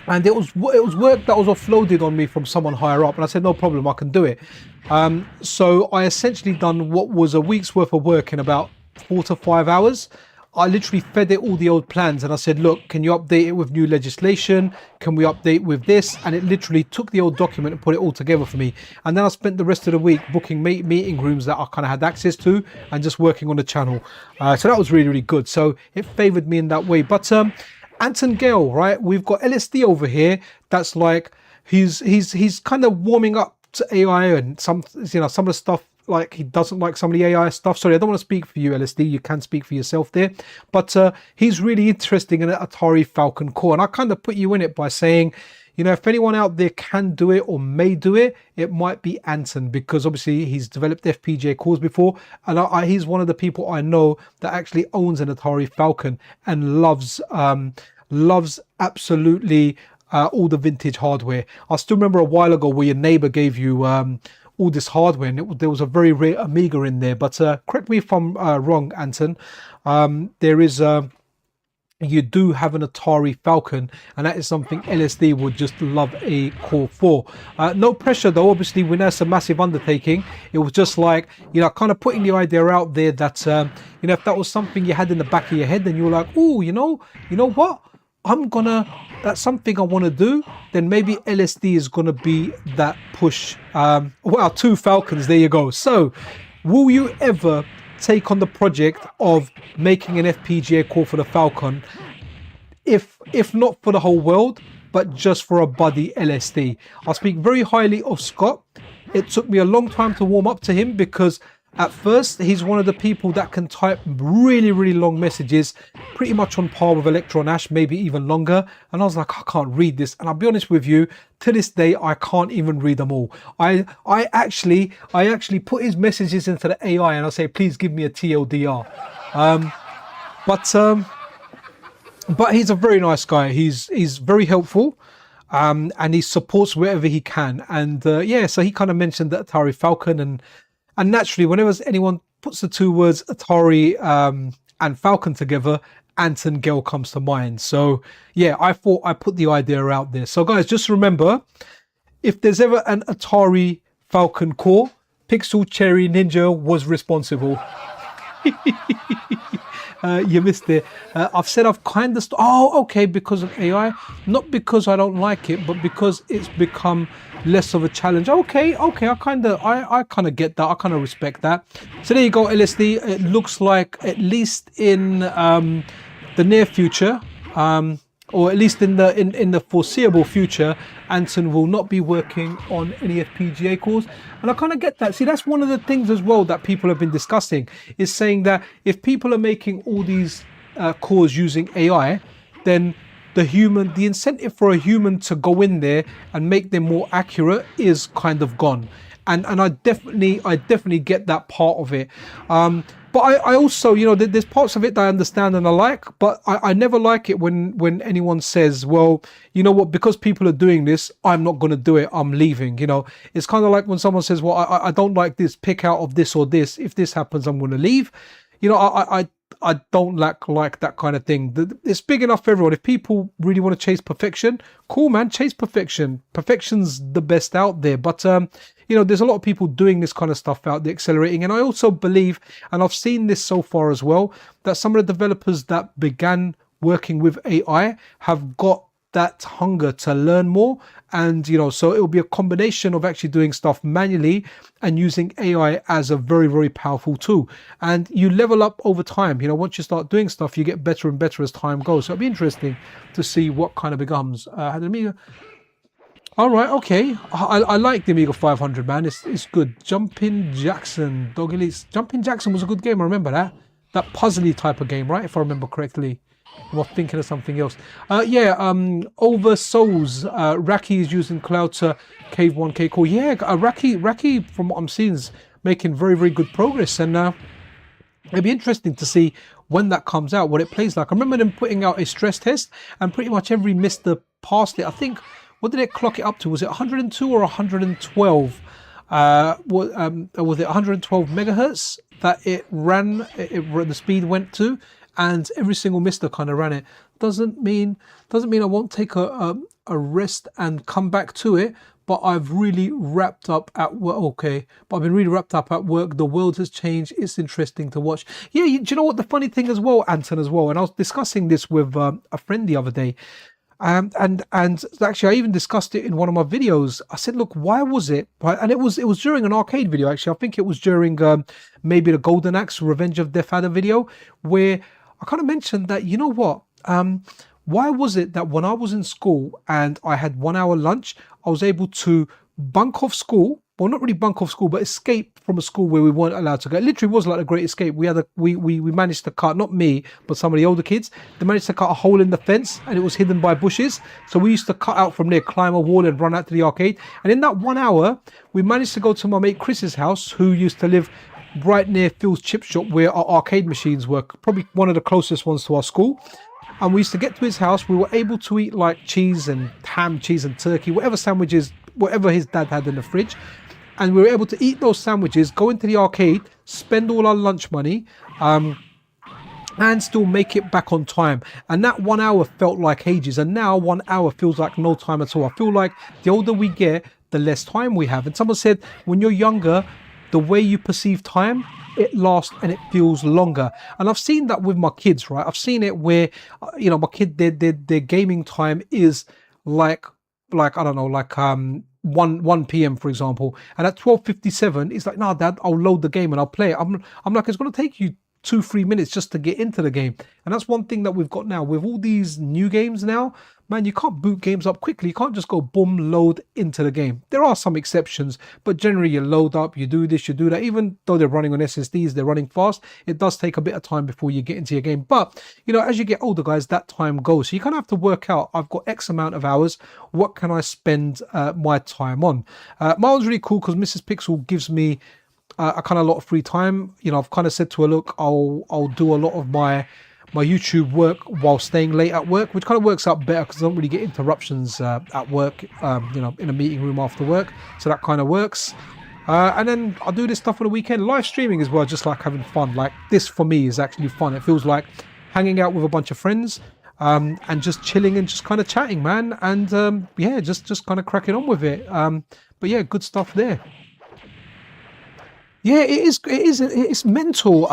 and it was work that was offloaded on me from someone higher up, and I said no problem, I can do it. So I essentially done what was a week's worth of work in about 4 to 5 hours. I literally fed it all the old plans, and I said, look, can you update it with new legislation? Can we update with this? And it literally took the old document and put it all together for me. And then I spent the rest of the week booking meeting rooms that I kind of had access to, and just working on the channel. So that was really, really good. So it favored me in that way. But Anton Gale, right? We've got LSD over here. That's like, he's kind of warming up to AI and some of the stuff. Like, he doesn't like some of the AI stuff. Sorry, I don't want to speak for you, LSD. You can speak for yourself there. But he's really interesting in an Atari Falcon core. And I kind of put you in it by saying, you know, if anyone out there can do it or may do it, it might be Anton, because obviously he's developed FPGA cores before. And he's one of the people I know that actually owns an Atari Falcon and loves absolutely all the vintage hardware. I still remember a while ago where your neighbor gave you all this hardware, and there was a very rare Amiga in there. But correct me if I'm wrong, Anton. There is you do have an Atari Falcon, and that is something LSD would just love a core for. No pressure though, obviously, when that's a massive undertaking. It was just like, you know, kind of putting the idea out there that you know, if that was something you had in the back of your head, then you were like, oh, you know what, that's something I want to do, then maybe LSD is going to be that push. Well, 2 Falcons, there you go. So will you ever take on the project of making an FPGA core for the Falcon, if not for the whole world, but just for a buddy LSD? I speak very highly of Scott. It took me a long time to warm up to him, because At first, he's one of the people that can type really, really long messages, pretty much on par with Electron Ash, maybe even longer. And I was like, I can't read this. And I'll be honest with you, to this day, I can't even read them all. I actually put his messages into the AI and I say, please give me a TLDR. But he's a very nice guy. He's very helpful. And he supports wherever he can. And yeah, so he kind of mentioned the Atari Falcon, and naturally, whenever anyone puts the two words Atari and Falcon together, Anton Gell comes to mind. So yeah, I thought I put the idea out there. So guys, just remember, if there's ever an Atari Falcon core, PixelCherryNinja was responsible. You missed it. I've said I've kind of okay, because of AI, not because I don't like it, but because it's become less of a challenge. Okay, I kind of get that. I kind of respect that. So there you go, LSD. It looks like, at least in the near future, or at least in the foreseeable future, Anton will not be working on any FPGA cores. And I kind of get that. See, that's one of the things as well that people have been discussing, is saying that if people are making all these cores using AI, then the incentive for a human to go in there and make them more accurate is kind of gone. And I definitely get that part of it. But I also, you know, there's parts of it that I understand and I like, but I never like it when anyone says, well, you know what, because people are doing this, I'm not going to do it, I'm leaving. You know, it's kind of like when someone says, well, I don't like this, pick out of this or this. If this happens, I'm going to leave. You know, I don't like that kind of thing. It's big enough for everyone. If people really want to chase perfection, cool, man, chase perfection. Perfection's the best out there. But you know, there's a lot of people doing this kind of stuff out there, accelerating. And I also believe, and I've seen this so far as well, that some of the developers that began working with AI have got that hunger to learn more. And, you know, so it'll be a combination of actually doing stuff manually and using AI as a very, very powerful tool. And you level up over time. You know, once you start doing stuff, you get better and better as time goes. So it'll be interesting to see what kind of becomes. All right, okay. I like the Amiga 500, man. It's good. Jumpin' Jackson, Dog Elite. Jumpin' Jackson was a good game. I remember that. That puzzly type of game, right? If I remember correctly. I'm thinking of something else. Over Souls. Raki is using Cloud to Cave 1K core. Yeah, Raki, from what I'm seeing, is making very, very good progress. And it'll be interesting to see when that comes out, what it plays like. I remember them putting out a stress test, and pretty much every MiSTer passed it. I think, what did it clock it up to? Was it 102 or 112? Was it 112 megahertz that it ran? The speed went to, and every single MiSTer kind of ran it. Doesn't mean I won't take a rest and come back to it. But I've really wrapped up at work. Okay, but I've been really wrapped up at work. The world has changed. It's interesting to watch. Yeah, do you know what the funny thing as well, Anton, as well? And I was discussing this with a friend the other day. And actually, I even discussed it in one of my videos. I said, look, why was it? And it was during an arcade video, actually. I think it was during maybe the Golden Axe Revenge of Death Adder video, where I kind of mentioned that, you know what? Why was it that when I was in school and I had 1 hour lunch, I was able to bunk off school? Well, not really bunk off school, but escape from a school where we weren't allowed to go. It literally was like a great escape. We managed to cut, not me, but some of the older kids, they managed to cut a hole in the fence and it was hidden by bushes. So we used to cut out from there, climb a wall and run out to the arcade. And in that 1 hour, we managed to go to my mate Chris's house, who used to live right near Phil's chip shop, where our arcade machines were, probably one of the closest ones to our school. And we used to get to his house. We were able to eat like cheese and ham, cheese and turkey, whatever sandwiches, whatever his dad had in the fridge. And we were able to eat those sandwiches, go into the arcade, spend all our lunch money, and still make it back on time. And that 1 hour felt like ages. And now 1 hour feels like no time at all. I feel like the older we get, the less time we have. And someone said, when you're younger, the way you perceive time, it lasts and it feels longer. And I've seen that with my kids, right? I've seen it where, you know, my kid, their gaming time is like I don't know, like 1 p.m. for example. And at 12:57, it's like, nah, Dad, I'll load the game and I'll play it. I'm like, it's going to take you 2-3 minutes just to get into the game. And that's one thing that we've got now with all these new games now, man, you can't boot games up quickly. You can't just go boom, load into the game. There are some exceptions, but generally you load up, you do this, you do that. Even though they're running on SSDs, they're running fast. It does take a bit of time before you get into your game. But, you know, as you get older, guys, that time goes. So you kind of have to work out, I've got X amount of hours. What can I spend my time on? Mine's really cool because Mrs. Pixel gives me a kind of lot of free time. You know, I've kind of said to her, look, I'll do a lot of my YouTube work while staying late at work, which kind of works out better because I don't really get interruptions at work, you know, in a meeting room after work. So that kind of works. And then I'll do this stuff on the weekend. Live streaming as well, just like having fun. Like this for me is actually fun. It feels like hanging out with a bunch of friends and just chilling and just kind of chatting, man. And yeah, just kind of cracking on with it. But yeah, good stuff there. Yeah, it's mental,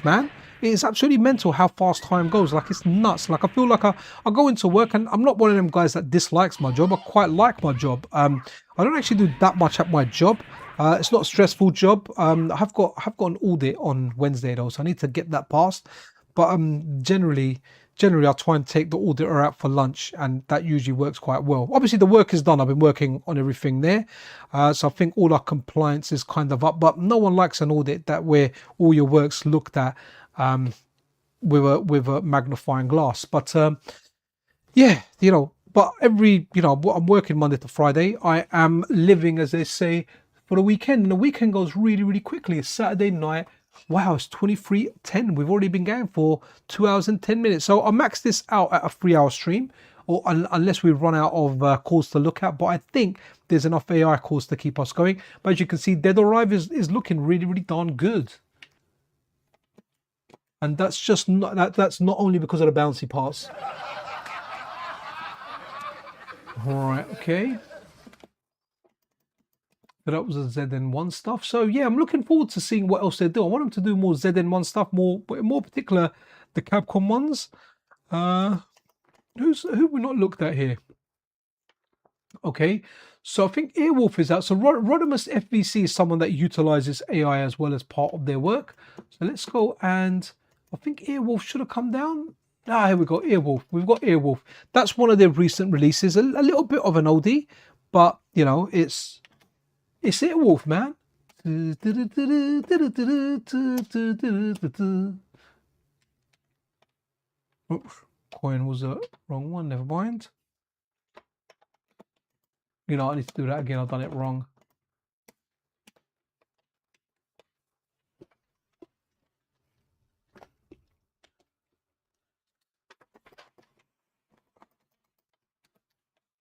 man. It is absolutely mental how fast time goes. Like, it's nuts. Like, I feel like I go into work and I'm not one of them guys that dislikes my job. I quite like my job. I don't actually do that much at my job. It's not a stressful job. I've got an audit on Wednesday though, so I need to get that passed. But generally I'll try and take the auditor out for lunch, and that usually works quite well. Obviously, the work is done. I've been working on everything there. So I think all our compliance is kind of up, but no one likes an audit that where all your work's looked at with a magnifying glass. But yeah, you know, but I'm working Monday to Friday. I am living, as they say, for the weekend, and the weekend goes really, really quickly. It's Saturday night. Wow, it's 23:10. We've already been going for 2 hours and 10 minutes. So I'll max this out at a 3-hour stream, or unless we run out of calls to look at. But I think there's enough AI calls to keep us going. But as you can see, Dead or Alive is looking really, really darn good. And that's just not that's not only because of the bouncy parts. All right, okay. So that was the ZN1 stuff. So yeah, I'm looking forward to seeing what else they do. I want them to do more ZN1 stuff, more particular the Capcom ones. Who we not looked at here? Okay, so I think Earwolf is out. So Rodimus FVC is someone that utilizes AI as well as part of their work. So let's go, and I think Earwolf should have come down. Ah, here we go, Earwolf. We've got Earwolf. That's one of their recent releases. A little bit of an oldie, but you know, it's Earwolf, man. Oops, coin was the wrong one. Never mind. You know, I need to do that again. I've done it wrong.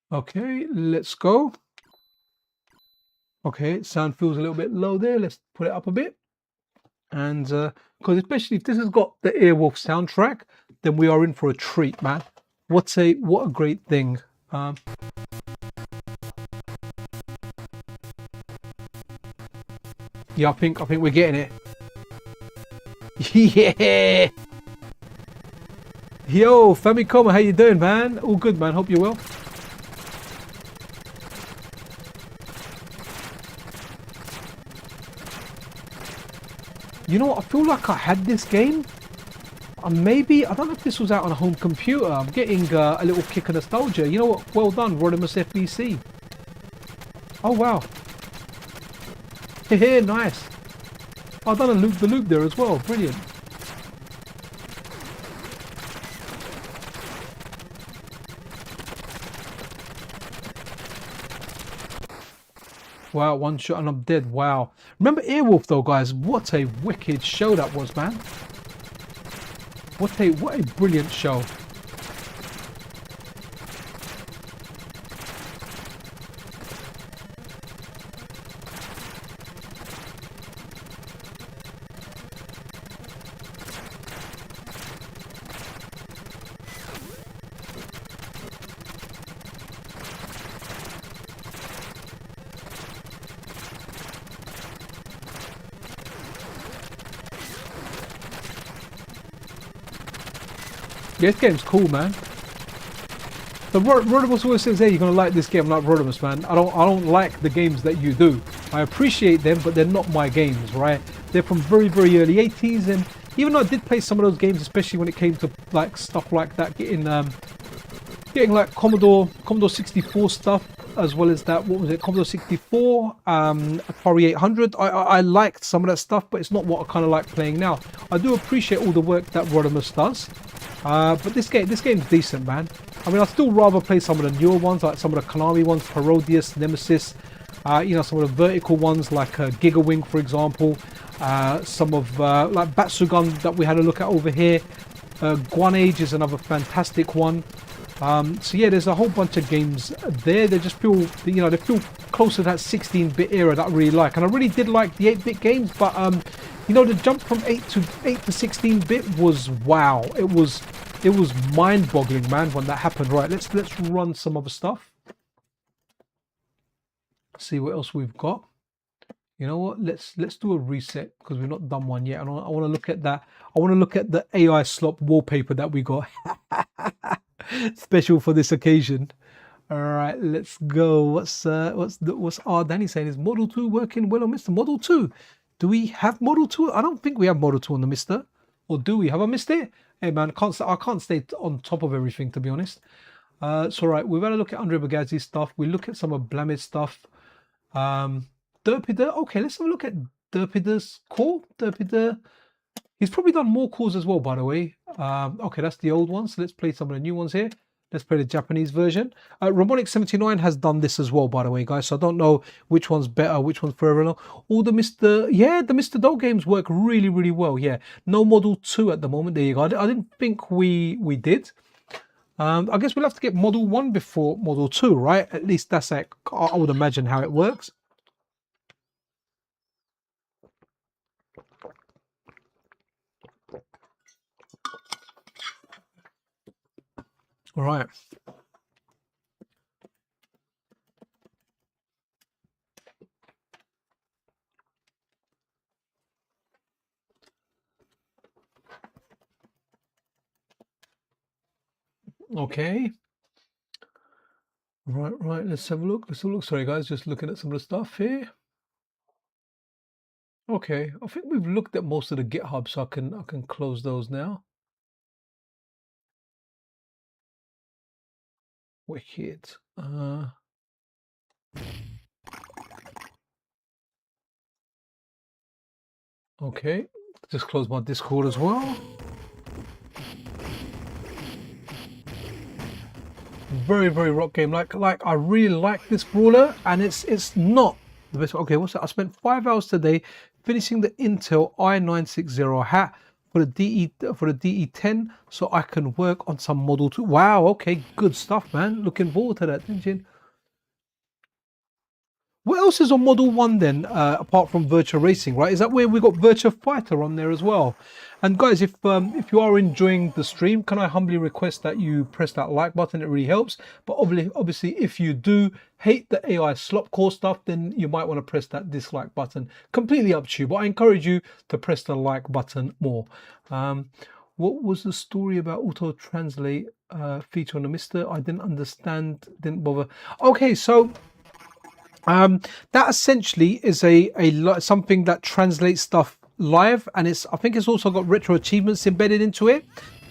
Okay, let's go. Okay, sound feels a little bit low there. Let's put it up a bit. And because especially if this has got the Earwolf soundtrack, then we are in for a treat, man. What a great thing. Yeah, I think we're getting it. Yeah. Yo, Famicom, how you doing, man? All good, man. Hope you're well. You know what? I feel like I had this game. Maybe, I don't know if this was out on a home computer. I'm getting a little kick of nostalgia. You know what? Well done, Rodimus FBC. Oh, wow. Hey, nice. I've done a loop there as well. Brilliant. Wow, one shot and I'm dead. Wow. Remember Earwolf though, guys? What a wicked show that was, man. What a brilliant show. Yeah, this game's cool, man. So Rodimus always says, "Hey, you're gonna like this game." I'm like, Rodimus, man. I don't like the games that you do. I appreciate them, but they're not my games, right? They're from very, very early 80s, and even though I did play some of those games, especially when it came to like stuff like that, getting getting like Commodore 64 stuff, as well as that, what was it, Commodore 64, Atari 800. I liked some of that stuff, but it's not what I kind of like playing now. I do appreciate all the work that Rodimus does, but this game's decent, man. I mean, I'd still rather play some of the newer ones, like some of the Konami ones, Parodius, Nemesis, you know, some of the vertical ones like Gigawing, for example, some of like Batsugun that we had a look at over here. Guan Age is another fantastic one. So yeah, there's a whole bunch of games there. They just feel, you know, they feel closer to that 16-bit era that I really like. And I really did like the 8-bit games, but you know, the jump from 8 to 16-bit was wow. It was mind-boggling, man, when that happened. Right, let's run some other stuff. See what else we've got. You know what? Let's do a reset because we've not done one yet. And I want to look at that. I want to look at the AI slop wallpaper that we got. Special for this occasion. All right, let's go. What's Danny saying? Is Model 2 working well on MiSTer? Model 2? Do we have Model 2? I don't think we have Model 2 on the MiSTer. Or do we? Have I missed it? Hey man, I can't stay on top of everything, to be honest. It's all right. We've had a look at Andre Bagadzi's stuff. We look at some of Blamid's stuff. Derpida. Okay, let's have a look at Derpida's core. Derpida. He's probably done more cores as well, by the way. Okay, that's the old one. So let's play some of the new ones here. Let's play the Japanese version. Ramonic79 has done this as well, by the way, guys. So I don't know which one's better, which one's forever long. All the MiSTer, yeah, the MiSTer Doll games work really, really well. Yeah, no Model 2 at the moment. There you go. I didn't think we did. I guess we'll have to get Model 1 before Model 2, right? At least that's like, I would imagine how it works. All right. Okay. Right. Let's have a look. Sorry, guys, just looking at some of the stuff here. Okay, I think we've looked at most of the GitHub, so I can close those now. Wicked. Okay, just close my Discord as well. Very rock game. Like I really like this brawler, and it's not the best. Okay, what's that? I spent 5 hours today finishing the Intel i960 hat for the DE10, so I can work on some Model 2. Wow, okay, good stuff, man. Looking forward to that, didn't you? What else is on Model 1 then, apart from Virtua Racing, right? Is that where we got Virtua Fighter on there as well? And guys, if you are enjoying the stream, can I humbly request that you press that like button? It really helps. But obviously, if you do hate the AI slop core stuff, then you might want to press that dislike button. Completely up to you, but I encourage you to press the like button more. What was the story about auto translate feature on the MiSTer? I didn't understand, didn't bother. Okay, so that essentially is something that translates stuff live, and I think it's also got retro achievements embedded into it.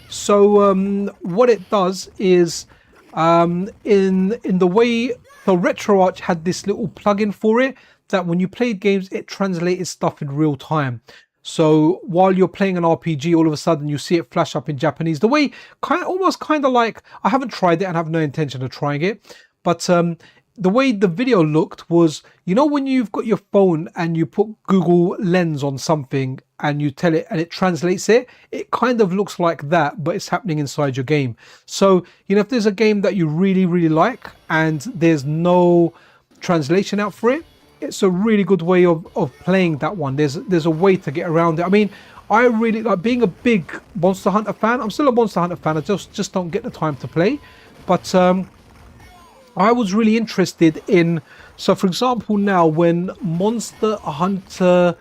So what it does is in the way the RetroArch had this little plugin for it, that when you played games, it translated stuff in real time. So while you're playing an RPG, all of a sudden you see it flash up in Japanese. The way almost kind of like, I haven't tried it and have no intention of trying it, but the way the video looked was, you know, when you've got your phone and you put Google Lens on something and you tell it and it translates it, it kind of looks like that, but it's happening inside your game. So, you know, if there's a game that you really like and there's no translation out for it, it's a really good way of playing that one. There's a way to get around it. I mean, I really like being a big Monster Hunter fan. I'm still a Monster Hunter fan. I just don't get the time to play. But I was really interested in, so for example, now when Monster Hunter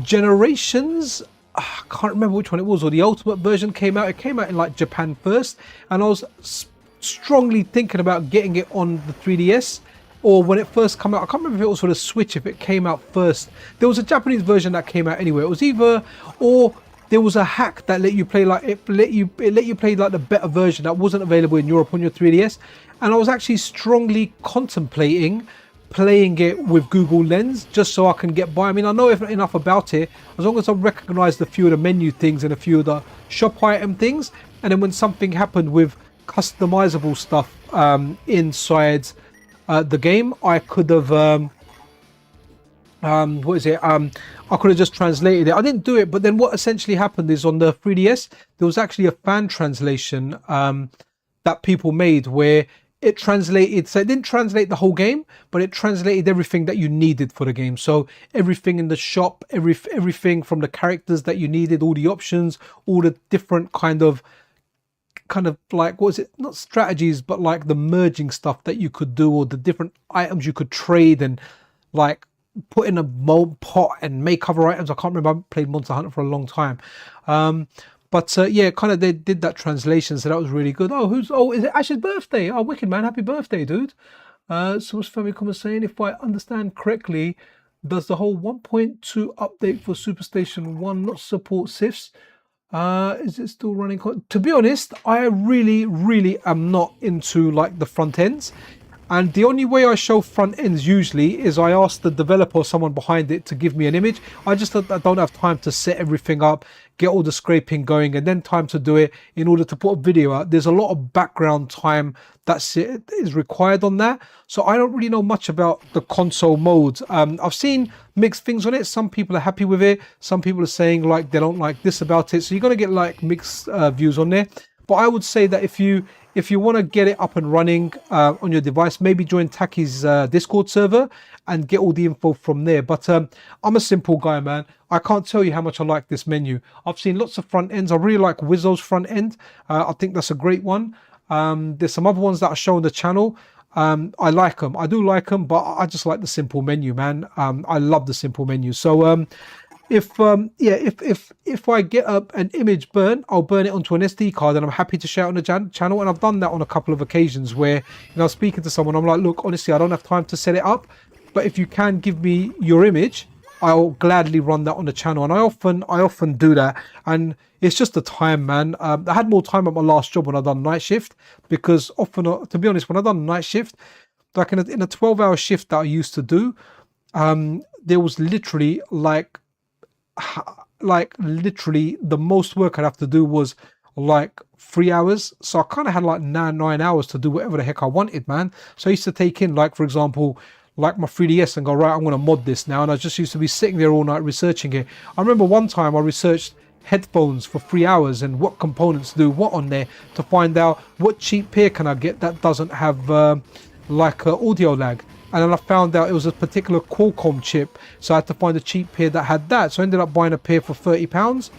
Generations, I can't remember which one it was, or the Ultimate version came out. It came out in like Japan first, and I was strongly thinking about getting it on the 3DS, or when it first came out. I can't remember if it was for the Switch, if it came out first. There was a Japanese version that came out anyway. It was either, or there was a hack that let you play like it let you play like the better version that wasn't available in Europe on your 3DS, and I was actually strongly contemplating playing it with Google Lens just so I can get by. I mean, I know enough about it as long as I recognize a few of the menu things and a few of the shop item things, and then when something happened with customizable stuff inside the game, I could have I could have just translated it. I didn't do it, but then what essentially happened is on the 3DS there was actually a fan translation that people made where it translated, so it didn't translate the whole game, but it translated everything that you needed for the game. So everything in the shop, everything from the characters that you needed, all the options, all the different kind of like, what was it, not strategies, but like the merging stuff that you could do, or the different items you could trade and like put in a mold pot and make other items. I can't remember, I played Monster Hunter for a long time. But yeah, kind of they did that translation, so that was really good. Oh, is it Ash's birthday? Oh, wicked, man, happy birthday, dude. So what's Famicom saying? If I understand correctly, does the whole 1.2 update for Superstation 1 not support SIFs? Is it still running? To be honest, I really am not into like the front ends. And the only way I show front ends usually is I ask the developer or someone behind it to give me an image. I don't have time to set everything up, get all the scraping going, and then time to do it in order to put a video out. There's a lot of background time is required on that. So I don't really know much about the console modes. I've seen mixed things on it. Some people are happy with it. Some people are saying like they don't like this about it. So you're going to get like mixed views on there. But I would say that if you want to get it up and running on your device, maybe join Taki's Discord server and get all the info from there. But I'm a simple guy, man. I can't tell you how much I like this menu. I've seen lots of front ends. I really like Wizzo's front end. I think that's a great one. There's some other ones that I show on the channel. I like them. I do like them, but I just like the simple menu, man. I love the simple menu. So if I get up an image burn, I'll burn it onto an SD card, and I'm happy to share it on the channel. And I've done that on a couple of occasions where, you know, speaking to someone, I'm like, look, honestly, I don't have time to set it up, but if you can give me your image, I'll gladly run that on the channel. And I often do that, and it's just the time, man. I had more time at my last job when I done night shift, because often, to be honest, when I done night shift, like in a 12-hour shift that I used to do, there was literally like literally the most work I'd have to do was like 3 hours. So I kind of had like 9 hours to do whatever the heck I wanted, man. So I used to take in, like, for example, like my 3DS and go, right, I'm going to mod this now. And I just used to be sitting there all night researching it. I remember one time I researched headphones for 3 hours and what components do what on there to find out what cheap pair can I get that doesn't have like audio lag. And then I found out it was a particular Qualcomm chip, so I had to find a cheap pair that had that. So I ended up buying a pair for £30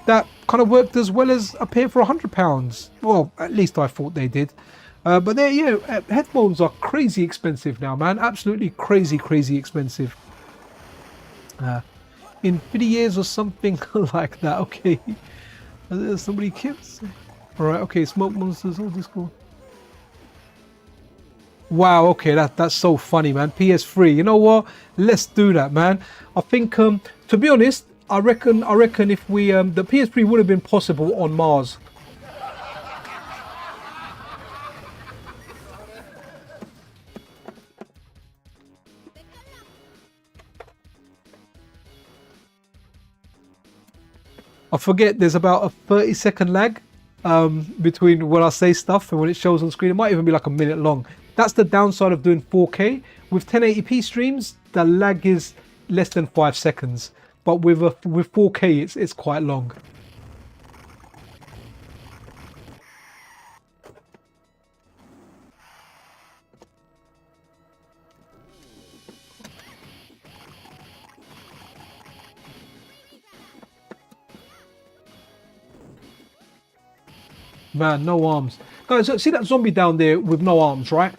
that kind of worked as well as a pair for £100. Well, at least I thought they did. But there, yeah, headphones are crazy expensive now, man. Absolutely crazy expensive. In 50 years or something like that. Okay. Somebody keeps. All right. Okay. Smoke monsters. All this cool. Wow, okay, that's so funny, man. PS3, you know what? Let's do that, man. I think, to be honest, I reckon if we, the PS3 would have been possible on Mars. I forget there's about a 30-second lag between when I say stuff and when it shows on screen. It might even be like a minute long. That's the downside of doing 4K. With 1080p streams, the lag is less than 5 seconds. But with 4K, it's quite long. Man, no arms. Guys, see that zombie down there with no arms, right?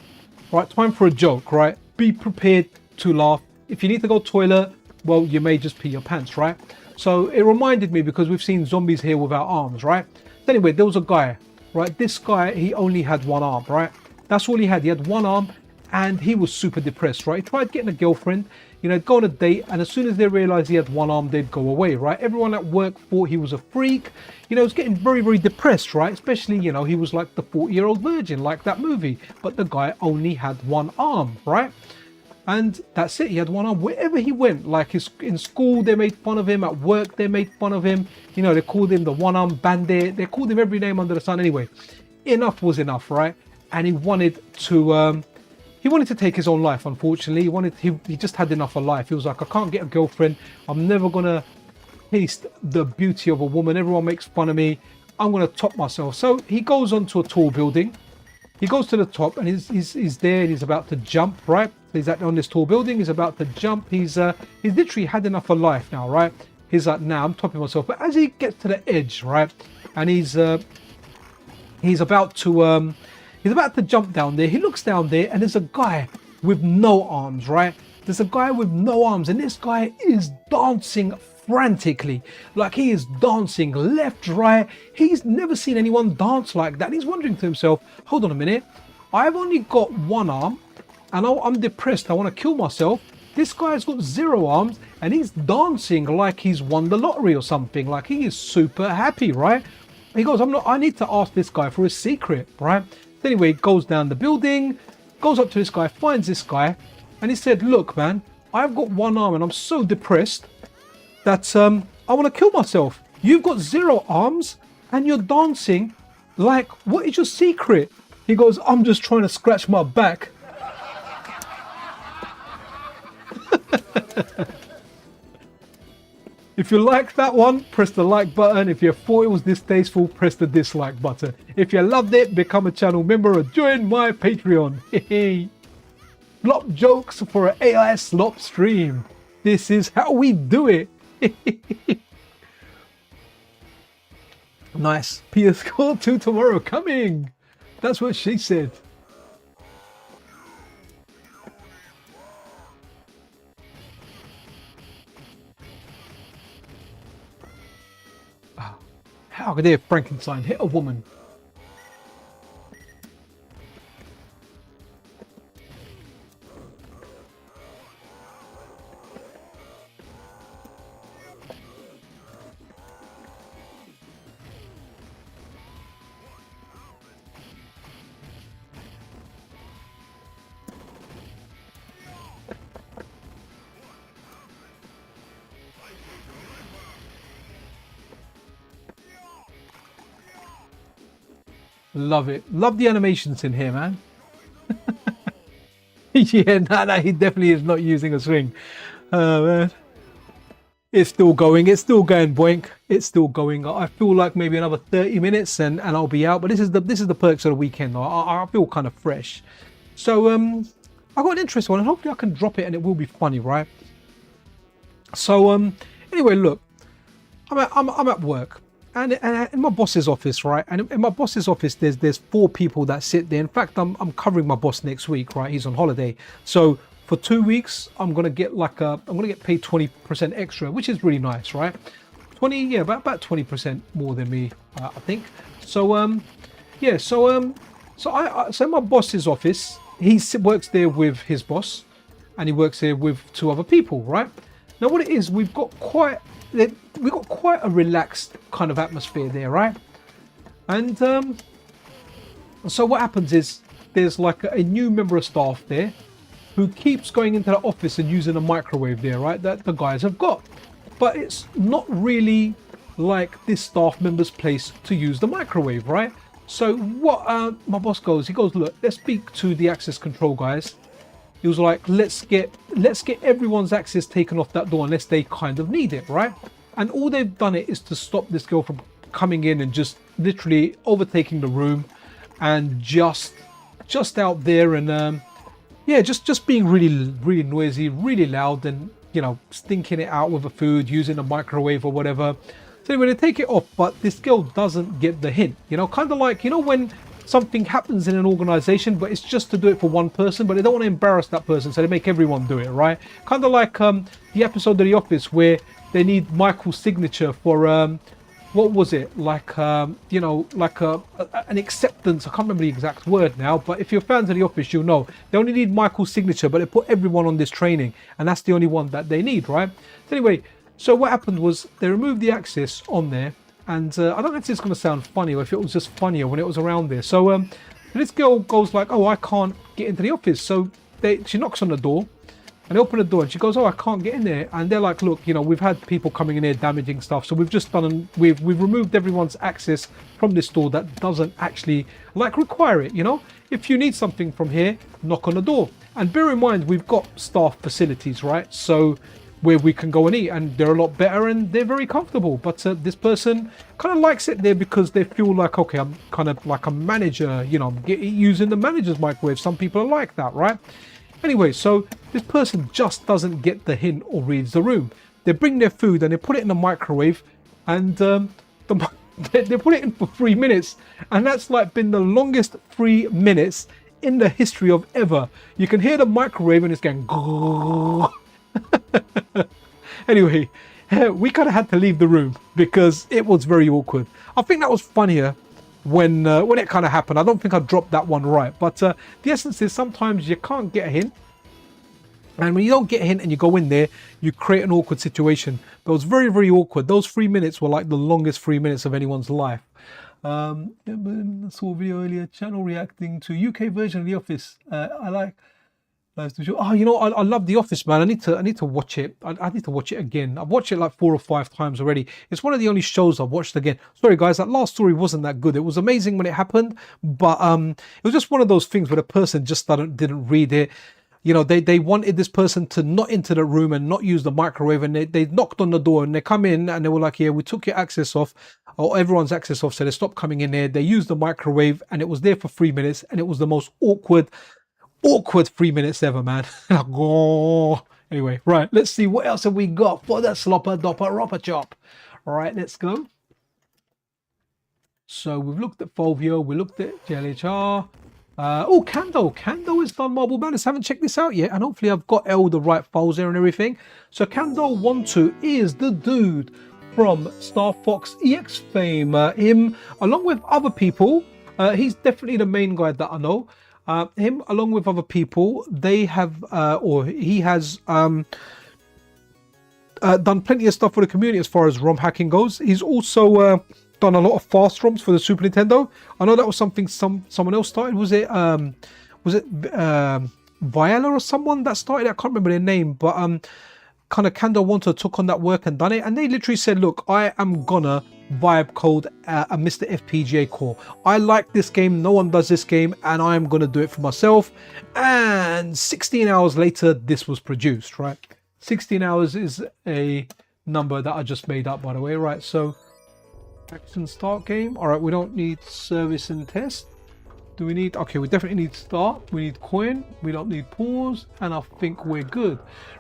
Right, time for a joke, right? Be prepared to laugh. If you need to go toilet, well, you may just pee your pants, right? So it reminded me, because we've seen zombies here without arms, right? Anyway, there was a guy, right? This guy, he only had one arm, right? That's all he had. He had one arm, and he was super depressed, right? He tried getting a girlfriend, you know, go on a date, and as soon as they realized he had one arm, they'd go away, right? Everyone at work thought he was a freak. You know, he was getting very, very depressed, right? Especially, you know, he was like the 40-year-old virgin, like that movie, but the guy only had one arm, right? And that's it, he had one arm. Wherever he went, like in school, they made fun of him. At work, they made fun of him. You know, they called him the one-arm bandit. They called him every name under the sun. Anyway, enough was enough, right? And he wanted to take his own life, unfortunately. He just had enough of life. He was like, I can't get a girlfriend. I'm never going to taste the beauty of a woman. Everyone makes fun of me. I'm going to top myself. So he goes onto a tall building. He goes to the top and he's there and he's about to jump, right? He's on this tall building. He's about to jump. He's literally had enough of life now, right? He's like, now I'm topping myself. But as he gets to the edge, right, and he's about to jump down there. He looks down there and there's a guy with no arms, right? There's a guy with no arms, and this guy is dancing frantically. Like, he is dancing left, right. He's never seen anyone dance like that. He's wondering to himself, hold on a minute, I've only got one arm and I'm depressed. I want to kill myself. This guy's got 0 arms and he's dancing like he's won the lottery or something. Like, he is super happy, right? He goes, I need to ask this guy for his secret, right? Anyway, goes down the building, goes up to this guy, finds this guy, and he said, look, man, I've got one arm and I'm so depressed that I want to kill myself. You've got 0 arms and you're dancing. Like, what is your secret? He goes, I'm just trying to scratch my back. If you like that one, press the like button. If you thought it was distasteful, press the dislike button. If you loved it, become a channel member or join my Patreon. Hey, slop jokes for an AI slop stream. This is how we do it. Nice. PS4 2 tomorrow coming. That's what she said. How dare Frankenstein hit a woman? Love it. Love the animations in here, man. Yeah, no, he definitely is not using a swing. Man. It's still going. It's still going, Boink. It's still going. I feel like maybe another 30 minutes and I'll be out. But this is the perks of the weekend. I feel kind of fresh. So I got an interesting one, and hopefully I can drop it and it will be funny, right? So anyway, look, I'm at work. And in my boss's office, right? And in my boss's office, there's 4 people that sit there. In fact, I'm covering my boss next week, right? He's on holiday. So for 2 weeks, I'm gonna get paid 20% extra, which is really nice, right? 20, yeah, about 20% more than me, I think. So yeah, so in my boss's office, he works there with his boss, and he works there with 2 other people, right? Now what it is, we've got quite a relaxed kind of atmosphere there, right? And so what happens is there's like a new member of staff there who keeps going into the office and using a microwave there, right? That the guys have got. But it's not really like this staff member's place to use the microwave, right? So what my boss goes, he goes, look, let's speak to the access control guys. He was like, let's get everyone's access taken off that door unless they kind of need it, right? And all they've done it is to stop this girl from coming in and just literally overtaking the room and just out there and yeah, just being really noisy, really loud, and you know, stinking it out with the food, using a microwave or whatever. So anyway, they take it off, but this girl doesn't get the hint, you know, kind of like, you know, when something happens in an organization, but it's just to do it for one person, but they don't want to embarrass that person, so they make everyone do it, right? Kind of like the episode of The Office where they need Michael's signature for what was it, like you know, like an acceptance. I can't remember the exact word now, but if you're fans of The Office, you'll know they only need Michael's signature, but they put everyone on this training, and that's the only one that they need, right? So anyway, so what happened was they removed the axis on there, and I don't know if it's going to sound funny or if it was just funnier when it was around there. So this girl goes like, oh, I can't get into the office. So she knocks on the door. And they open the door and she goes, oh, I can't get in there. And they're like, look, you know, we've had people coming in here damaging stuff. So we've just done, we've removed everyone's access from this door that doesn't actually like require it, you know. If you need something from here, knock on the door. And bear in mind, we've got staff facilities, right? So where we can go and eat, and they're a lot better and they're very comfortable. But this person kind of likes it there because they feel like, okay, I'm kind of like a manager, you know, I'm using the manager's microwave. Some people are like that, right? Anyway, so this person just doesn't get the hint or reads the room. They bring their food and they put it in the microwave, and they put it in for 3 minutes, and that's like been the longest 3 minutes in the history of ever. You can hear the microwave and it's going. Anyway, we kind of had to leave the room because it was very awkward. I think that was funnier when it kind of happened. I don't think I dropped that one right, but the essence is sometimes you can't get a hint, and when you don't get a hint and you go in there, you create an awkward situation. But it was very, very awkward. Those 3 minutes were like the longest 3 minutes of anyone's life. I saw a video earlier, channel reacting to UK version of The Office. I like. Oh, you know, I love The Office, man. I need to watch it. I need to watch it again. I've watched it like 4 or 5 times already. It's one of the only shows I've watched again. Sorry, guys, that last story wasn't that good. It was amazing when it happened, but it was just one of those things where the person just didn't read it. You know, they wanted this person to not enter the room and not use the microwave, and they knocked on the door and they come in and they were like, yeah, we took your access off, or everyone's access off, so they stopped coming in there. They used the microwave and it was there for 3 minutes, and it was the most awkward 3 minutes ever, man. Anyway, right, let's see what else have we got for the slopper dopper ropper chop. All right, let's go. So we've looked at VolJoe, we looked at JLHR. Oh, Kando has done Marble Madness. Haven't checked this out yet, and hopefully I've got all the right files there and everything. So Kando12 is the dude from Star Fox EX fame. Him along with other people, he's definitely the main guy that I know. Him along with other people, they have he has done plenty of stuff for the community as far as ROM hacking goes. He's also done a lot of fast ROMs for the Super Nintendo. I know that was something someone else started. Was it Viola or someone that started? I can't remember their name, but kind of Kando12 took on that work and done it, and they literally said, look, I am gonna vibe code a MiSTer FPGA core. I like this game, no one does this game, and I am gonna do it for myself. And 16 hours later this was produced, right? 16 hours is a number that I just made up, by the way, right? So action start game. All right, we don't need service and test. Do we need, okay, we definitely need start, we need coin, we don't need pause, and I think we're good.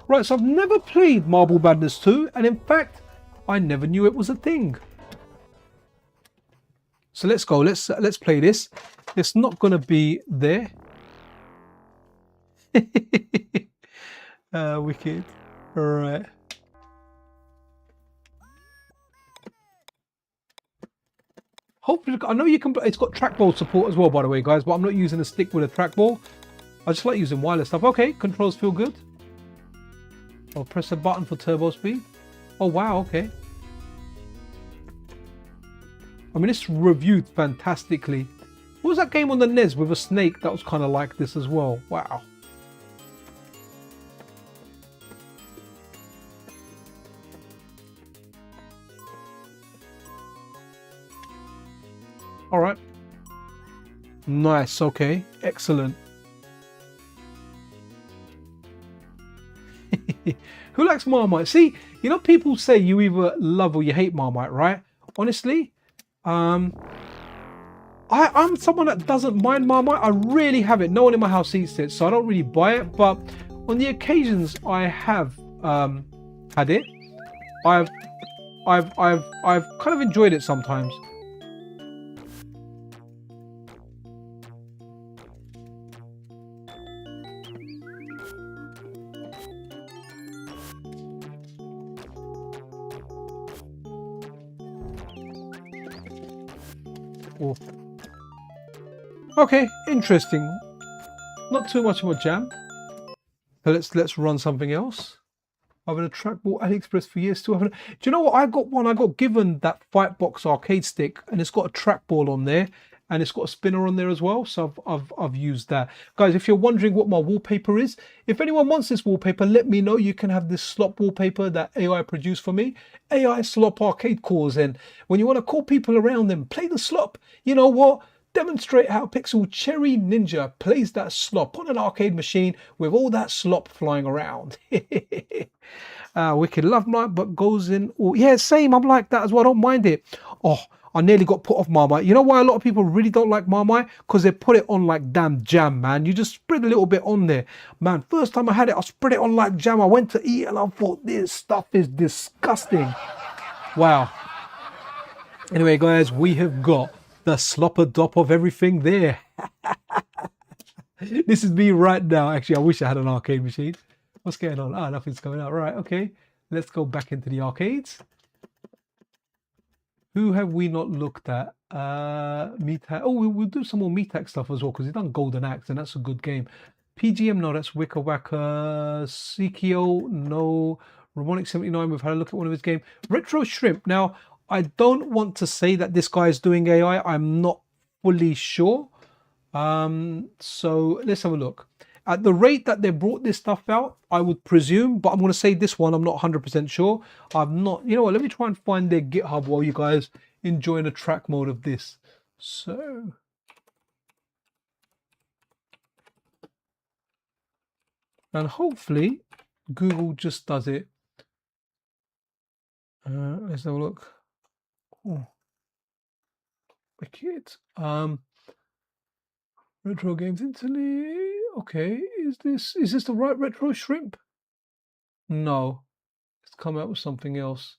Right, so I've never played Marble Madness 2, and in fact, I never knew it was a thing. So let's go, let's play this. It's not gonna be there. Wicked, all right. Hopefully, I know you can. It's got trackball support as well, by the way, guys. But I'm not using a stick with a trackball. I just like using wireless stuff. Okay, controls feel good. I'll press a button for turbo speed. Oh wow, okay. I mean, it's reviewed fantastically. What was that game on the NES with a snake that was kind of like this as well? Wow. All right. Nice. Okay. Excellent. Who likes Marmite? See, you know, people say you either love or you hate Marmite, right? Honestly, I'm someone that doesn't mind Marmite. I really have it. No one in my house eats it, so I don't really buy it. But on the occasions I have had it, I've kind of enjoyed it sometimes. Oh. Okay, interesting. Not too much of a jam. So let's run something else. I've had a trackball AliExpress for years too. Do you know what? I got one. I got given that FightBox arcade stick, and it's got a trackball on there, and it's got a spinner on there as well. So I've used that, guys. If you're wondering what my wallpaper is, if anyone wants this wallpaper, let me know. You can have this slop wallpaper that AI produced for me. AI slop arcade calls, and when you want to call people around them, play the slop. You know what? Demonstrate how PixelCherryNinja plays that slop on an arcade machine with all that slop flying around. Wicked love night, but goes in. Oh, yeah, same. I'm like that as well. I don't mind it. Oh, I nearly got put off Marmite. You know why a lot of people really don't like Marmite? Because they put it on like damn jam, man. You just spread a little bit on there. Man, first time I had it, I spread it on like jam. I went to eat and I thought, this stuff is disgusting. Wow. Anyway, guys, we have got the slopper dop of everything there. This is me right now. Actually, I wish I had an arcade machine. What's going on? Ah, nothing's coming out. Right, okay. Let's go back into the arcades. Who have we not looked at? Meat-Hack. Oh, we'll do some more Meat-Hack stuff as well, because he's done Golden Axe, and that's a good game. PGM, no, that's Wicker Wacker. CKO, no. Ramonic 79, we've had a look at one of his games. Retro Shrimp. Now, I don't want to say that this guy is doing AI. I'm not fully sure. So let's have a look. At the rate that they brought this stuff out, I would presume, but I'm going to say this one, I'm not 100% sure. I'm not, you know what, let me try and find their GitHub while you guys enjoy the track mode of this. So, and hopefully Google just does it. Let's have a look. Oh, wicked. Retro Games Italy. Okay, is this the right Retro Shrimp? No, it's come out with something else.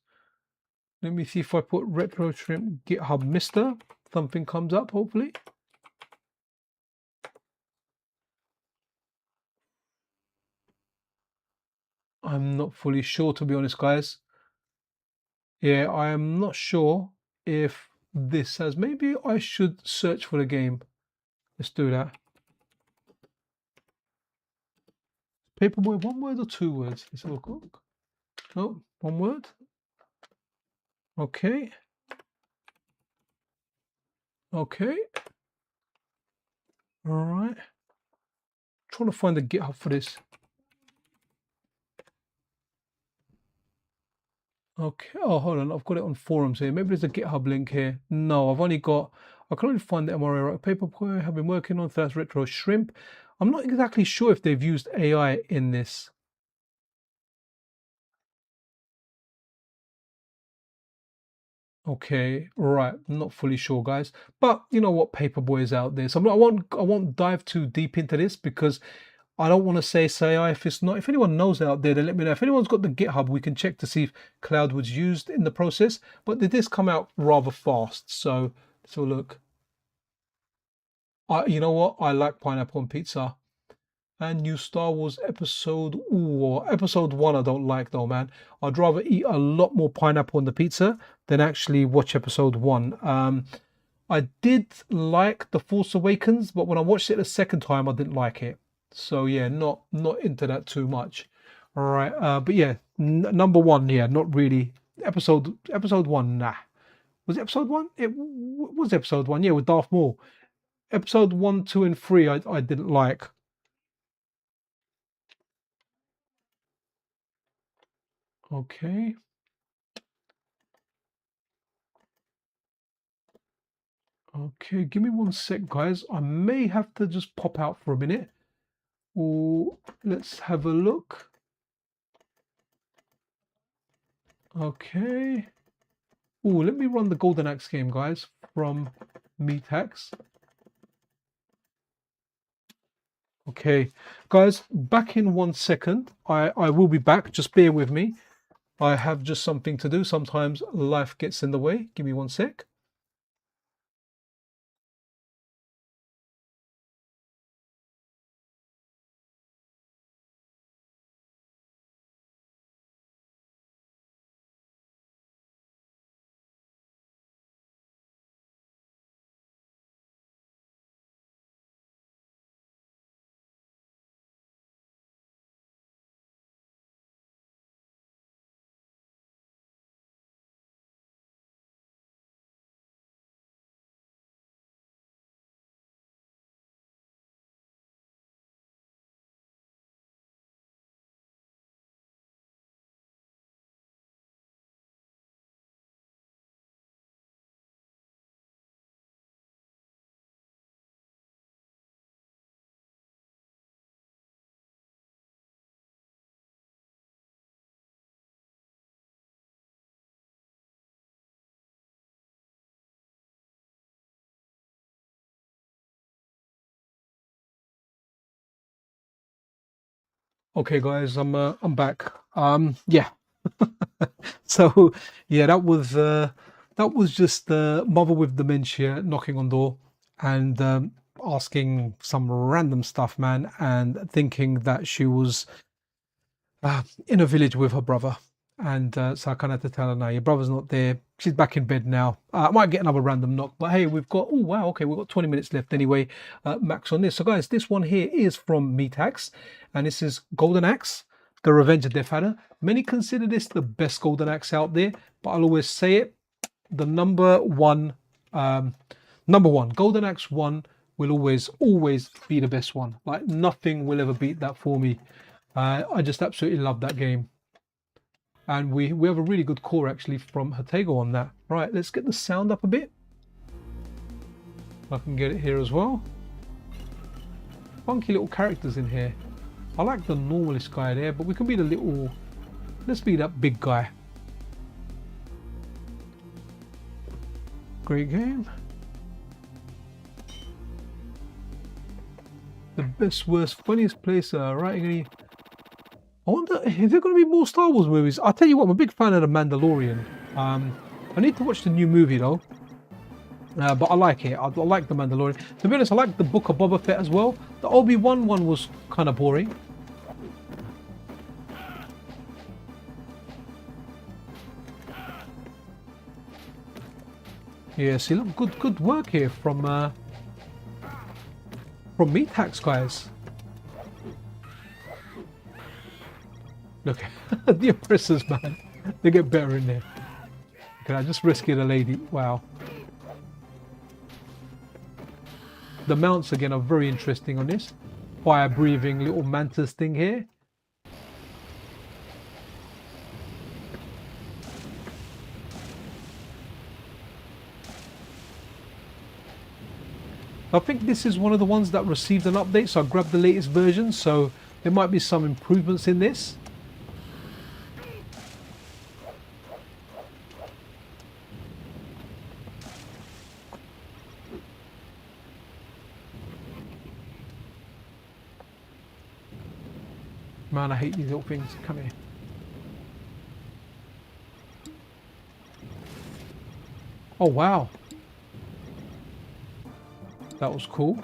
Let me see if I put Retro Shrimp GitHub MiSTer, something comes up hopefully. I'm not fully sure, to be honest, guys. Yeah, I am not sure if this has. Maybe I should search for the game. Let's do that. Paperboy, one word or two words? Let's have a look. No, one word. Okay. Okay. All right. Trying to find the GitHub for this. Okay. Oh, hold on. I've got it on forums here. Maybe there's a GitHub link here. No, I've only got. I can only find the MRA. Paperboy have been working on. So that's Retro Shrimp. I'm not exactly sure if they've used AI in this. Okay, right. Not fully sure, guys. But you know what, Paperboy is out there. So I won't dive too deep into this because I don't want to say AI if it's not. If anyone knows out there, then let me know. If anyone's got the GitHub, we can check to see if Cloud was used in the process. But did this come out rather fast? So let's have a look. You know what? I like pineapple on pizza. And new Star Wars episode. Ooh, episode 1 I don't like though, man. I'd rather eat a lot more pineapple on the pizza than actually watch episode 1. I did like The Force Awakens, but when I watched it the second time, I didn't like it. So yeah, not into that too much. All right, but yeah, number 1, yeah, not really. Episode 1, nah. Was it episode 1? It was episode 1, yeah, with Darth Maul. Episode 1, 2, and 3, I didn't like. Okay. Okay, give me one sec, guys. I may have to just pop out for a minute. Or let's have a look. Okay. Oh, let me run the Golden Axe game, guys, from Meat-Hacks. Okay, guys, back in 1 second. I will be back. Just bear with me. I have just something to do. Sometimes life gets in the way. Give me 1 sec. Okay, guys, I'm back. Yeah. So yeah, that was just mother with dementia knocking on door and asking some random stuff, man, and thinking that she was in a village with her brother. And so I kind of had to tell her, no, your brother's not there. She's back in bed now. I might get another random knock, but hey, we've got, oh, wow, okay, we've got 20 minutes left anyway, max on this. So, guys, this one here is from Metax, and this is Golden Axe, the Revenge of Death Adder. Many consider this the best Golden Axe out there, but I'll always say it, the number one, Golden Axe 1 will always be the best one. Like, nothing will ever beat that for me. I just absolutely love that game. And we have a really good core actually from Hatego on that. Right, let's get the sound up a bit. I can get it here as well. Funky little characters in here. I like the normalist guy there, but we can be the little... Let's be that big guy. Great game. The best, worst, funniest place writing any... I wonder, is there going to be more Star Wars movies? I'll tell you what, I'm a big fan of The Mandalorian. I need to watch the new movie though. But I like it. I like The Mandalorian. To be honest, I like the Book of Boba Fett as well. The Obi-Wan one was kind of boring. Yeah, see, look, good work here from Metax, guys. Look, the oppressors, man. They get better in there. Can I just rescue the lady? Wow. The mounts again are very interesting on this. Fire breathing little mantis thing here. I think this is one of the ones that received an update, so I grabbed the latest version, so there might be some improvements in this. Man, I hate these little things. Come here. Oh, wow. That was cool.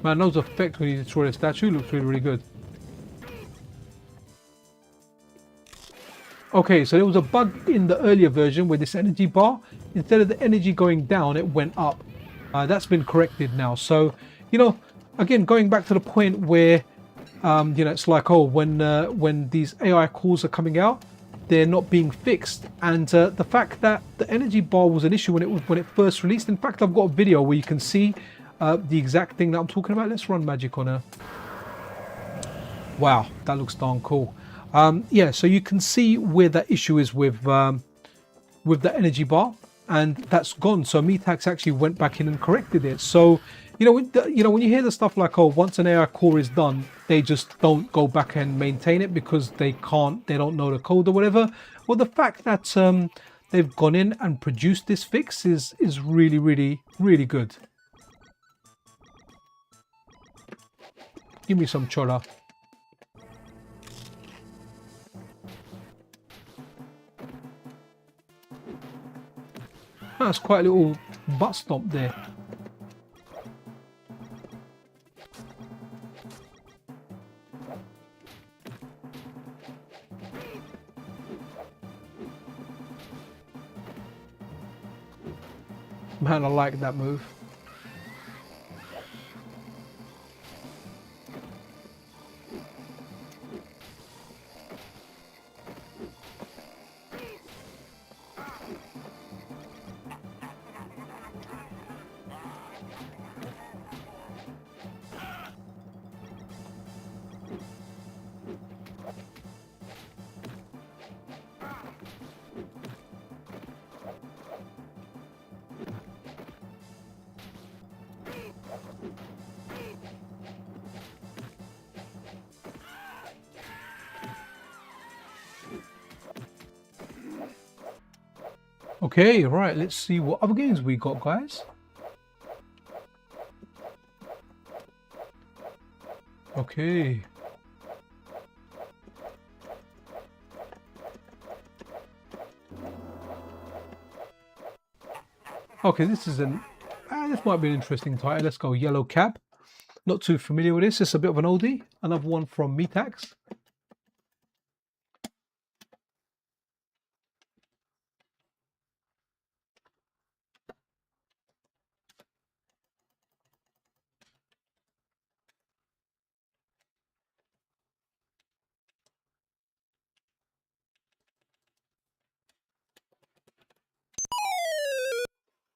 Man, those effects when you destroy the statue looks really, really good. Okay, so there was a bug in the earlier version where this energy bar, instead of the energy going down, it went up. That's been corrected now. So, you know, again, going back to the point where, you know, it's like, oh, when these AI calls are coming out, they're not being fixed. And the fact that the energy bar was an issue when it first released. In fact, I've got a video where you can see the exact thing that I'm talking about. Let's run magic on her. Wow, that looks darn cool. Yeah, so you can see where that issue is with the energy bar, and that's gone. So Metax actually went back in and corrected it. So you know, when you hear the stuff like, oh, once an AI core is done, they just don't go back and maintain it because they don't know the code or whatever. Well, the fact that they've gone in and produced this fix is really, really, really good. Give me some chola. That's quite a little butt stomp there. Man, I like that move. Okay, right, let's see what other games we got, guys. Okay. Okay, this is this might be an interesting title. Let's go Yellow Cab. Not too familiar with this. It's a bit of an oldie. Another one from MiTax.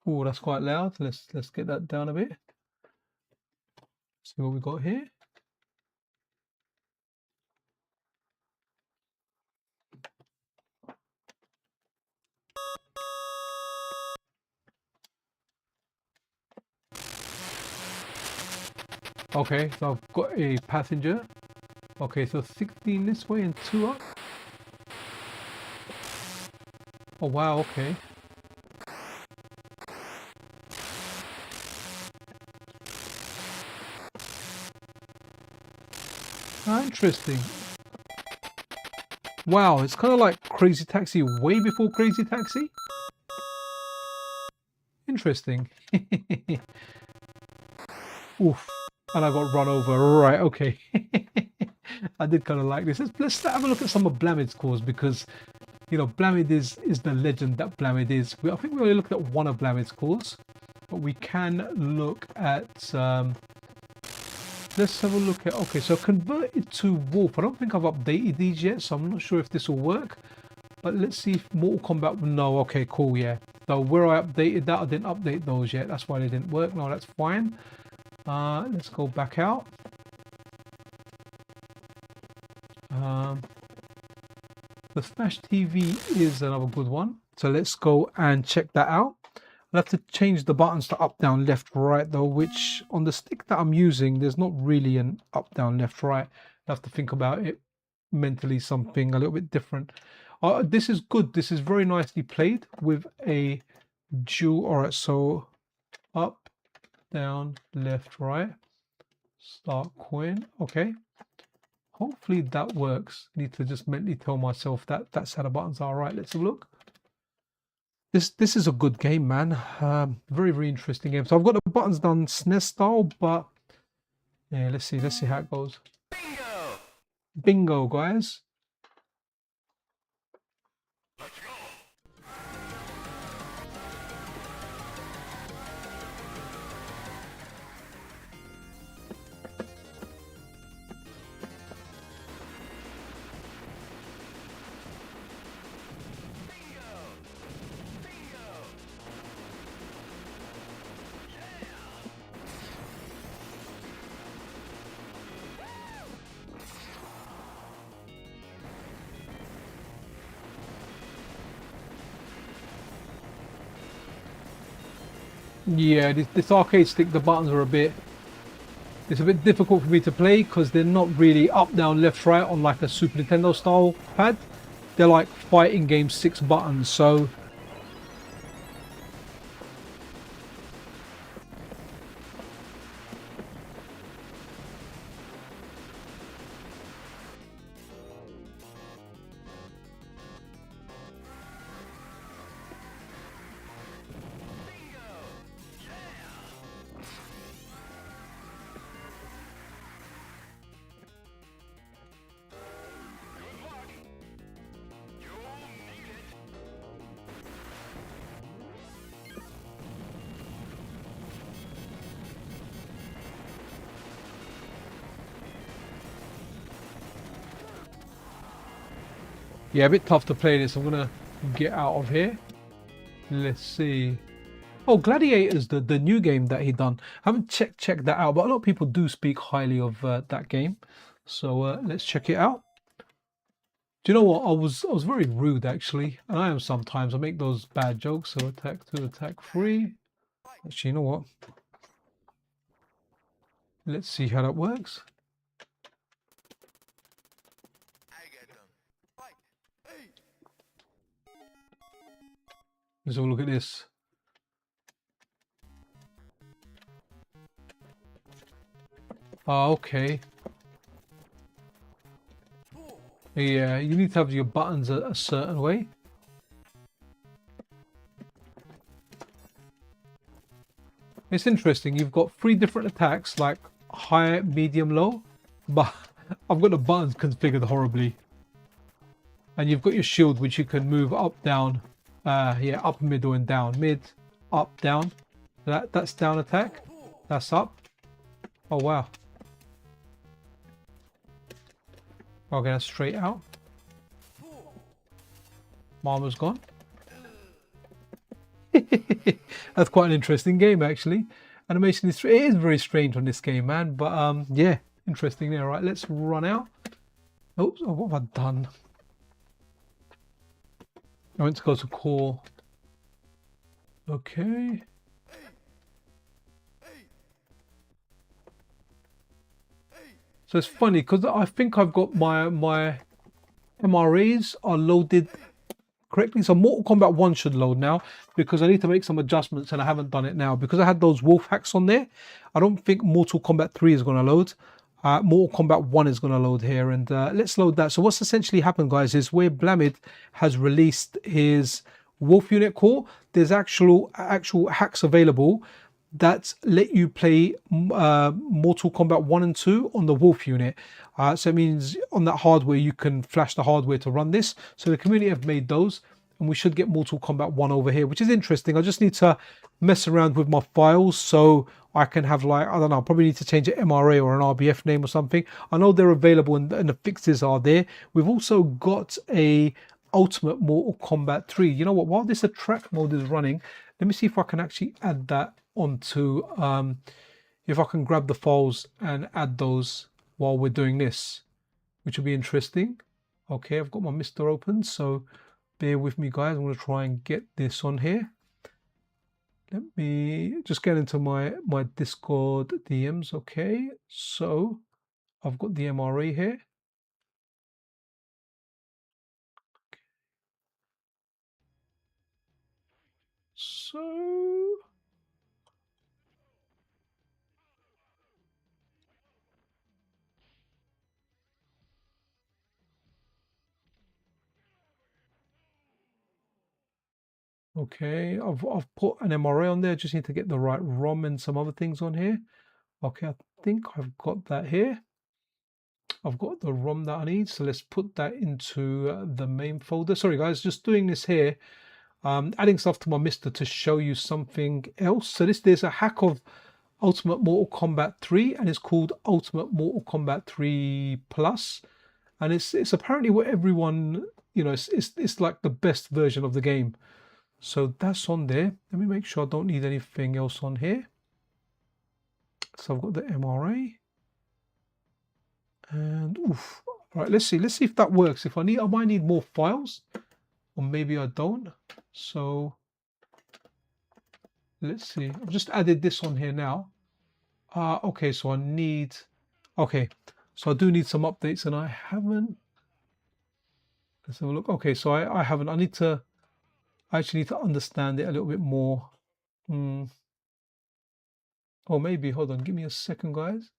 Oh, that's quite loud. Let's get that down a bit. See what we got here. Okay, so I've got a passenger. Okay, so 16 this way and 2 up. Oh wow, okay. Ah, interesting. Wow, it's kind of like Crazy Taxi way before Crazy Taxi. Interesting. Oof. And I got run over. Right, okay. I did kind of like this. Let's have a look at some of Blamid's scores because, you know, Blamid is the legend that Blamid is. I think we only looked at one of Blamid's scores, but we can look at... let's have a look at... Okay, so converted to Wolf. I don't think I've updated these yet, so I'm not sure if this will work. But let's see if Mortal Kombat... No, okay, cool, yeah. So where I updated that, I didn't update those yet. That's why they didn't work. No, that's fine. Let's go back out. The Smash TV is another good one. So let's go and check that out. I'll have to change the buttons to up, down, left, right though, which on the stick that I'm using, there's not really an up, down, left, right. I have to think about it mentally, something a little bit different. This is good. This is very nicely played with a dual. All right, so up, down, left, right, start coin. Okay. Hopefully that works. I need to just mentally tell myself that that's how the buttons are. Right, let's have a look. This is a good game, man. Very, very interesting game. So I've got the buttons done SNES style, but yeah, let's see how it goes. Bingo! Bingo, guys. Let's go. Yeah, this arcade stick, the buttons are it's a bit difficult for me to play because they're not really up, down, left, right on like a Super Nintendo style pad. They're like fighting game 6 buttons, so yeah, a bit tough to play this. I'm gonna get out of here. Let's see. Oh, Gladiators, the new game that he done. I haven't checked that out, but a lot of people do speak highly of that game. So let's check it out. Do you know what? I was very rude actually, and I am sometimes. I make those bad jokes. So attack 2, attack 3. Actually, you know what? Let's see how that works. Let's have a look at this. Oh, okay. Yeah, you need to have your buttons a certain way. It's interesting. You've got 3 different attacks, like high, medium, low, but I've got the buttons configured horribly. And you've got your shield, which you can move up, down. Yeah, up, middle, and down. Mid, up, down. That's down attack. That's up. Oh wow. Okay, that's straight out. Mama's gone. That's quite an interesting game, actually. Animation is, it is very strange on this game, man. But yeah, interesting there. Right, let's run out. Oops, oh, what have I done? I went to go to core. Okay. So it's funny because I think I've got my MRAs are loaded correctly. So Mortal Kombat 1 should load now because I need to make some adjustments and I haven't done it now because I had those wolf hacks on there. I don't think Mortal Kombat 3 is going to load. Mortal Kombat 1 is going to load here, and let's load that. So what's essentially happened, guys, is where Bjamiork has released his wolf unit core, there's actual hacks available that let you play Mortal Kombat 1 and 2 on the wolf unit. So it means on that hardware you can flash the hardware to run this. So the community have made those, and we should get Mortal Kombat 1 over here, which is interesting. I just need to mess around with my files so I can have, like, I don't know, I probably need to change an MRA or an RBF name or something. I know they're available and the fixes are there. We've also got a Ultimate Mortal Kombat 3. You know what, while this track mode is running, let me see if I can actually add that onto, if I can grab the files and add those while we're doing this, which will be interesting. Okay, I've got my MiSTer open, so bear with me, guys. I'm going to try and get this on here. Let me just get into my Discord DMs. Okay, so I've got the MRA here. So okay, I've put an MRA on there. Just need to get the right ROM and some other things on here. Okay, I think I've got that here. I've got the ROM that I need, so let's put that into the main folder. Sorry guys, just doing this here, adding stuff to my MiSTer to show you something else. So there's a hack of Ultimate Mortal Kombat 3, and it's called Ultimate Mortal Kombat 3 Plus, and it's apparently what everyone, you know, it's like the best version of the game. So that's on there. Let me make sure I don't need anything else on here. So I've got the MRA. And oof. All right, let's see if that works. If I might need more files, or maybe I don't. So let's see. I've just added this on here now. Okay, so I need, okay, so I do need some updates, and I haven't. Let's have a look. Okay, so I haven't. I actually need to understand it a little bit more. Oh, maybe. Hold on. Give me a second, guys.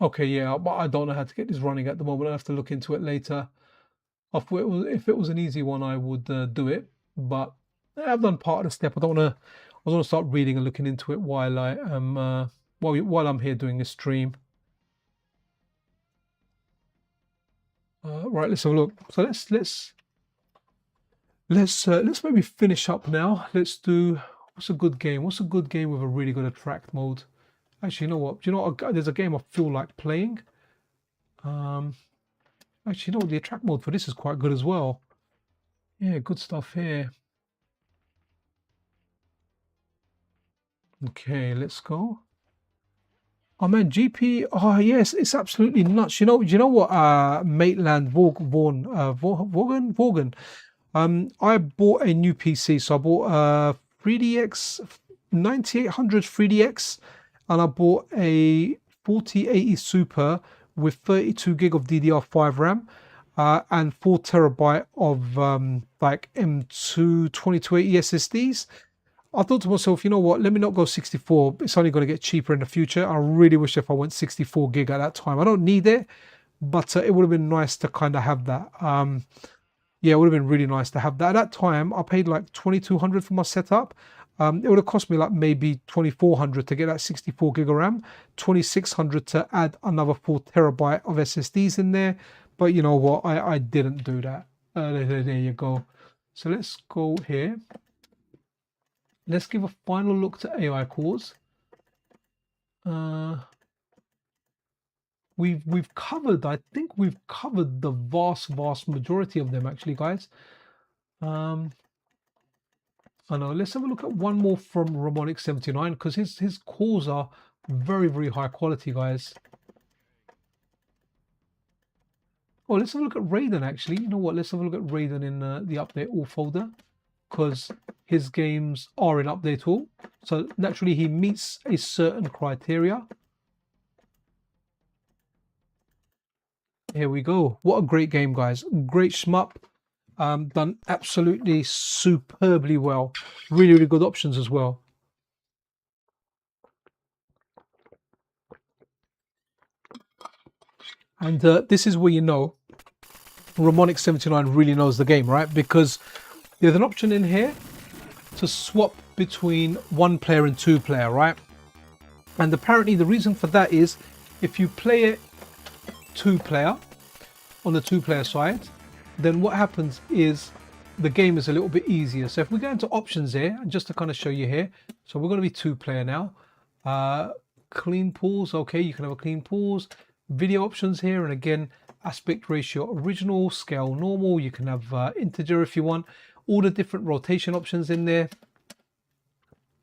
Okay, yeah, but I don't know how to get this running at the moment. I have to look into it later. I thought if it was an easy one, I would do it, but I've done part of the step. I don't want to start reading and looking into it while I am while I'm here doing this stream. Right, let's have a look. So let's maybe finish up now. Let's do, what's a good game? What's a good game with a really good attract mode? Actually, you know what? Do you know what? There's a game I feel like playing. Actually, you know what? The attract mode for this is quite good as well. Yeah, good stuff here. Okay, let's go. Oh man, GP. Oh yes, it's absolutely nuts. You know what? Maitland Vaughan. I bought a new PC, so I bought a 3DX 9800 3DX, and I bought a 4080 Super with 32 gig of DDR5 RAM, and 4 terabyte of like M2 2280 SSDs. I thought to myself, you know what, let me not go 64. It's only going to get cheaper in the future. I really wish if I went 64 gig at that time. I don't need it, but it would have been nice to kind of have that. Yeah, it would have been really nice to have that. At that time, I paid like 2,200 for my setup. It would have cost me like maybe 2,400 to get that 64 gig of RAM, 2,600 to add another 4 terabyte of SSDs in there. But you know what, I didn't do that. There you go. So let's go here. Let's give a final look to AI cores. We've covered, I think we've covered the vast majority of them actually, guys. I know. Let's have a look at one more from Ramonic79 because his cores are very high quality, guys. Oh, let's have a look at Raiden actually. You know what? Let's have a look at Raiden in the update all folder, because his games are in update all. So naturally he meets a certain criteria. Here we go. What a great game, guys. Great shmup. Done absolutely superbly well. Really good options as well. And this is where you know Ramonic79 really knows the game, right? Because there's an option in here to swap between 1 player and 2 player, right? And apparently the reason for that is if you play it 2 player on the 2 player side, then what happens is the game is a little bit easier. So if we go into options here, and just to kind of show you here, so we're going to be 2 player now. Clean pause, okay, you can have a clean pause. Video options here, and again, aspect ratio original, scale normal. You can have integer if you want. All the different rotation options in there.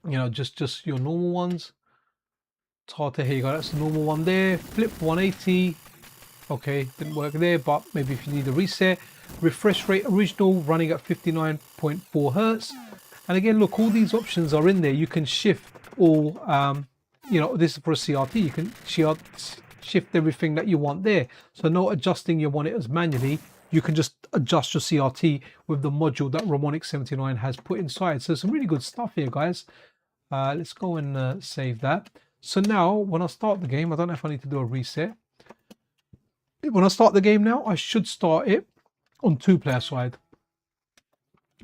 You know, just your normal ones. It's hard to hear. You go, that's the normal one there. Flip 180. Okay, didn't work there, but maybe if you need a reset. Refresh rate original, running at 59.4 hertz. And again, look, all these options are in there. You can shift all, you know, this is for a CRT. You can shift everything that you want there. So no adjusting you want it as manually. You can just adjust your CRT with the module that Ramonic79 has put inside. So some really good stuff here, guys. Let's go and save that. So now when I start the game, I don't know if I need to do a reset. When I start the game now, I should start it on 2 player side.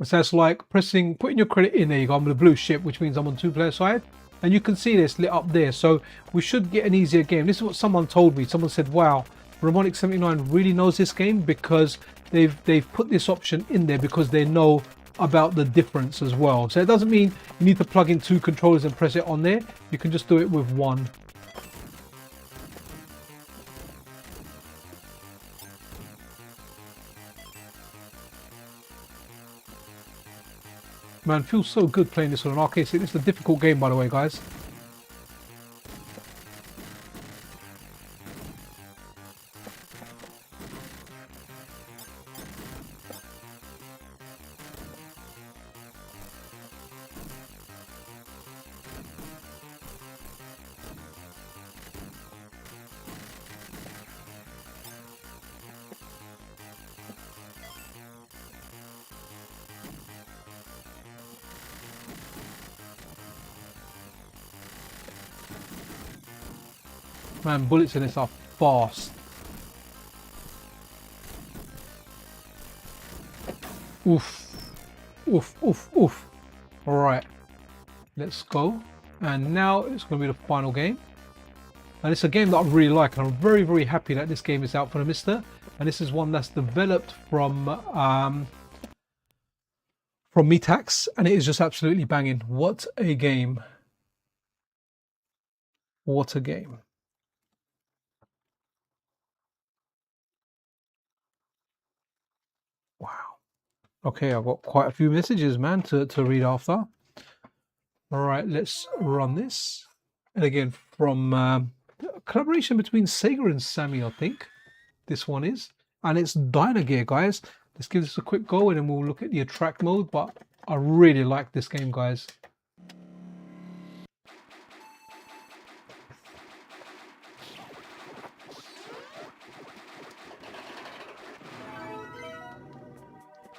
So it's like putting your credit in. There you go. I'm on the blue ship, which means I'm on 2 player side. And you can see this lit up there. So we should get an easier game. This is what someone told me. Someone said, wow, Ramonic79 really knows this game because they've put this option in there because they know about the difference as well. So it doesn't mean you need to plug in 2 controllers and press it on there. You can just do it with 1. Man, feels so good playing this on an arcade stick. This is a difficult game, by the way, guys. Man, bullets in this are fast. Oof. Oof, oof, oof. Alright. Let's go. And now it's going to be the final game. And it's a game that I really like. And I'm very happy that this game is out for the MiSTer. And this is one that's developed from MiTax. And it is just absolutely banging. What a game. What a game. Wow. Okay, I've got quite a few messages, man, to read after. All right, let's run this. And again, from a collaboration between Sega and Sammy, I think. This one is. And it's Dynagear, guys. Let's give this a quick go and then we'll look at the attract mode. But I really like this game, guys.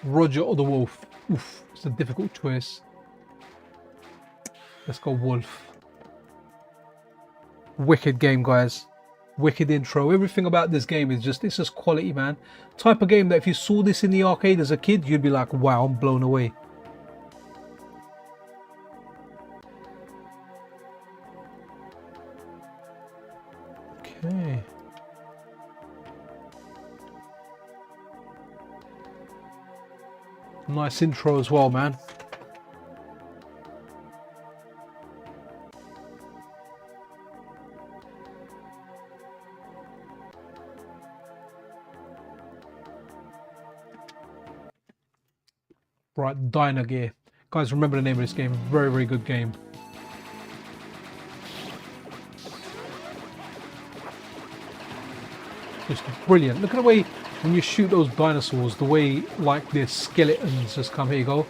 Roger or the Wolf. Oof, it's a difficult choice. Let's go Wolf. Wicked game, guys. Wicked intro. Everything about this game is just, it's just quality, man. Type of game that if you saw this in the arcade as a kid, you'd be like, wow, I'm blown away. Okay. Nice intro as well, man. Right, Dynagear. Guys, remember the name of this game. Very, very good game. Just brilliant. Look at the way when you shoot those dinosaurs, the way like their skeletons just come. Here you go.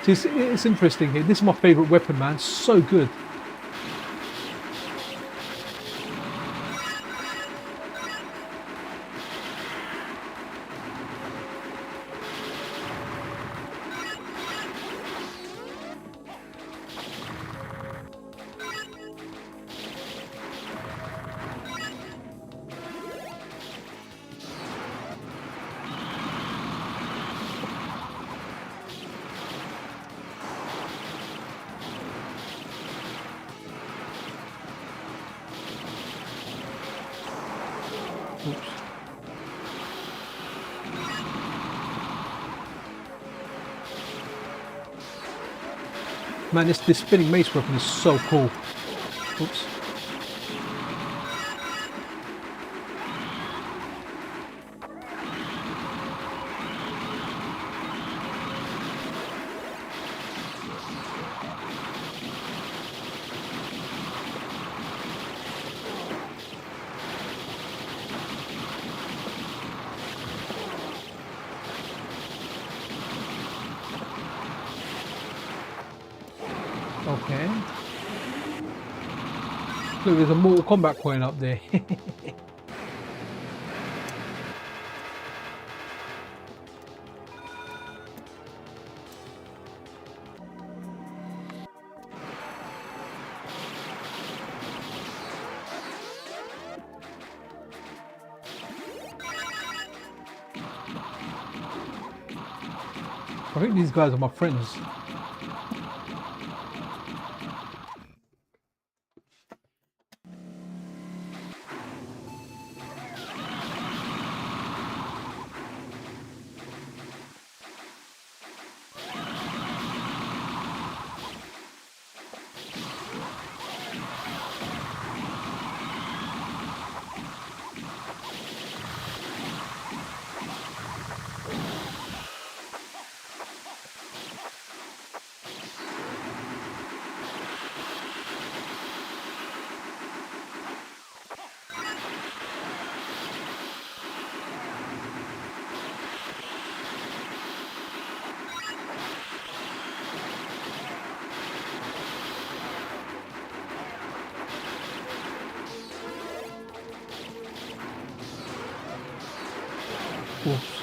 It's interesting here. This is my favorite weapon, man. So good. Oops. Man, this spinning mace weapon is so cool. Oops. Okay. Look, there's a Mortal Kombat coin up there. I think these guys are my friends. Oops.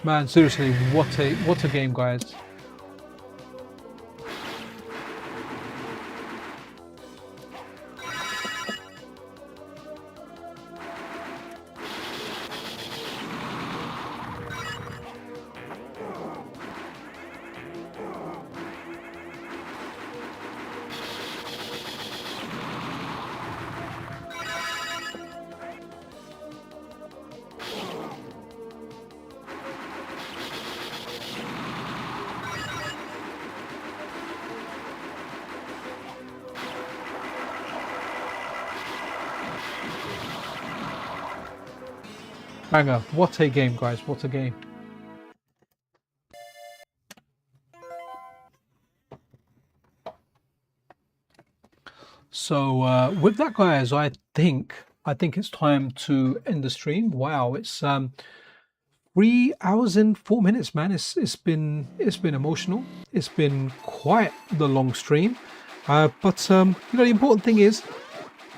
Man, seriously, what a game, guys. Banger. What a game, guys. What a game. So with that, guys, I think it's time to end the stream. Wow, it's 3 hours and 4 minutes, man. It's been emotional. It's been quite the long stream. But you know, the important thing is,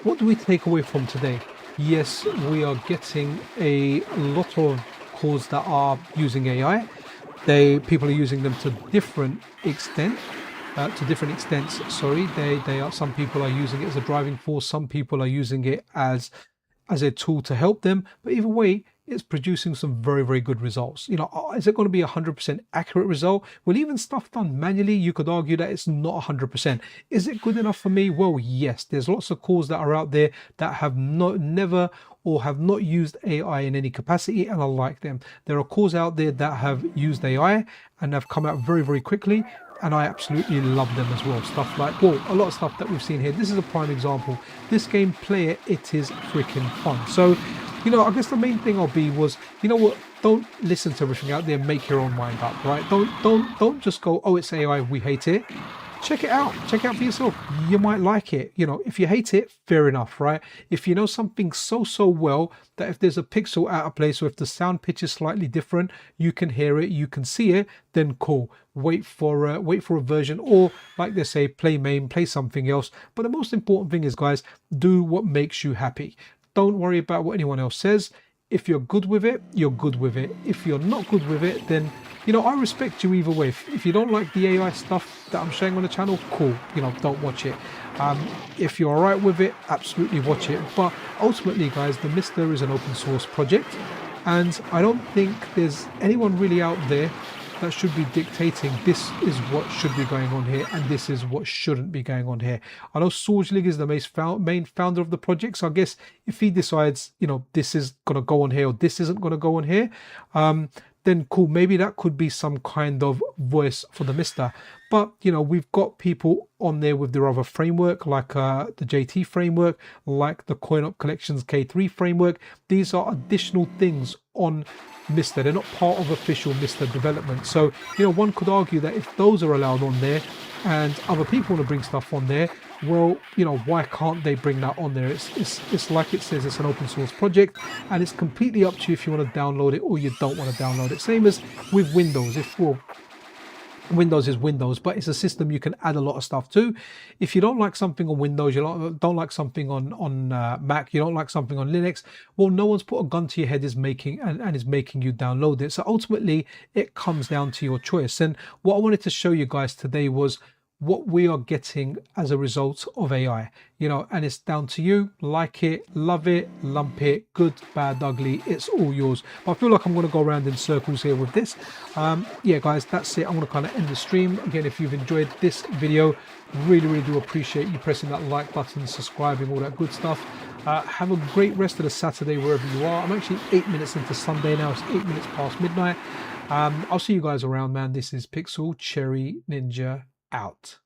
what do we take away from today? Yes, we are getting a lot of cores that are using AI. People are using them to different extents. Sorry, they are. Some people are using it as a driving force. Some people are using it as a tool to help them. But either way, it's producing some very, very good results. You know, is it going to be 100% accurate result? Well, even stuff done manually, you could argue that it's not 100%. Is it good enough for me? Well, yes. There's lots of cores that are out there that have never or have not used AI in any capacity, and I like them. There are cores out there that have used AI and have come out very, very quickly, and I absolutely love them as well. Stuff like, well, a lot of stuff that we've seen here. This is a prime example. This game, play it, it is freaking fun. So, you know, I guess the main thing I'll be was, you know what, don't listen to everything out there, make your own mind up, right? Don't just go, oh, it's AI, we hate it. Check it out for yourself. You might like it. You know, if you hate it, fair enough, right? If you know something so well that if there's a pixel out of place, or if the sound pitch is slightly different, you can hear it, you can see it, then cool. Wait for a version, or like they say, play MAME, play something else. But the most important thing is, guys, do what makes you happy. Don't worry about what anyone else says. If you're good with it, you're good with it. If you're not good with it, then, you know, I respect you either way. If you don't like the AI stuff that I'm showing on the channel, cool, you know, don't watch it. If you're all right with it, absolutely watch it. But ultimately, guys, the MiSTer is an open source project, and I don't think there's anyone really out there that should be dictating this is what should be going on here and this is what shouldn't be going on here. I know Sorgelig is the main founder of the project, so I guess if he decides, you know, this is going to go on here or this isn't going to go on here, then cool, maybe that could be some kind of voice for the MiSTer. But, you know, we've got people on there with their other framework, like the JT framework, like the CoinOp Collections K3 framework. These are additional things on MiSTer. They're not part of official MiSTer development. So, you know, one could argue that if those are allowed on there and other people want to bring stuff on there, well, you know, why can't they bring that on there? It's like it says, it's an open source project, and it's completely up to you if you want to download it or you don't want to download it. Same as with Windows. Windows is Windows, but it's a system you can add a lot of stuff to. If you don't like something on Windows, you don't like something on Mac, you don't like something on Linux, well, no one's put a gun to your head is making you download it. So ultimately, it comes down to your choice. And what I wanted to show you guys today was what we are getting as a result of AI, you know, and it's down to you. Like it, love it, lump it, good, bad, ugly, it's all yours. But I feel like I'm going to go around in circles here with this. Yeah, guys, that's it. I'm going to kind of end the stream. Again, if you've enjoyed this video, really do appreciate you pressing that like button, subscribing, all that good stuff. Have a great rest of the Saturday wherever you are. I'm actually 8 minutes into Sunday now. It's 8 minutes past midnight. I'll see you guys around, man. This is PixelCherryNinja out.